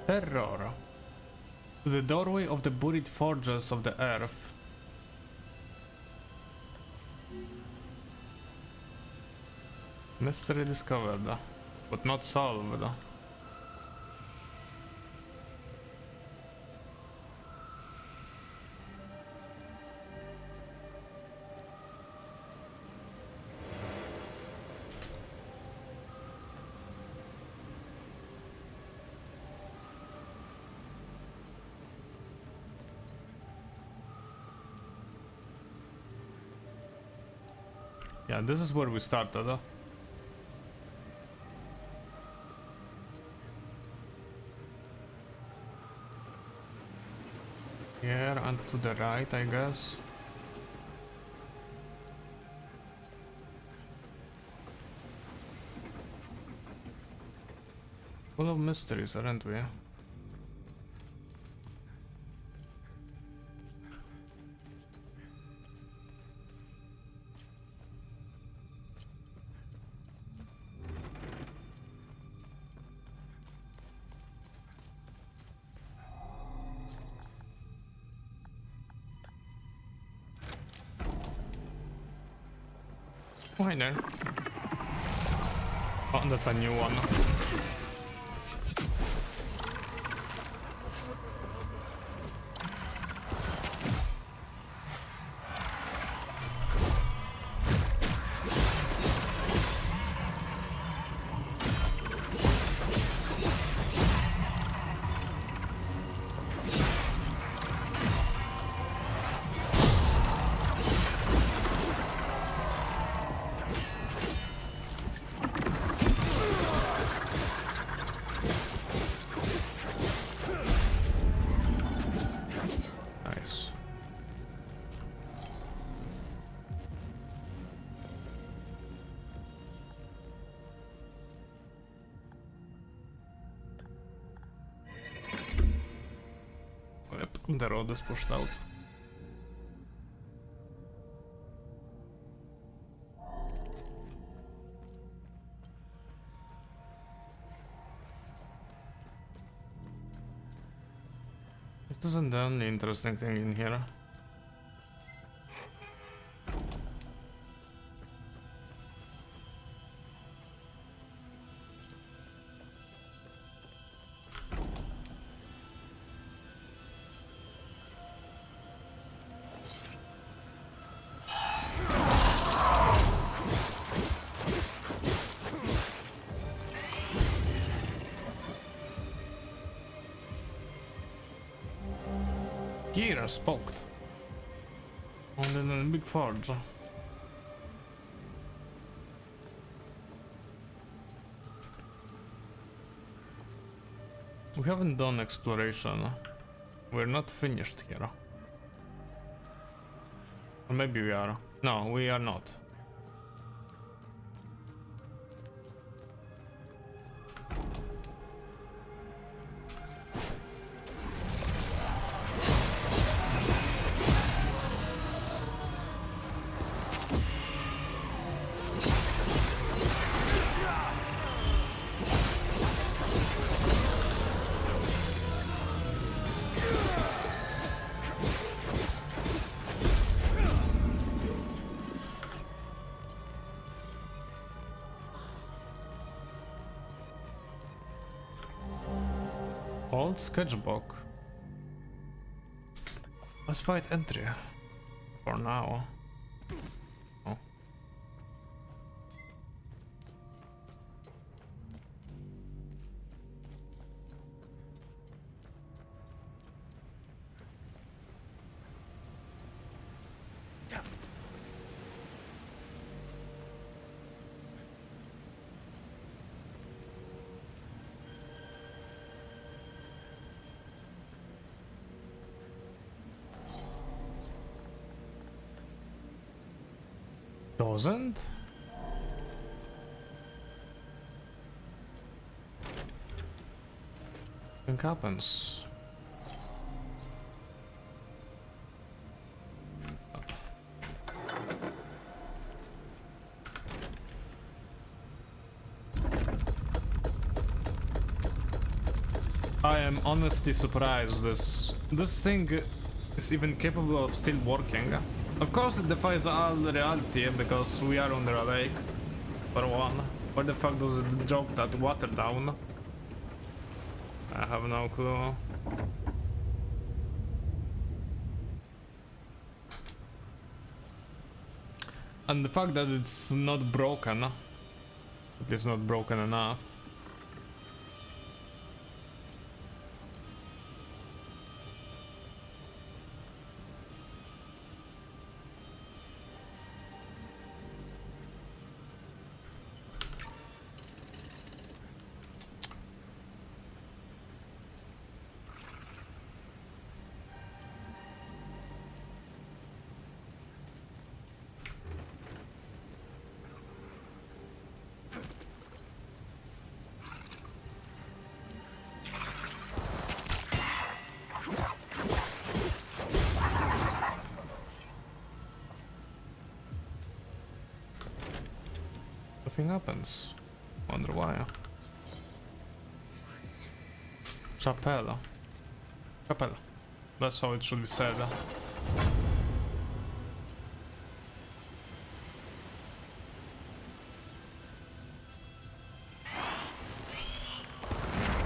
Terror. To the doorway of the buried forges of the earth. Mystery discovered, but not solved. Yeah, this is where we started. Here and to the right, I guess. Full of mysteries, aren't we? Why no? Oh, that's a new one. The road is pushed out. This isn't the only interesting thing in here. Gear spoked. Only in a big forge. We haven't done exploration. We're not finished here. Or maybe we are. No, we are not. Old sketchbook. Let's fight entry. For now. Oh. Doesn't? Nothing happens. I am honestly surprised this thing is even capable of still working. Of course it defies all reality because we are under a lake, for one. Where the fuck does it drop that water down? I have no clue. And the fact that it's not broken, it is not broken enough. Nothing happens. Wonder why. Chapel. Chapel. That's how it should be said.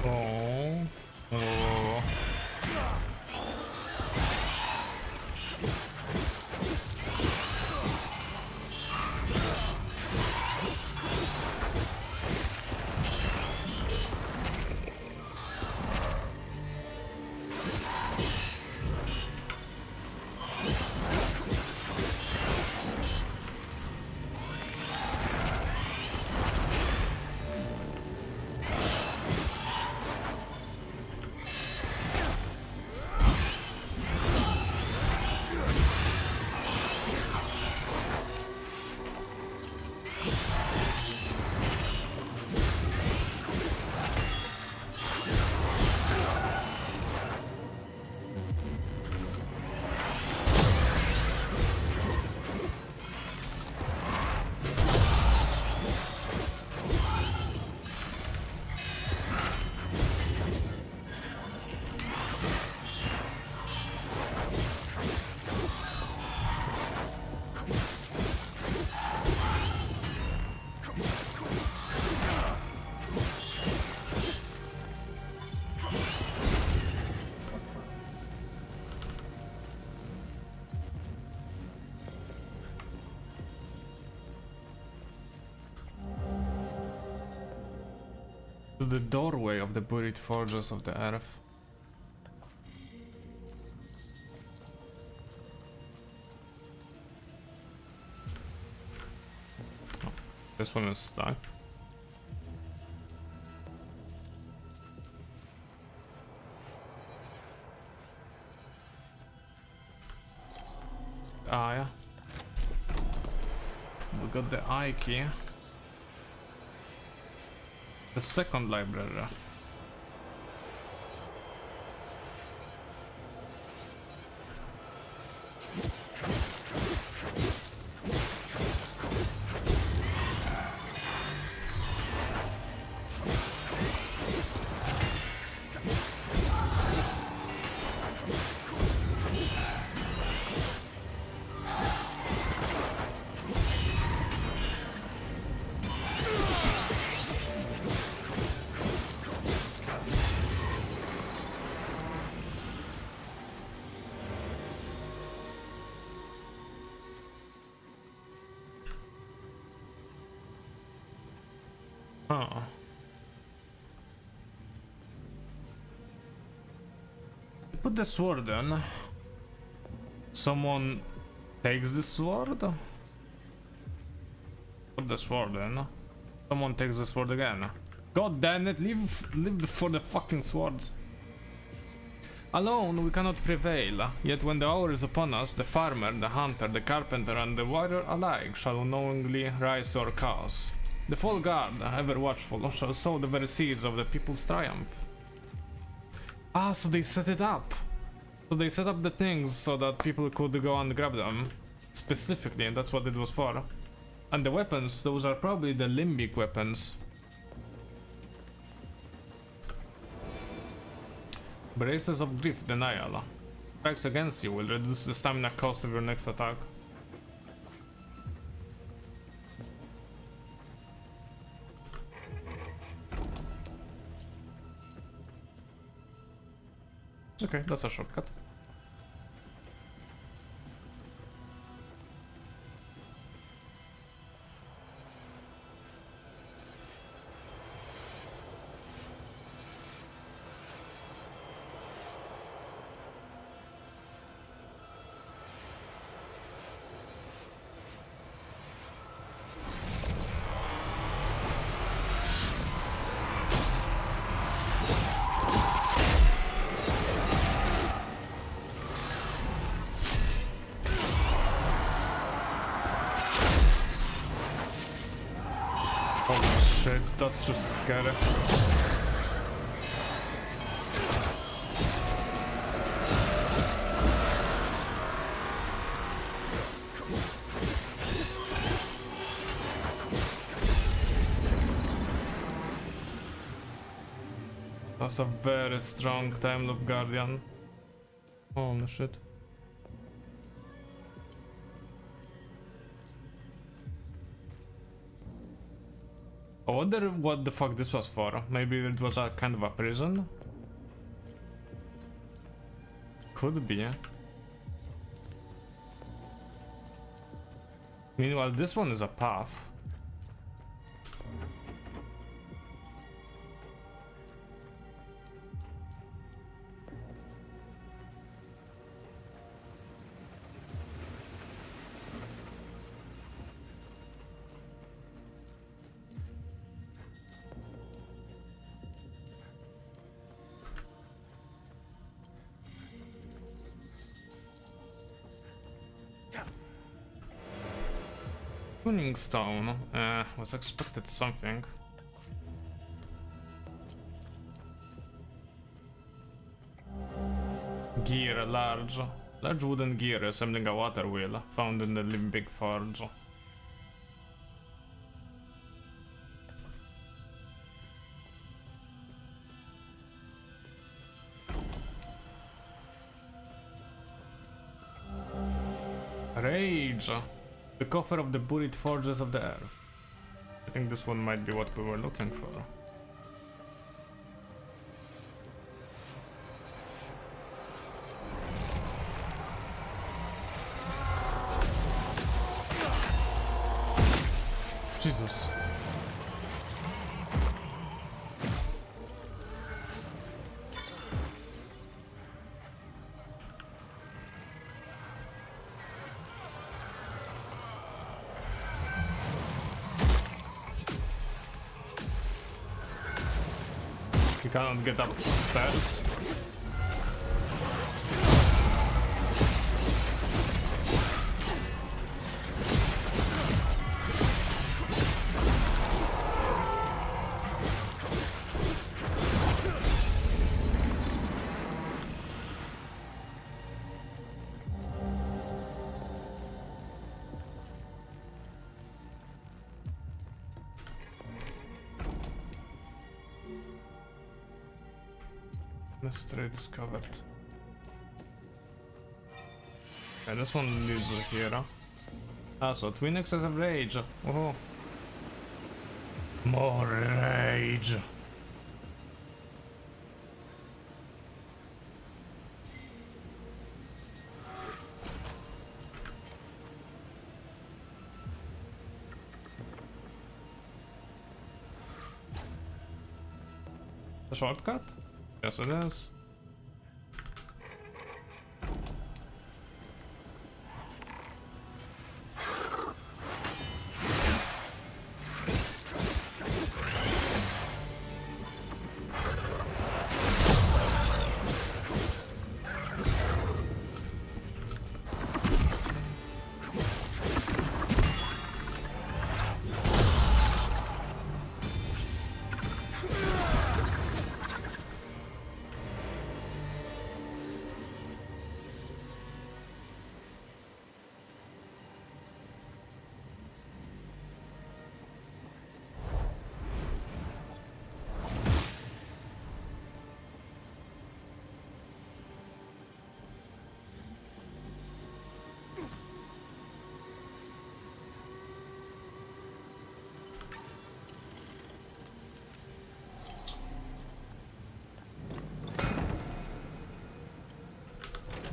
Oh. Oh. To the doorway of the buried forges of the earth. Oh, this one is stuck. Ah, yeah. We got the eye key. The second library. Oh. Put the sword in. Someone takes the sword? Put the sword in. Someone takes the sword again. God damn it, leave for the fucking swords. Alone we cannot prevail, yet when the hour is upon us, the farmer, the hunter, the carpenter and the warrior alike shall unknowingly rise to our cause. The full guard, ever watchful, shall sow the very seeds of the people's triumph. Ah, so they set it up. So they set up the things so that people could go and grab them. Specifically, and that's what it was for. And the weapons, those are probably the limbic weapons. Braces of Grief Denial. Strikes against you will reduce the stamina cost of your next attack. Okay, that's a shortcut. Holy shit, that's just scary. That's a very strong time loop guardian. Holy shit. I wonder what the fuck this was for. Maybe it was a kind of a prison? Could be. Meanwhile, this one is a path. Tuning stone. Was expected something. Gear, large wooden gear resembling a water wheel found in the limbic forge. Rage. The coffer of the buried forges of the earth. I think this one might be what we were looking for. You cannot get up stairs. Mystery discovered. Okay, this one leads here. So twin excessive rage. Oh, more rage. A shortcut? Yes, it is.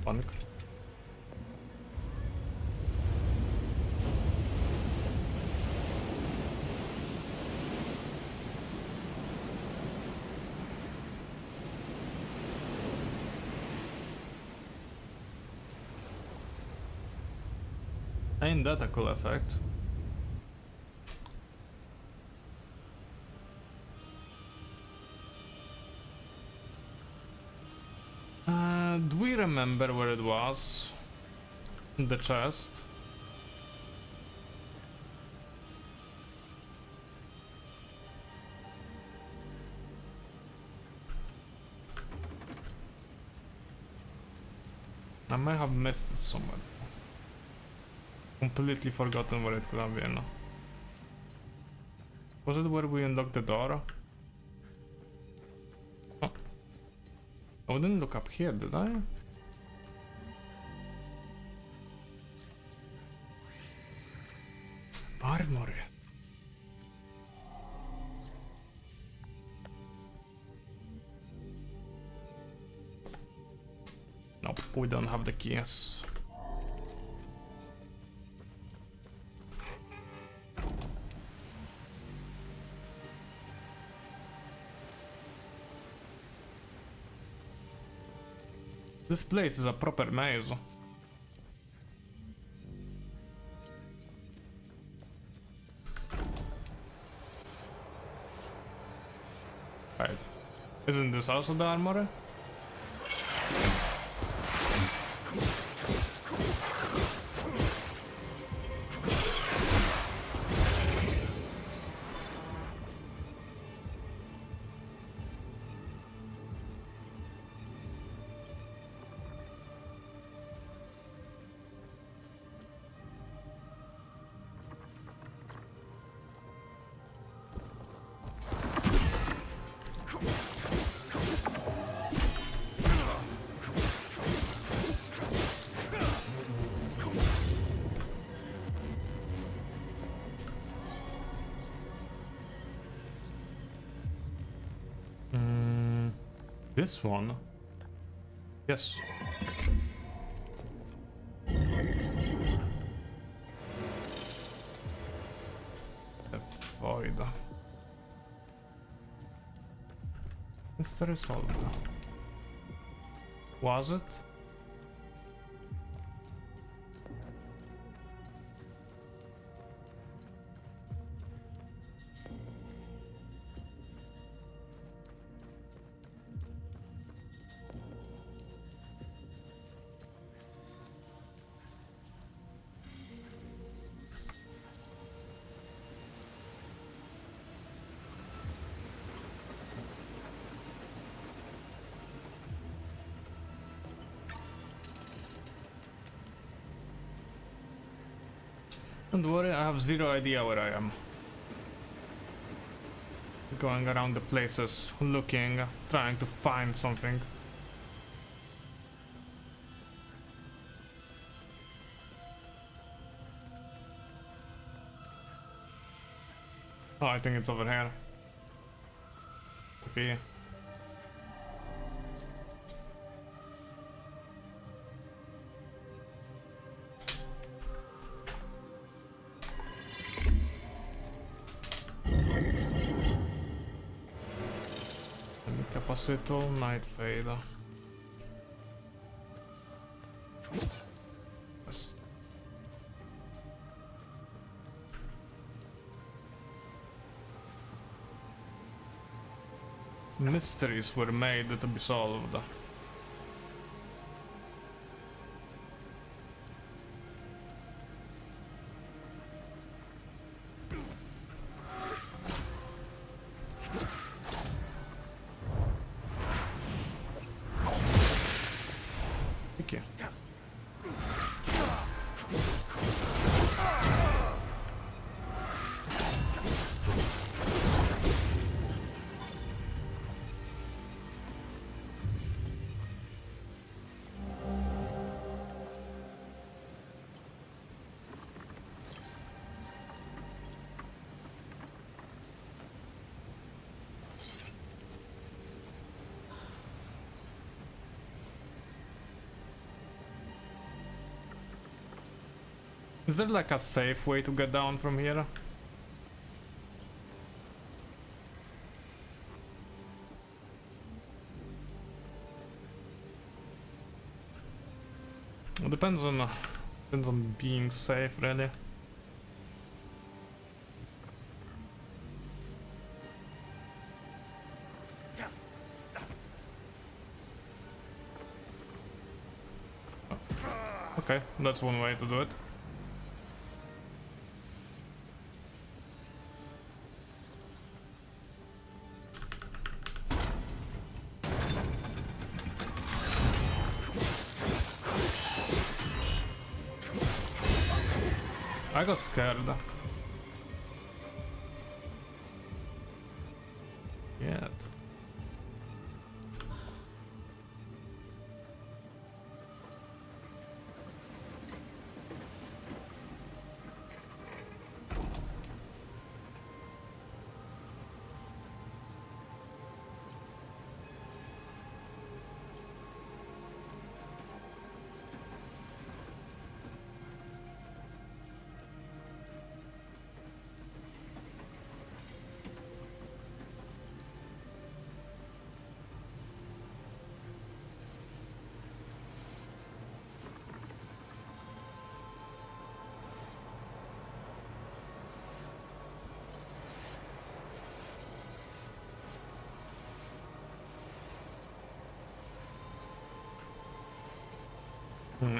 Panic. Ain't that a cool effect? Do we remember where it was? In the chest? I might have missed it somewhere. Completely forgotten where it could have been. Was it where we unlocked the door? Oh. I didn't look up here, did I? Armor. Nope, we don't have the keys. This place is a proper maze. Right. Isn't this also the armory? This one? Yes. The void. Mystery solved. Was it? Don't worry, I have zero idea where I am. Going around the places, looking, trying to find something. Oh, I think it's over here. Okay. Capacitor, Night Fade. Yes. Mysteries were made to be solved. Thank you. Is there like a safe way to get down from here? It depends on being safe, really. Oh. Okay, that's one way to do it. I got scared. Yet.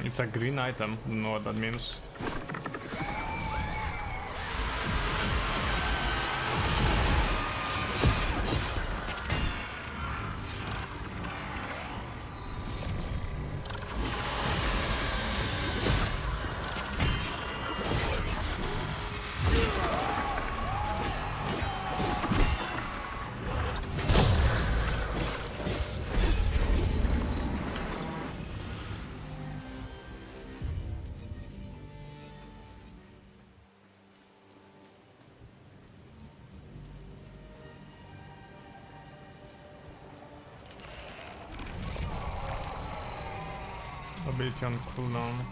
It's a green item, don't know what that means. Ability on cooldown.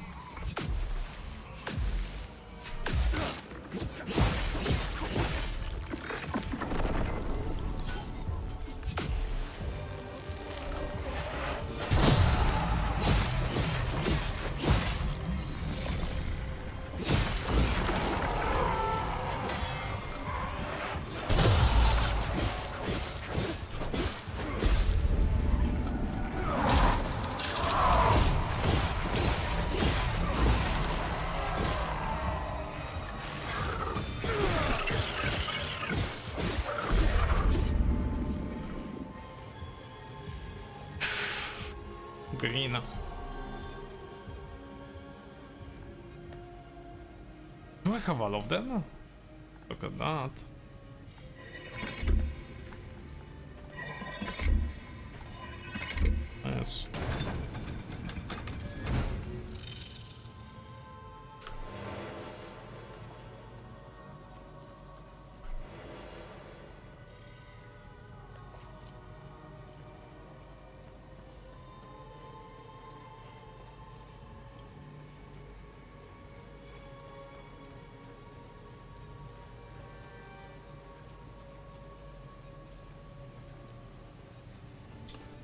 Green. Do I have all of them? Look at that. Yes.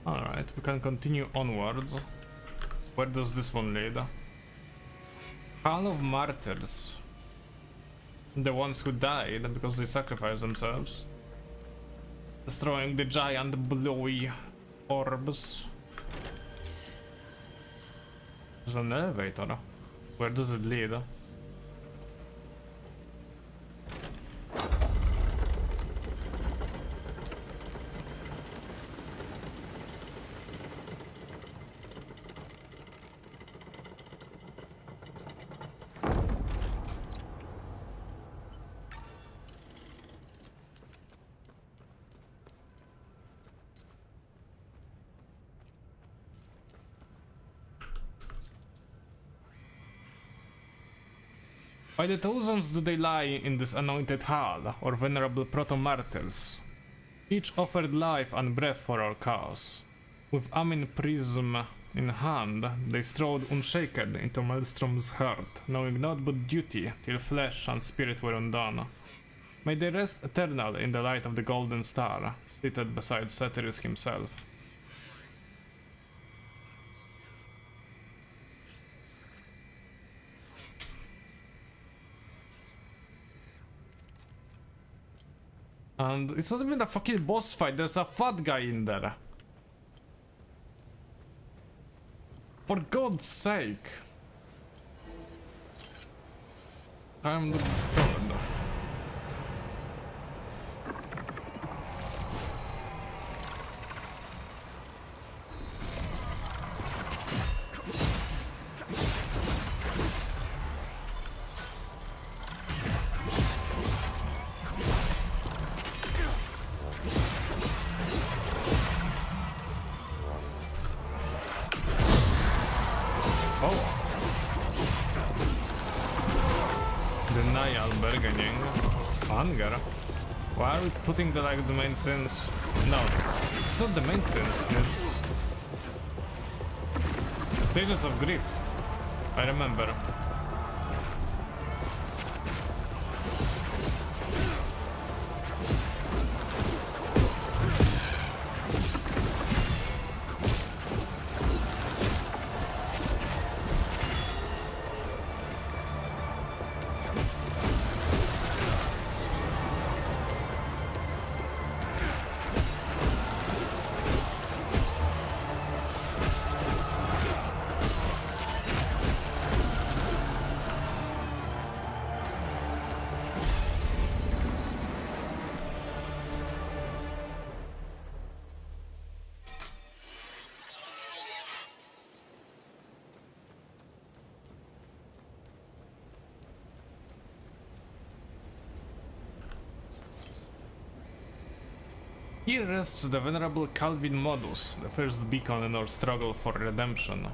Alright, we can continue onwards. Where does this one lead? Hall of Martyrs. The ones who died because they sacrificed themselves. Destroying the giant blowy orbs. There's an elevator. Where does it lead? By the thousands do they lie in this anointed hall, or venerable proto-martyrs. Each offered life and breath for our cause. With Amin prism in hand, they strode unshaken into Maelstrom's heart, knowing naught but duty, till flesh and spirit were undone. May they rest eternal in the light of the golden star, seated beside Ceteris himself. And it's not even a fucking boss fight, there's a fat guy in there. For God's sake. I'm not discovered. Anger? Why are we putting the like the main sins? No, it's not the main sins, it's stages of grief. I remember. Here rests the venerable Calvin Modus, the first beacon in our struggle for redemption.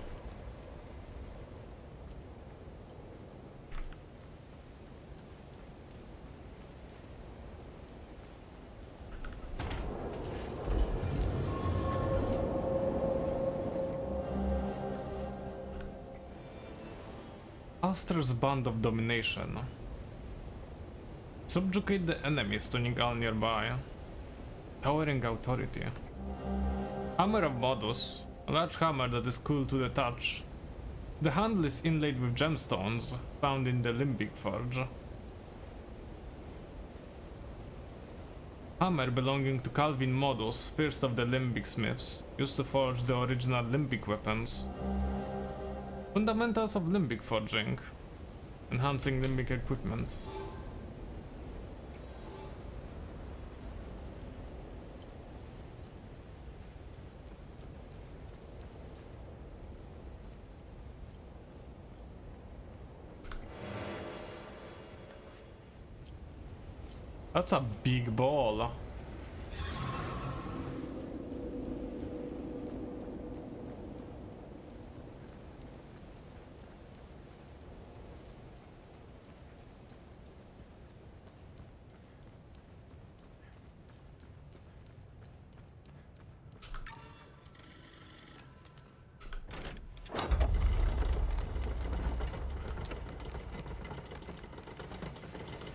Aster's band of domination. Subjugate the enemies tuning all nearby. Towering authority. Hammer of Modus, a large hammer that is cool to the touch. The handle is inlaid with gemstones found in the Limbic Forge. Hammer belonging to Calvin Modus, first of the Limbic smiths, used to forge the original Limbic weapons. Fundamentals of Limbic forging, enhancing Limbic equipment. That's a big ball.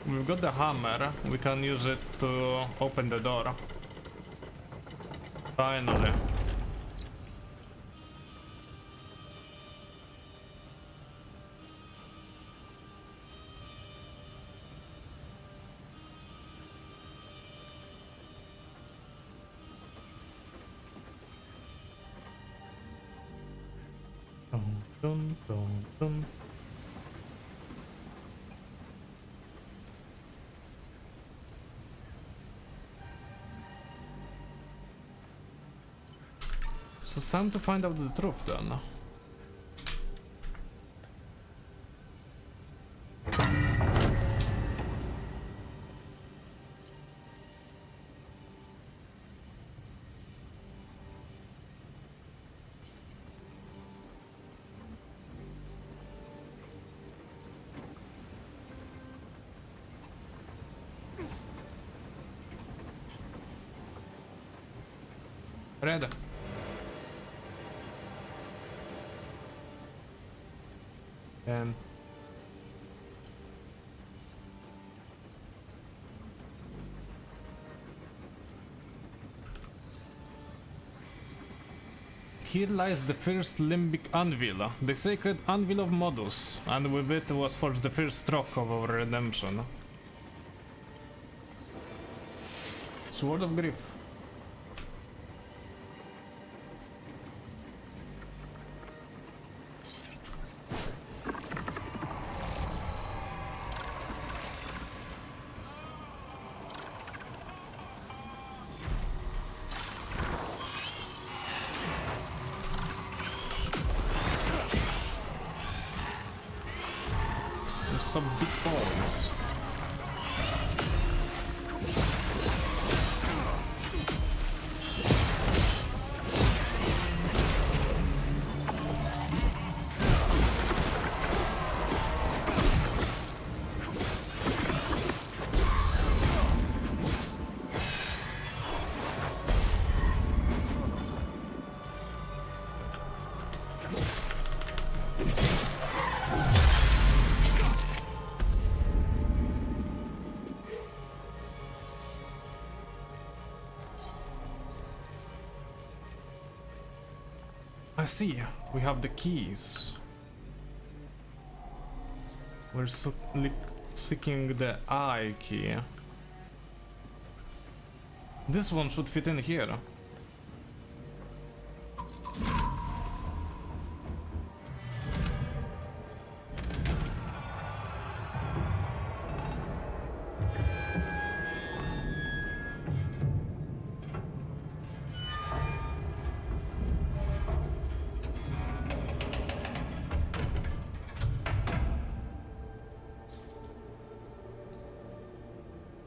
We've got the hammer, we can use it to open the door. Finally. Dun, dun, dun, dun. So it's time to find out the truth then. Red. And here lies the first limbic anvil, the sacred anvil of Modus, and with it was forged the first stroke of our redemption. Sword of Grief. Some big balls. I see, we have the keys. We're seeking the I key. This one should fit in here.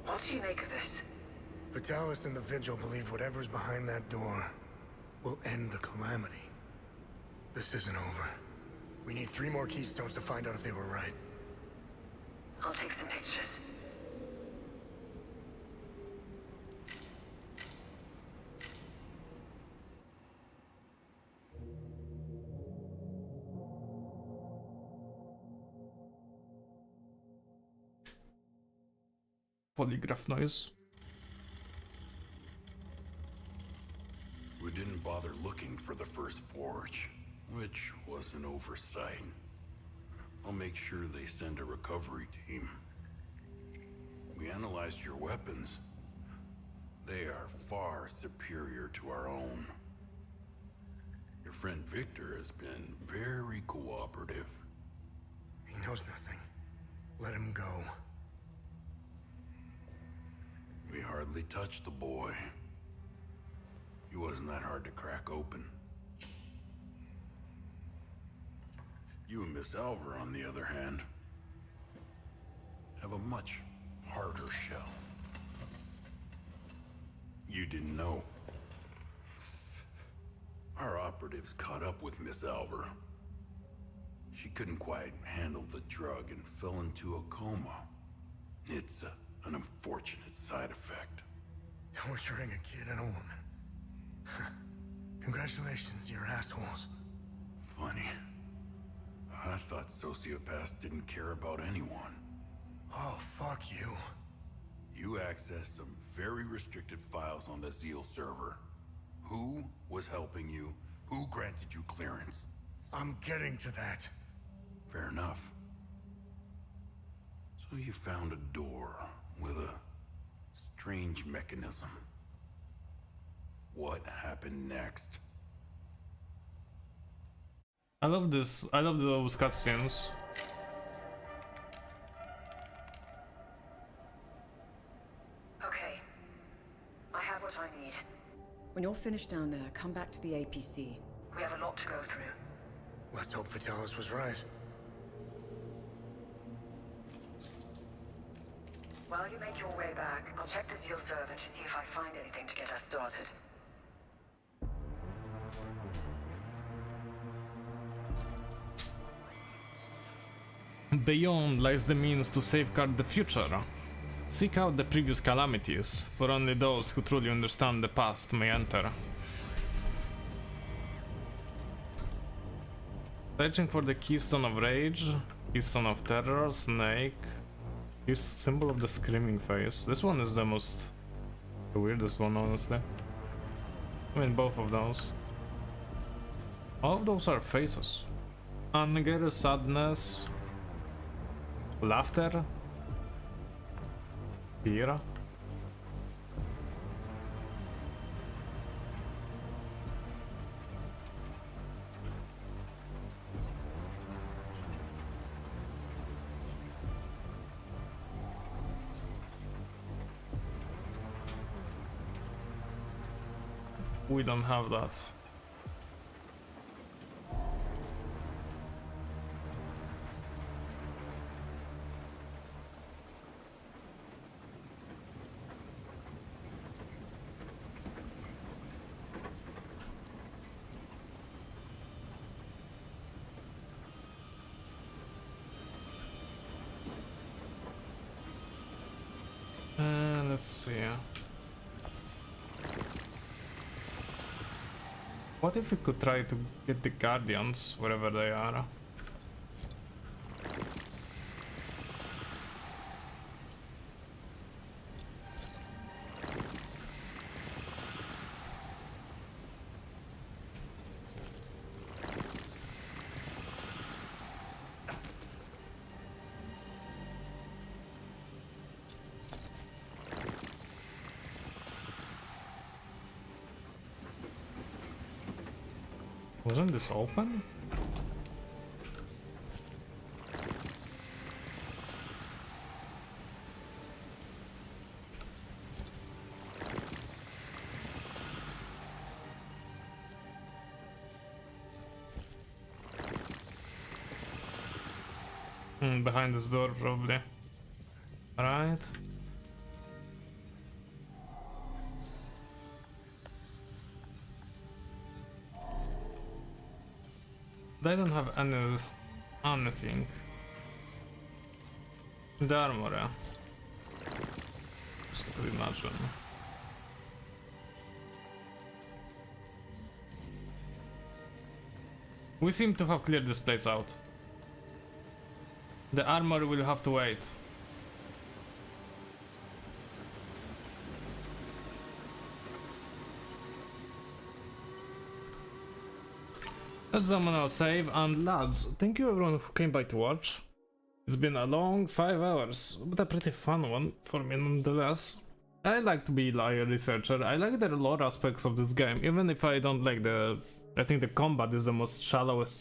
What do you make of this? Vitalis and the Vigil believe whatever's behind that door will end the calamity. This isn't over. We need 3 more keystones to find out if they were right. I'll take some pictures. Polygraph noise. We didn't bother looking for the first forge, which was an oversight. I'll make sure they send a recovery team. We analyzed your weapons. They are far superior to our own. Your friend Victor has been very cooperative. He knows nothing. Let him go. We hardly touched the boy. He wasn't that hard to crack open. You and Miss Alvar, on the other hand, have a much harder shell. You didn't know. Our operatives caught up with Miss Alver. She couldn't quite handle the drug and fell into a coma. It's an unfortunate side effect. Torturing a kid and a woman. Congratulations, you're assholes. Funny. I thought sociopaths didn't care about anyone. Oh, fuck you. You accessed some very restricted files on the Zeal server. Who was helping you? Who granted you clearance? I'm getting to that. Fair enough. So you found a door with a strange mechanism. What happened next? I love this. I love those cutscenes. Okay. I have what I need. When you're finished down there, come back to the APC. We have a lot to go through. Let's hope Vitalis was right. While you make your way back, I'll check the Zeal server to see if I find anything to get us started. Beyond lies the means to safeguard the future. Seek out the previous calamities, for only those who truly understand the past may enter. Searching for the Keystone of Rage, Keystone of Terror, Snake, symbol of the Screaming Face. This one is the weirdest one, honestly. I mean, both of those. All of those are faces. Anger, sadness, laughter, fear. We don't have that. Let's see. What if we could try to get the Guardians wherever they are? Wasn't this open? Behind this door, probably. Right. They don't have anything. The armor, yeah. So could imagine. We seem to have cleared this place out. The armor will have to wait. Let's summon our save, and lads, thank you everyone who came by to watch. It's been a long 5 hours, but a pretty fun one for me nonetheless. I like to be like a researcher. I like the lore aspects of this game, even if I don't like I think the combat is the most shallowest